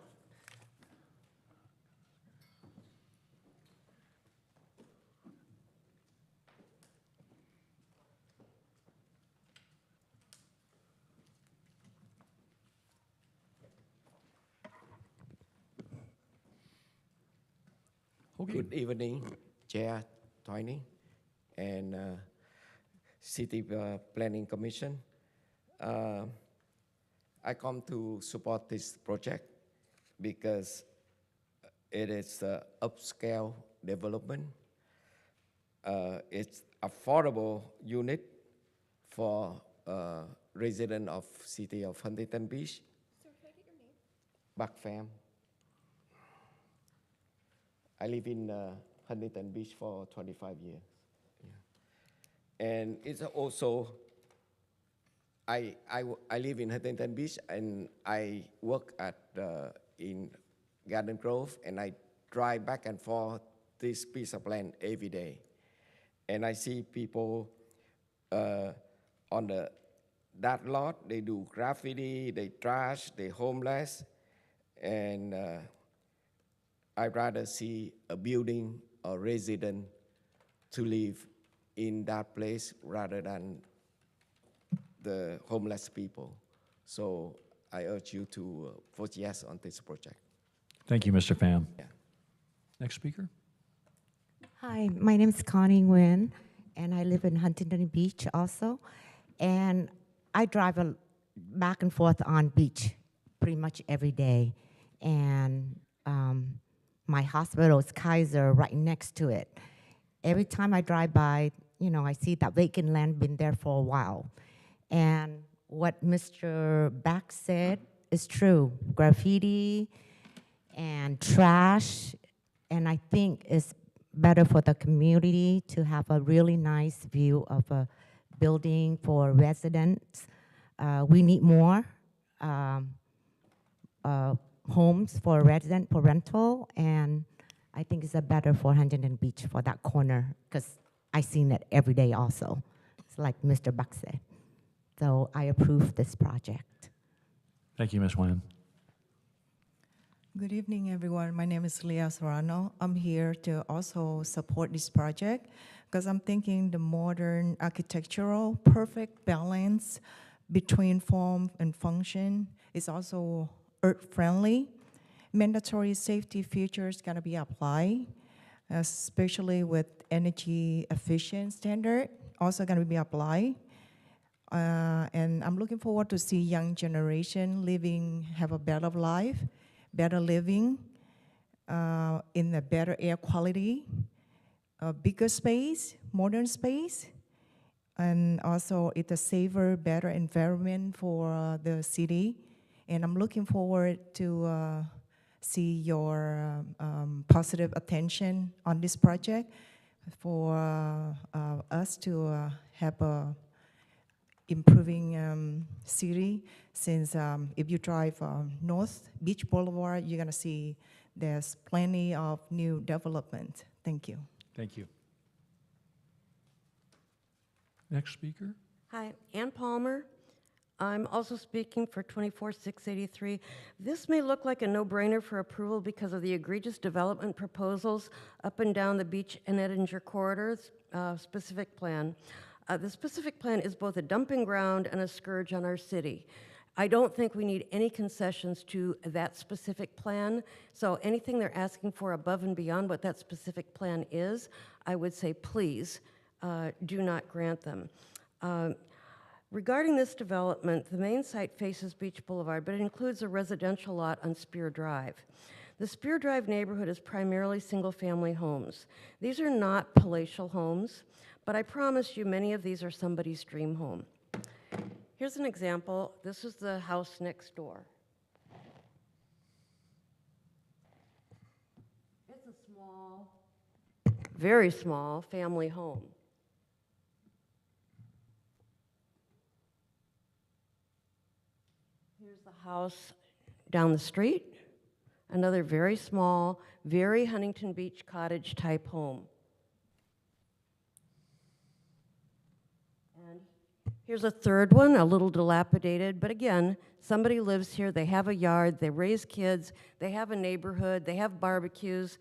Good evening, Chair Twining and City Planning Commission. I come to support this project because it is upscale development. It's affordable unit for resident of city of Huntington Beach. Sir, can I get your name? Bak Pham. I live in Huntington Beach for 25 years. Yeah. And it's also, I live in Huntington Beach and I work at in Garden Grove, and I drive back and forth this piece of land every day. And I see people on that lot, they do graffiti, they trash, they homeless, and I'd rather see a building or resident to live in that place rather than the homeless people. So I urge you to vote yes on this project. Thank you, Mr. Pham. Yeah. Next speaker. Hi, my name is Connie Nguyen, and I live in Huntington Beach also. And I drive back and forth on beach pretty much every day. And my hospital is Kaiser right next to it. Every time I drive by, you know, I see that vacant land been there for a while. And what Mr. Back said is true. Graffiti and trash, and I think it's better for the community to have a really nice view of a building for residents. We need more homes for resident, for rental, and I think it's a better for Huntington Beach for that corner, because I seen it every day also. It's like Mr. Buck said. So I approve this project. Thank you, Ms. Nguyen. Good evening, everyone. My name is Leah Serrano. I'm here to also support this project because I'm thinking the modern architectural perfect balance between form and function is also earth-friendly. Mandatory safety features gonna be applied, especially with energy efficient standard, also gonna be applied. And I'm looking forward to see young generation have a better life, better living, in a better air quality, a bigger space, modern space, and also it's a safer, better environment for the city. And I'm looking forward to see your positive attention on this project for us to have a improving city, since if you drive North Beach Boulevard, you're gonna see there's plenty of new development. Thank you. Thank you. Next speaker. Hi, Ann Palmer. I'm also speaking for 24683. This may look like a no-brainer for approval because of the egregious development proposals up and down the Beach and Edinger corridors specific plan. The specific plan is both a dumping ground and a scourge on our city. I don't think we need any concessions to that specific plan, so anything they're asking for above and beyond what that specific plan is, I would say please do not grant them. Regarding this development, the main site faces Beach Boulevard, but it includes a residential lot on Spear Drive. The Spear Drive neighborhood is primarily single-family homes. These are not palatial homes, but I promise you many of these are somebody's dream home. Here's an example. This is the house next door. It's a small, very small family home. Here's the house down the street, another very small, very Huntington Beach cottage type home. And here's a third one, a little dilapidated, but again, somebody lives here, they have a yard, they raise kids, they have a neighborhood, they have barbecues.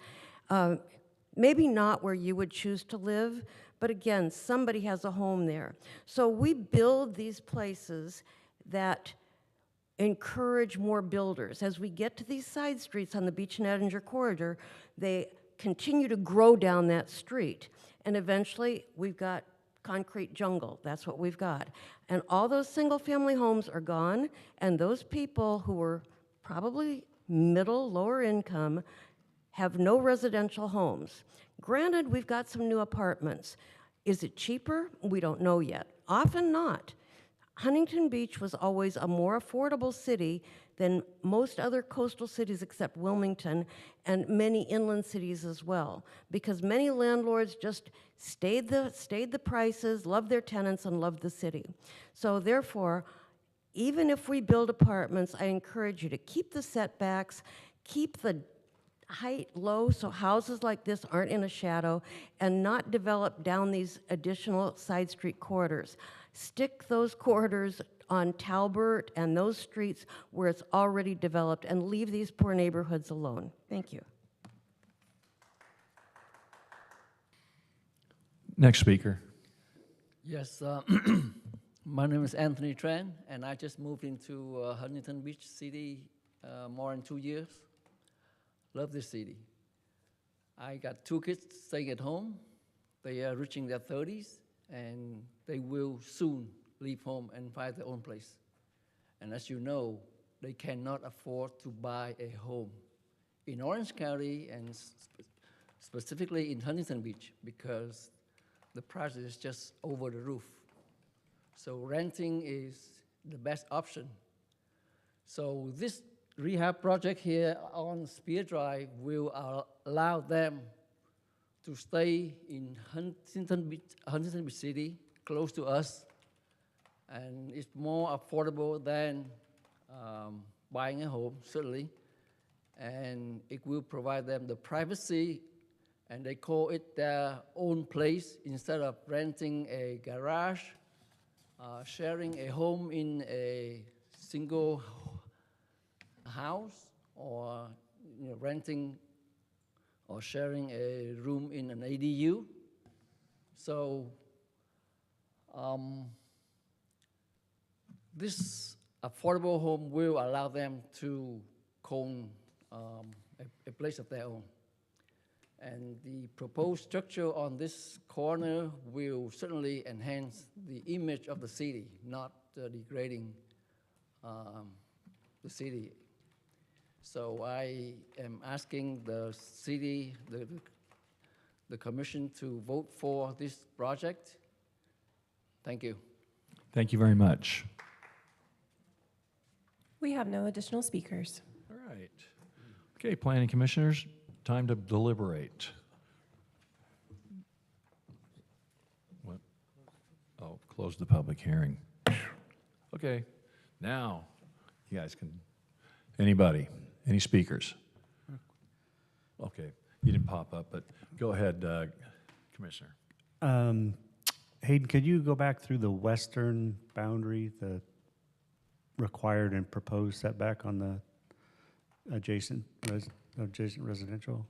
Maybe not where you would choose to live, but again, somebody has a home there. So we build these places that encourage more builders. As we get to these side streets on the Beach and Edinger corridor, they continue to grow down that street. And eventually, we've got concrete jungle. That's what we've got. And all those single-family homes are gone, and those people who were probably middle, lower income have no residential homes. Granted, we've got some new apartments. Is it cheaper? We don't know yet. Often not. Huntington Beach was always a more affordable city than most other coastal cities except Wilmington and many inland cities as well, because many landlords just stayed the prices, loved their tenants, and loved the city. So therefore, even if we build apartments, I encourage you to keep the setbacks, keep the height low so houses like this aren't in a shadow, and not develop down these additional side street corridors. Stick those corridors on Talbert and those streets where it's already developed, and leave these poor neighborhoods alone. Thank you. Next speaker. Yes, my name is Anthony Tran, and I just moved into Huntington Beach City more than 2 years. Love this city. I got 2 kids staying at home. They are reaching their 30s, and they will soon leave home and find their own place. And as you know, they cannot afford to buy a home in Orange County and specifically in Huntington Beach, because the price is just over the roof. So renting is the best option. So this rehab project here on Spear Drive will allow them to stay in Huntington Beach City, close to us, and it's more affordable than buying a home, certainly, and it will provide them the privacy, and they call it their own place instead of renting a garage, sharing a home in a single house, or renting or sharing a room in an ADU. So this affordable home will allow them to own a place of their own. And the proposed structure on this corner will certainly enhance the image of the city, not degrading the city. So I am asking the city, the commission to vote for this project. Thank you. Thank you very much. We have no additional speakers. All right. Okay, planning commissioners, time to deliberate. What? Oh, close the public hearing. Okay, now you guys can, anybody, any speakers? Okay, you didn't pop up, but go ahead, Commissioner. Hayden, could you go back through the western boundary, the required and proposed setback on the adjacent residential?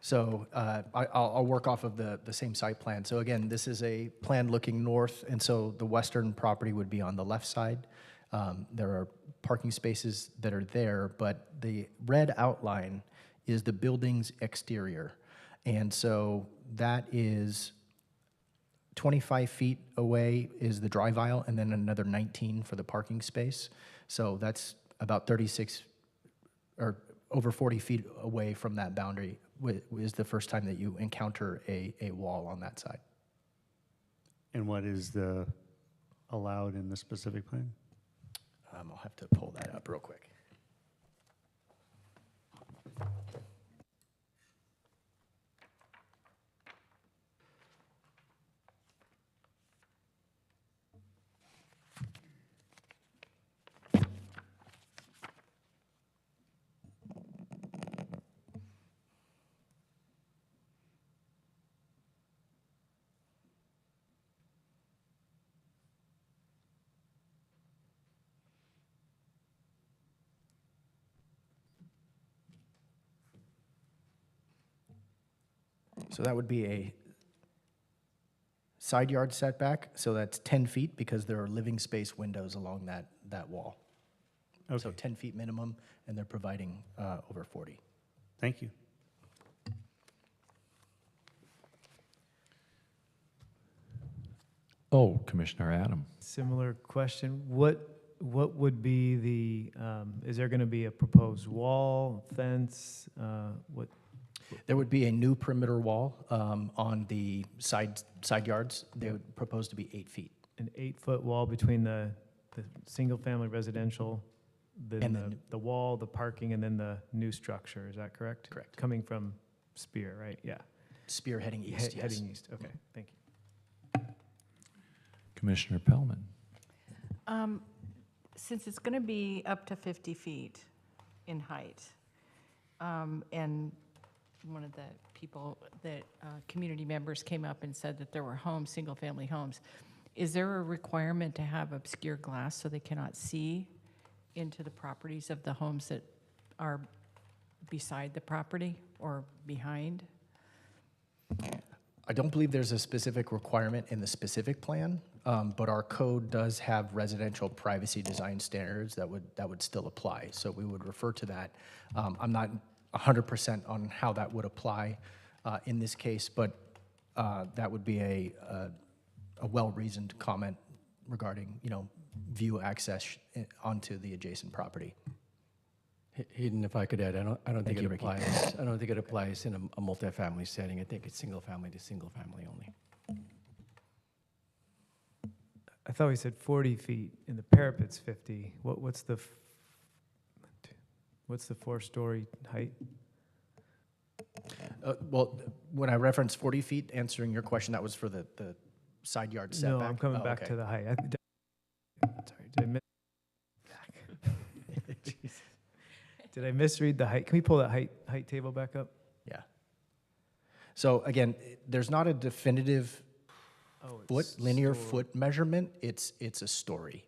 So I'll work off of the same site plan. So again, this is a plan looking north, and so the western property would be on the left side. There are parking spaces that are there, but the red outline is the building's exterior. And so that is 25 feet away is the drive aisle, and then another 19 for the parking space. So that's about 36 or over 40 feet away from that boundary is the first time that you encounter a wall on that side. And what is the allowed in the specific plan? I'll have to pull that up real quick. So that would be a side yard setback, so that's 10 feet because there are living space windows along that wall. Okay. So 10 feet minimum, and they're providing over 40. Thank you. Oh, Commissioner Adam. Similar question. What would be the, is there going to be a proposed wall, fence? What? There would be a new perimeter wall on the side yards. They would propose to be 8 feet. An 8-foot wall between the single-family residential, And the wall, the parking, and then the new structure. Is that correct? Correct. Coming from Spear, right? Yeah. Spear heading east, yes. Heading east. Okay, thank you. Commissioner Pellman. Since it's going to be up to 50 feet in height, and one of the people that, community members came up and said that there were homes, single-family homes, is there a requirement to have obscure glass so they cannot see into the properties of the homes that are beside the property or behind? I don't believe there's a specific requirement in the specific plan, but our code does have residential privacy design standards that would still apply. So we would refer to that. I'm not 100% on how that would apply in this case, but that would be a well-reasoned comment regarding, view access onto the adjacent property. Hayden, if I could add, I don't think Thank it you, Ricky. applies. I don't think it applies in a multifamily setting. I think it's single family to single family only. I thought we said 40 feet, and the parapet's 50. What's the 4-story height? Well, when I referenced 40 feet, answering your question, that was for the side yard setback. No, I'm coming Oh, back okay. to the height. Sorry, did I miss? Did I misread the height? Can we pull that height table back up? Yeah. So again, there's not a definitive linear foot measurement. It's a story.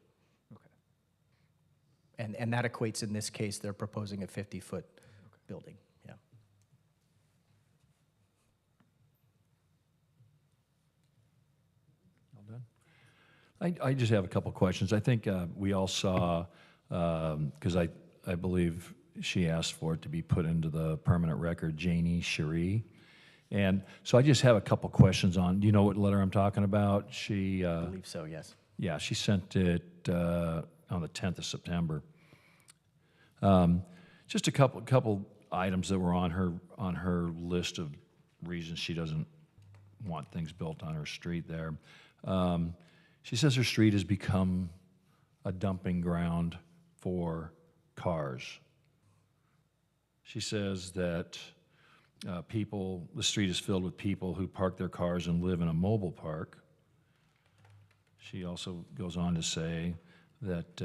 Okay. And that equates, in this case, they're proposing a 50-foot building. Yeah. All done? I just have a couple questions. I think we all saw, because I believe she asked for it to be put into the permanent record, Janie Cherie. And so I just have a couple questions on, do you know what letter I'm talking about? She, I believe so, yes. Yeah, she sent it on the 10th of September. Just a couple items that were on her list of reasons she doesn't want things built on her street there. She says her street has become a dumping ground for cars. She says that the street is filled with people who park their cars and live in a mobile park. She also goes on to say that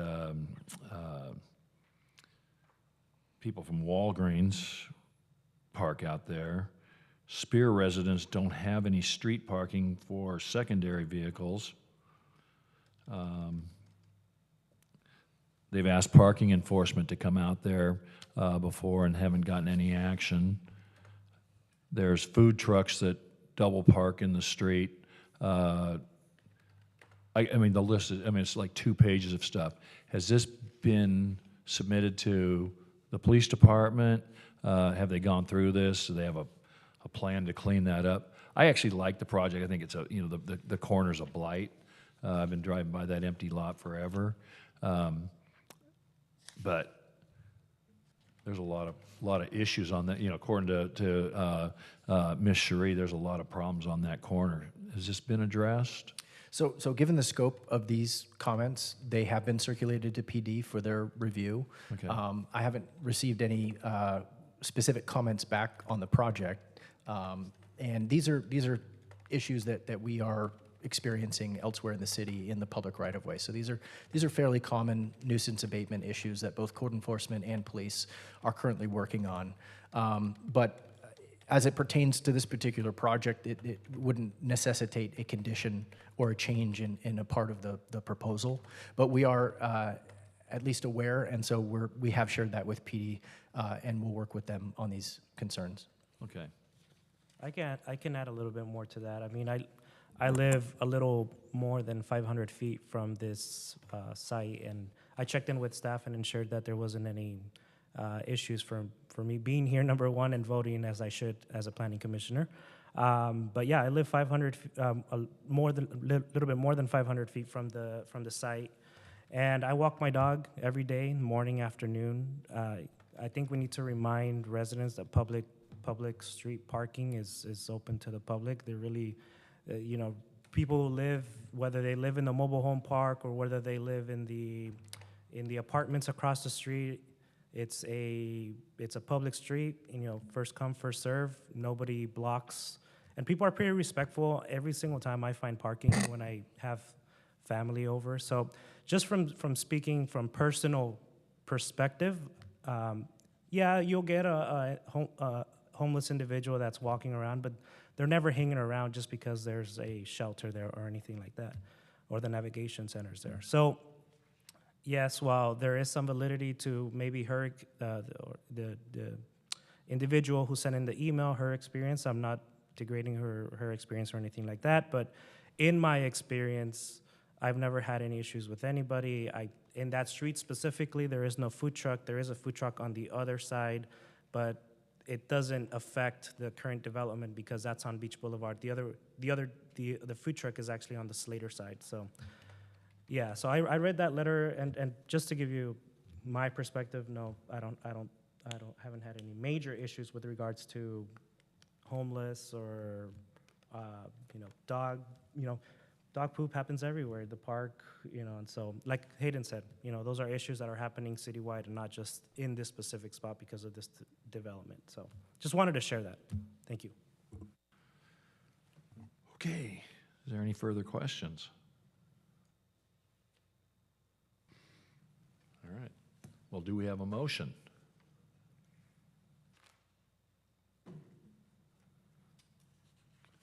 people from Walgreens park out there. Spear residents don't have any street parking for secondary vehicles. They've asked parking enforcement to come out there before and haven't gotten any action. There's food trucks that double park in the street. I mean, the list is, it's like 2 pages of stuff. Has this been submitted to the police department? Have they gone through this? Do they have a plan to clean that up? I actually like the project. I think it's the corner's a blight. I've been driving by that empty lot forever. But there's a lot of issues on that. According to Ms. Cherie, there's a lot of problems on that corner. Has this been addressed? So given the scope of these comments, they have been circulated to PD for their review. Okay. I haven't received any specific comments back on the project. And these are issues that we are experiencing elsewhere in the city in the public right-of-way. So these are fairly common nuisance abatement issues that both code enforcement and police are currently working on. But as it pertains to this particular project, it wouldn't necessitate a condition or a change in a part of the proposal. But we are at least aware, and so we have shared that with PD, and we'll work with them on these concerns. Okay. I can add a little bit more to that. I mean, I live a little more than 500 feet from this site, and I checked in with staff and ensured that there wasn't any issues for me being here, number one, and voting as I should as a planning commissioner. But yeah, I live a little bit more than 500 feet from the site, and I walk my dog every day, morning, afternoon. I think we need to remind residents that public street parking is open to the public. They're really, people who live, whether they live in the mobile home park or whether they live in the apartments across the street, it's a public street, first come, first serve. Nobody blocks, and people are pretty respectful every single time I find parking when I have family over. So just from speaking from personal perspective, yeah, you'll get a homeless individual that's walking around, but they're never hanging around just because there's a shelter there or anything like that, or the navigation center's there. So yes, while there is some validity to maybe her, the individual who sent in the email, her experience, I'm not degrading her experience or anything like that, but in my experience, I've never had any issues with anybody. In that street specifically, there is no food truck. There is a food truck on the other side, but it doesn't affect the current development because that's on Beach Boulevard. The food truck is actually on the Slater side. So yeah, so I read that letter, and just to give you my perspective, no, I haven't had any major issues with regards to homeless or dog poop happens everywhere, the park, and so like Hayden said, those are issues that are happening citywide and not just in this specific spot because of this development. So just wanted to share that. Thank you. Okay. Is there any further questions? All right. Well, do we have a motion?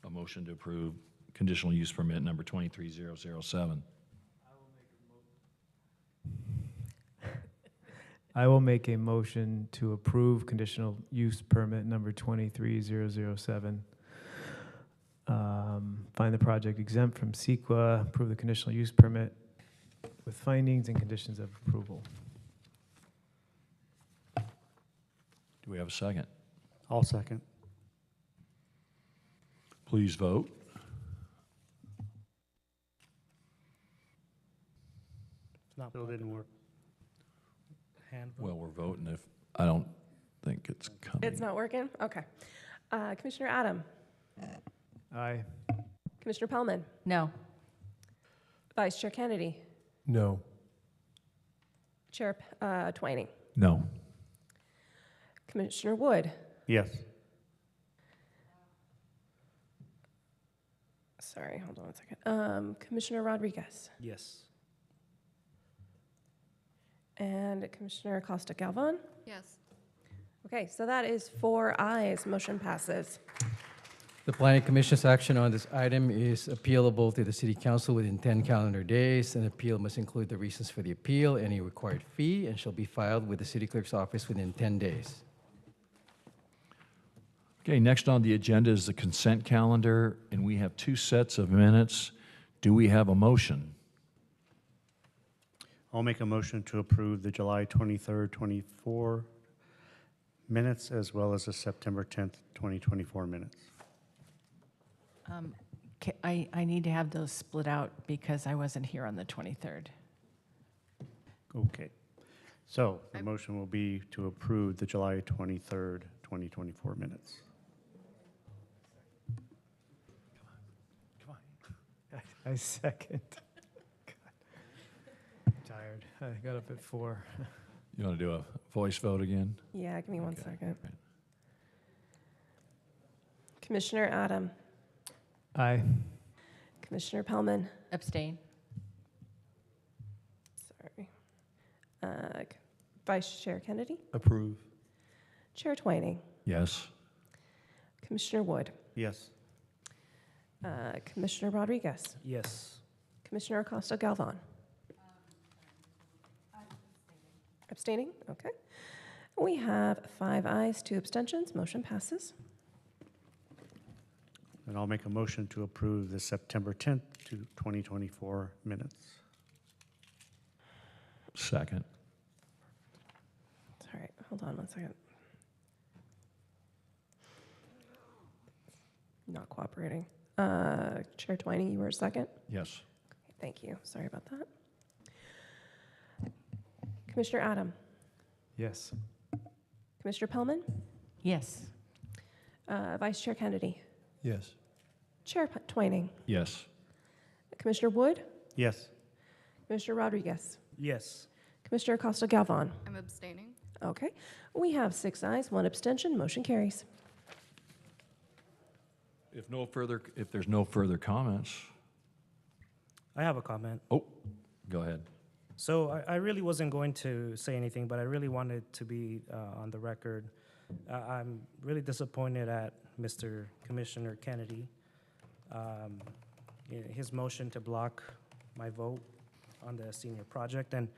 A motion to approve conditional use permit number 23007. I will make a motion to approve conditional use permit number 23007. Find the project exempt from CEQA, approve the conditional use permit with findings and conditions of approval. Do we have a second? I'll second. Please vote. Still didn't work. Well, we're voting if, I don't think it's coming. It's not working? Okay. Commissioner Adam? Aye. Commissioner Pellman? No. Vice Chair Kennedy? No. Chair Twining? No. Commissioner Wood? Yes. Sorry, hold on 1 second. Commissioner Rodriguez? Yes. And Commissioner Costa Galvan? Yes. Okay, so that is 4 ayes. Motion passes. The Planning Commission's action on this item is appealable to the City Council within 10 calendar days. An appeal must include the reasons for the appeal, any required fee, and shall be filed with the City Clerk's office within 10 days. Okay, next on the agenda is the consent calendar, and we have 2 sets of minutes. Do we have a motion? I'll make a motion to approve the July 23rd, 24 minutes as well as the September 10th, 2024 minutes. I need to have those split out because I wasn't here on the 23rd. Okay. So the motion will be to approve the July 23rd, 2024 minutes. I second. God. I'm tired. I got up at 4. You want to do a voice vote again? Yeah, give me one second. Commissioner Adam, Aye. Commissioner Pellman, Abstain. sorry. Vice Chair Kennedy, Approve. Chair Twining, Yes. Commissioner Wood, Yes. Commissioner Rodriguez, Yes. Commissioner Acosta Galvan. Abstaining? Okay. We have 5 ayes, 2 abstentions. Motion passes. And I'll make a motion to approve the September 10th to 2024 minutes. Second. All right, hold on one second. Not cooperating. Chair Twining, you were a second? Yes. Thank you. Sorry about that. Commissioner Adam, Yes. Commissioner Pellman, Yes. Vice Chair Kennedy, Yes. Chair Twining, Yes. Commissioner Wood, Yes. Commissioner Rodriguez, Yes. Commissioner Acosta Galvan. I'm abstaining. Okay. We have 6 ayes, 1 abstention. Motion carries. If there's no further comments, I have a comment. oh, go ahead. So I really wasn't going to say anything, but I really wanted to be on the record. I'm really disappointed at Mr. Commissioner Kennedy. His motion to block my vote on the senior project. And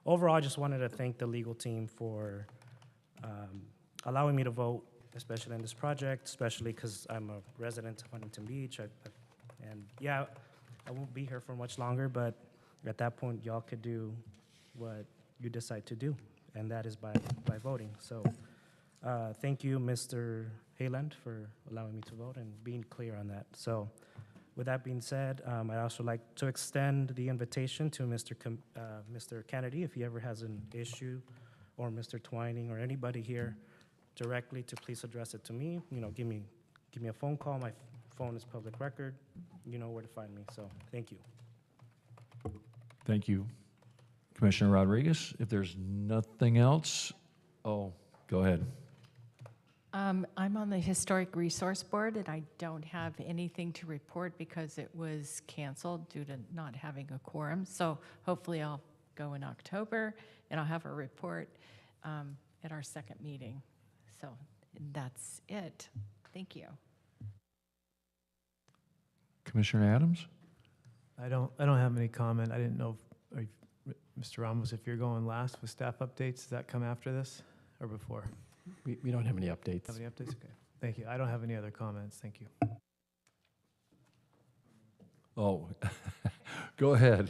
overall, I just wanted to thank the legal team for allowing me to vote, especially in this project, especially because I'm a resident of Huntington Beach. And yeah, I won't be here for much longer, but at that point, y'all could do what you decide to do, and that is by voting. So thank you, Mr. Hayland, for allowing me to vote and being clear on that. So with that being said, I'd also like to extend the invitation to Mr. Kennedy, if he ever has an issue, or Mr. Twining, or anybody here directly, to please address it to me. You know, give me a phone call. My phone is public record. You know where to find me. So thank you. Thank you. Commissioner Rodriguez, if there's nothing else, oh, go ahead. I'm on the Historic Resource Board, and I don't have anything to report because it was canceled due to not having a quorum. So hopefully I'll go in October, and I'll have a report at our second meeting. So that's it. Thank you. Commissioner Adams? I don't have any comment. I didn't know, Mr. Ramos, if you're going last with staff updates, does that come after this or before? We don't have any updates. Have any updates? Okay. Thank you. I don't have any other comments. Thank you. Oh, go ahead.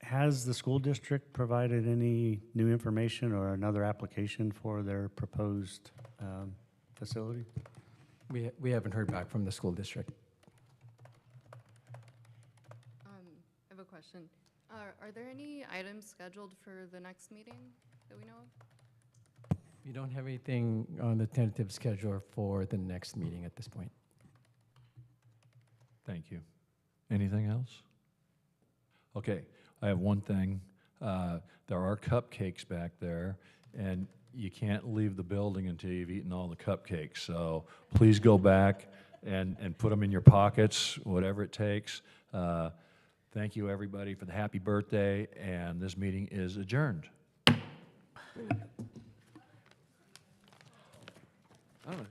Has the school district provided any new information or another application for their proposed facility? We haven't heard back from the school district. I have a question. Are there any items scheduled for the next meeting that we know of? We don't have anything on the tentative schedule for the next meeting at this point. Thank you. Anything else? Okay, I have one thing. There are cupcakes back there, and you can't leave the building until you've eaten all the cupcakes. So please go back and put them in your pockets, whatever it takes. Thank you, everybody, for the happy birthday, and this meeting is adjourned. I don't know.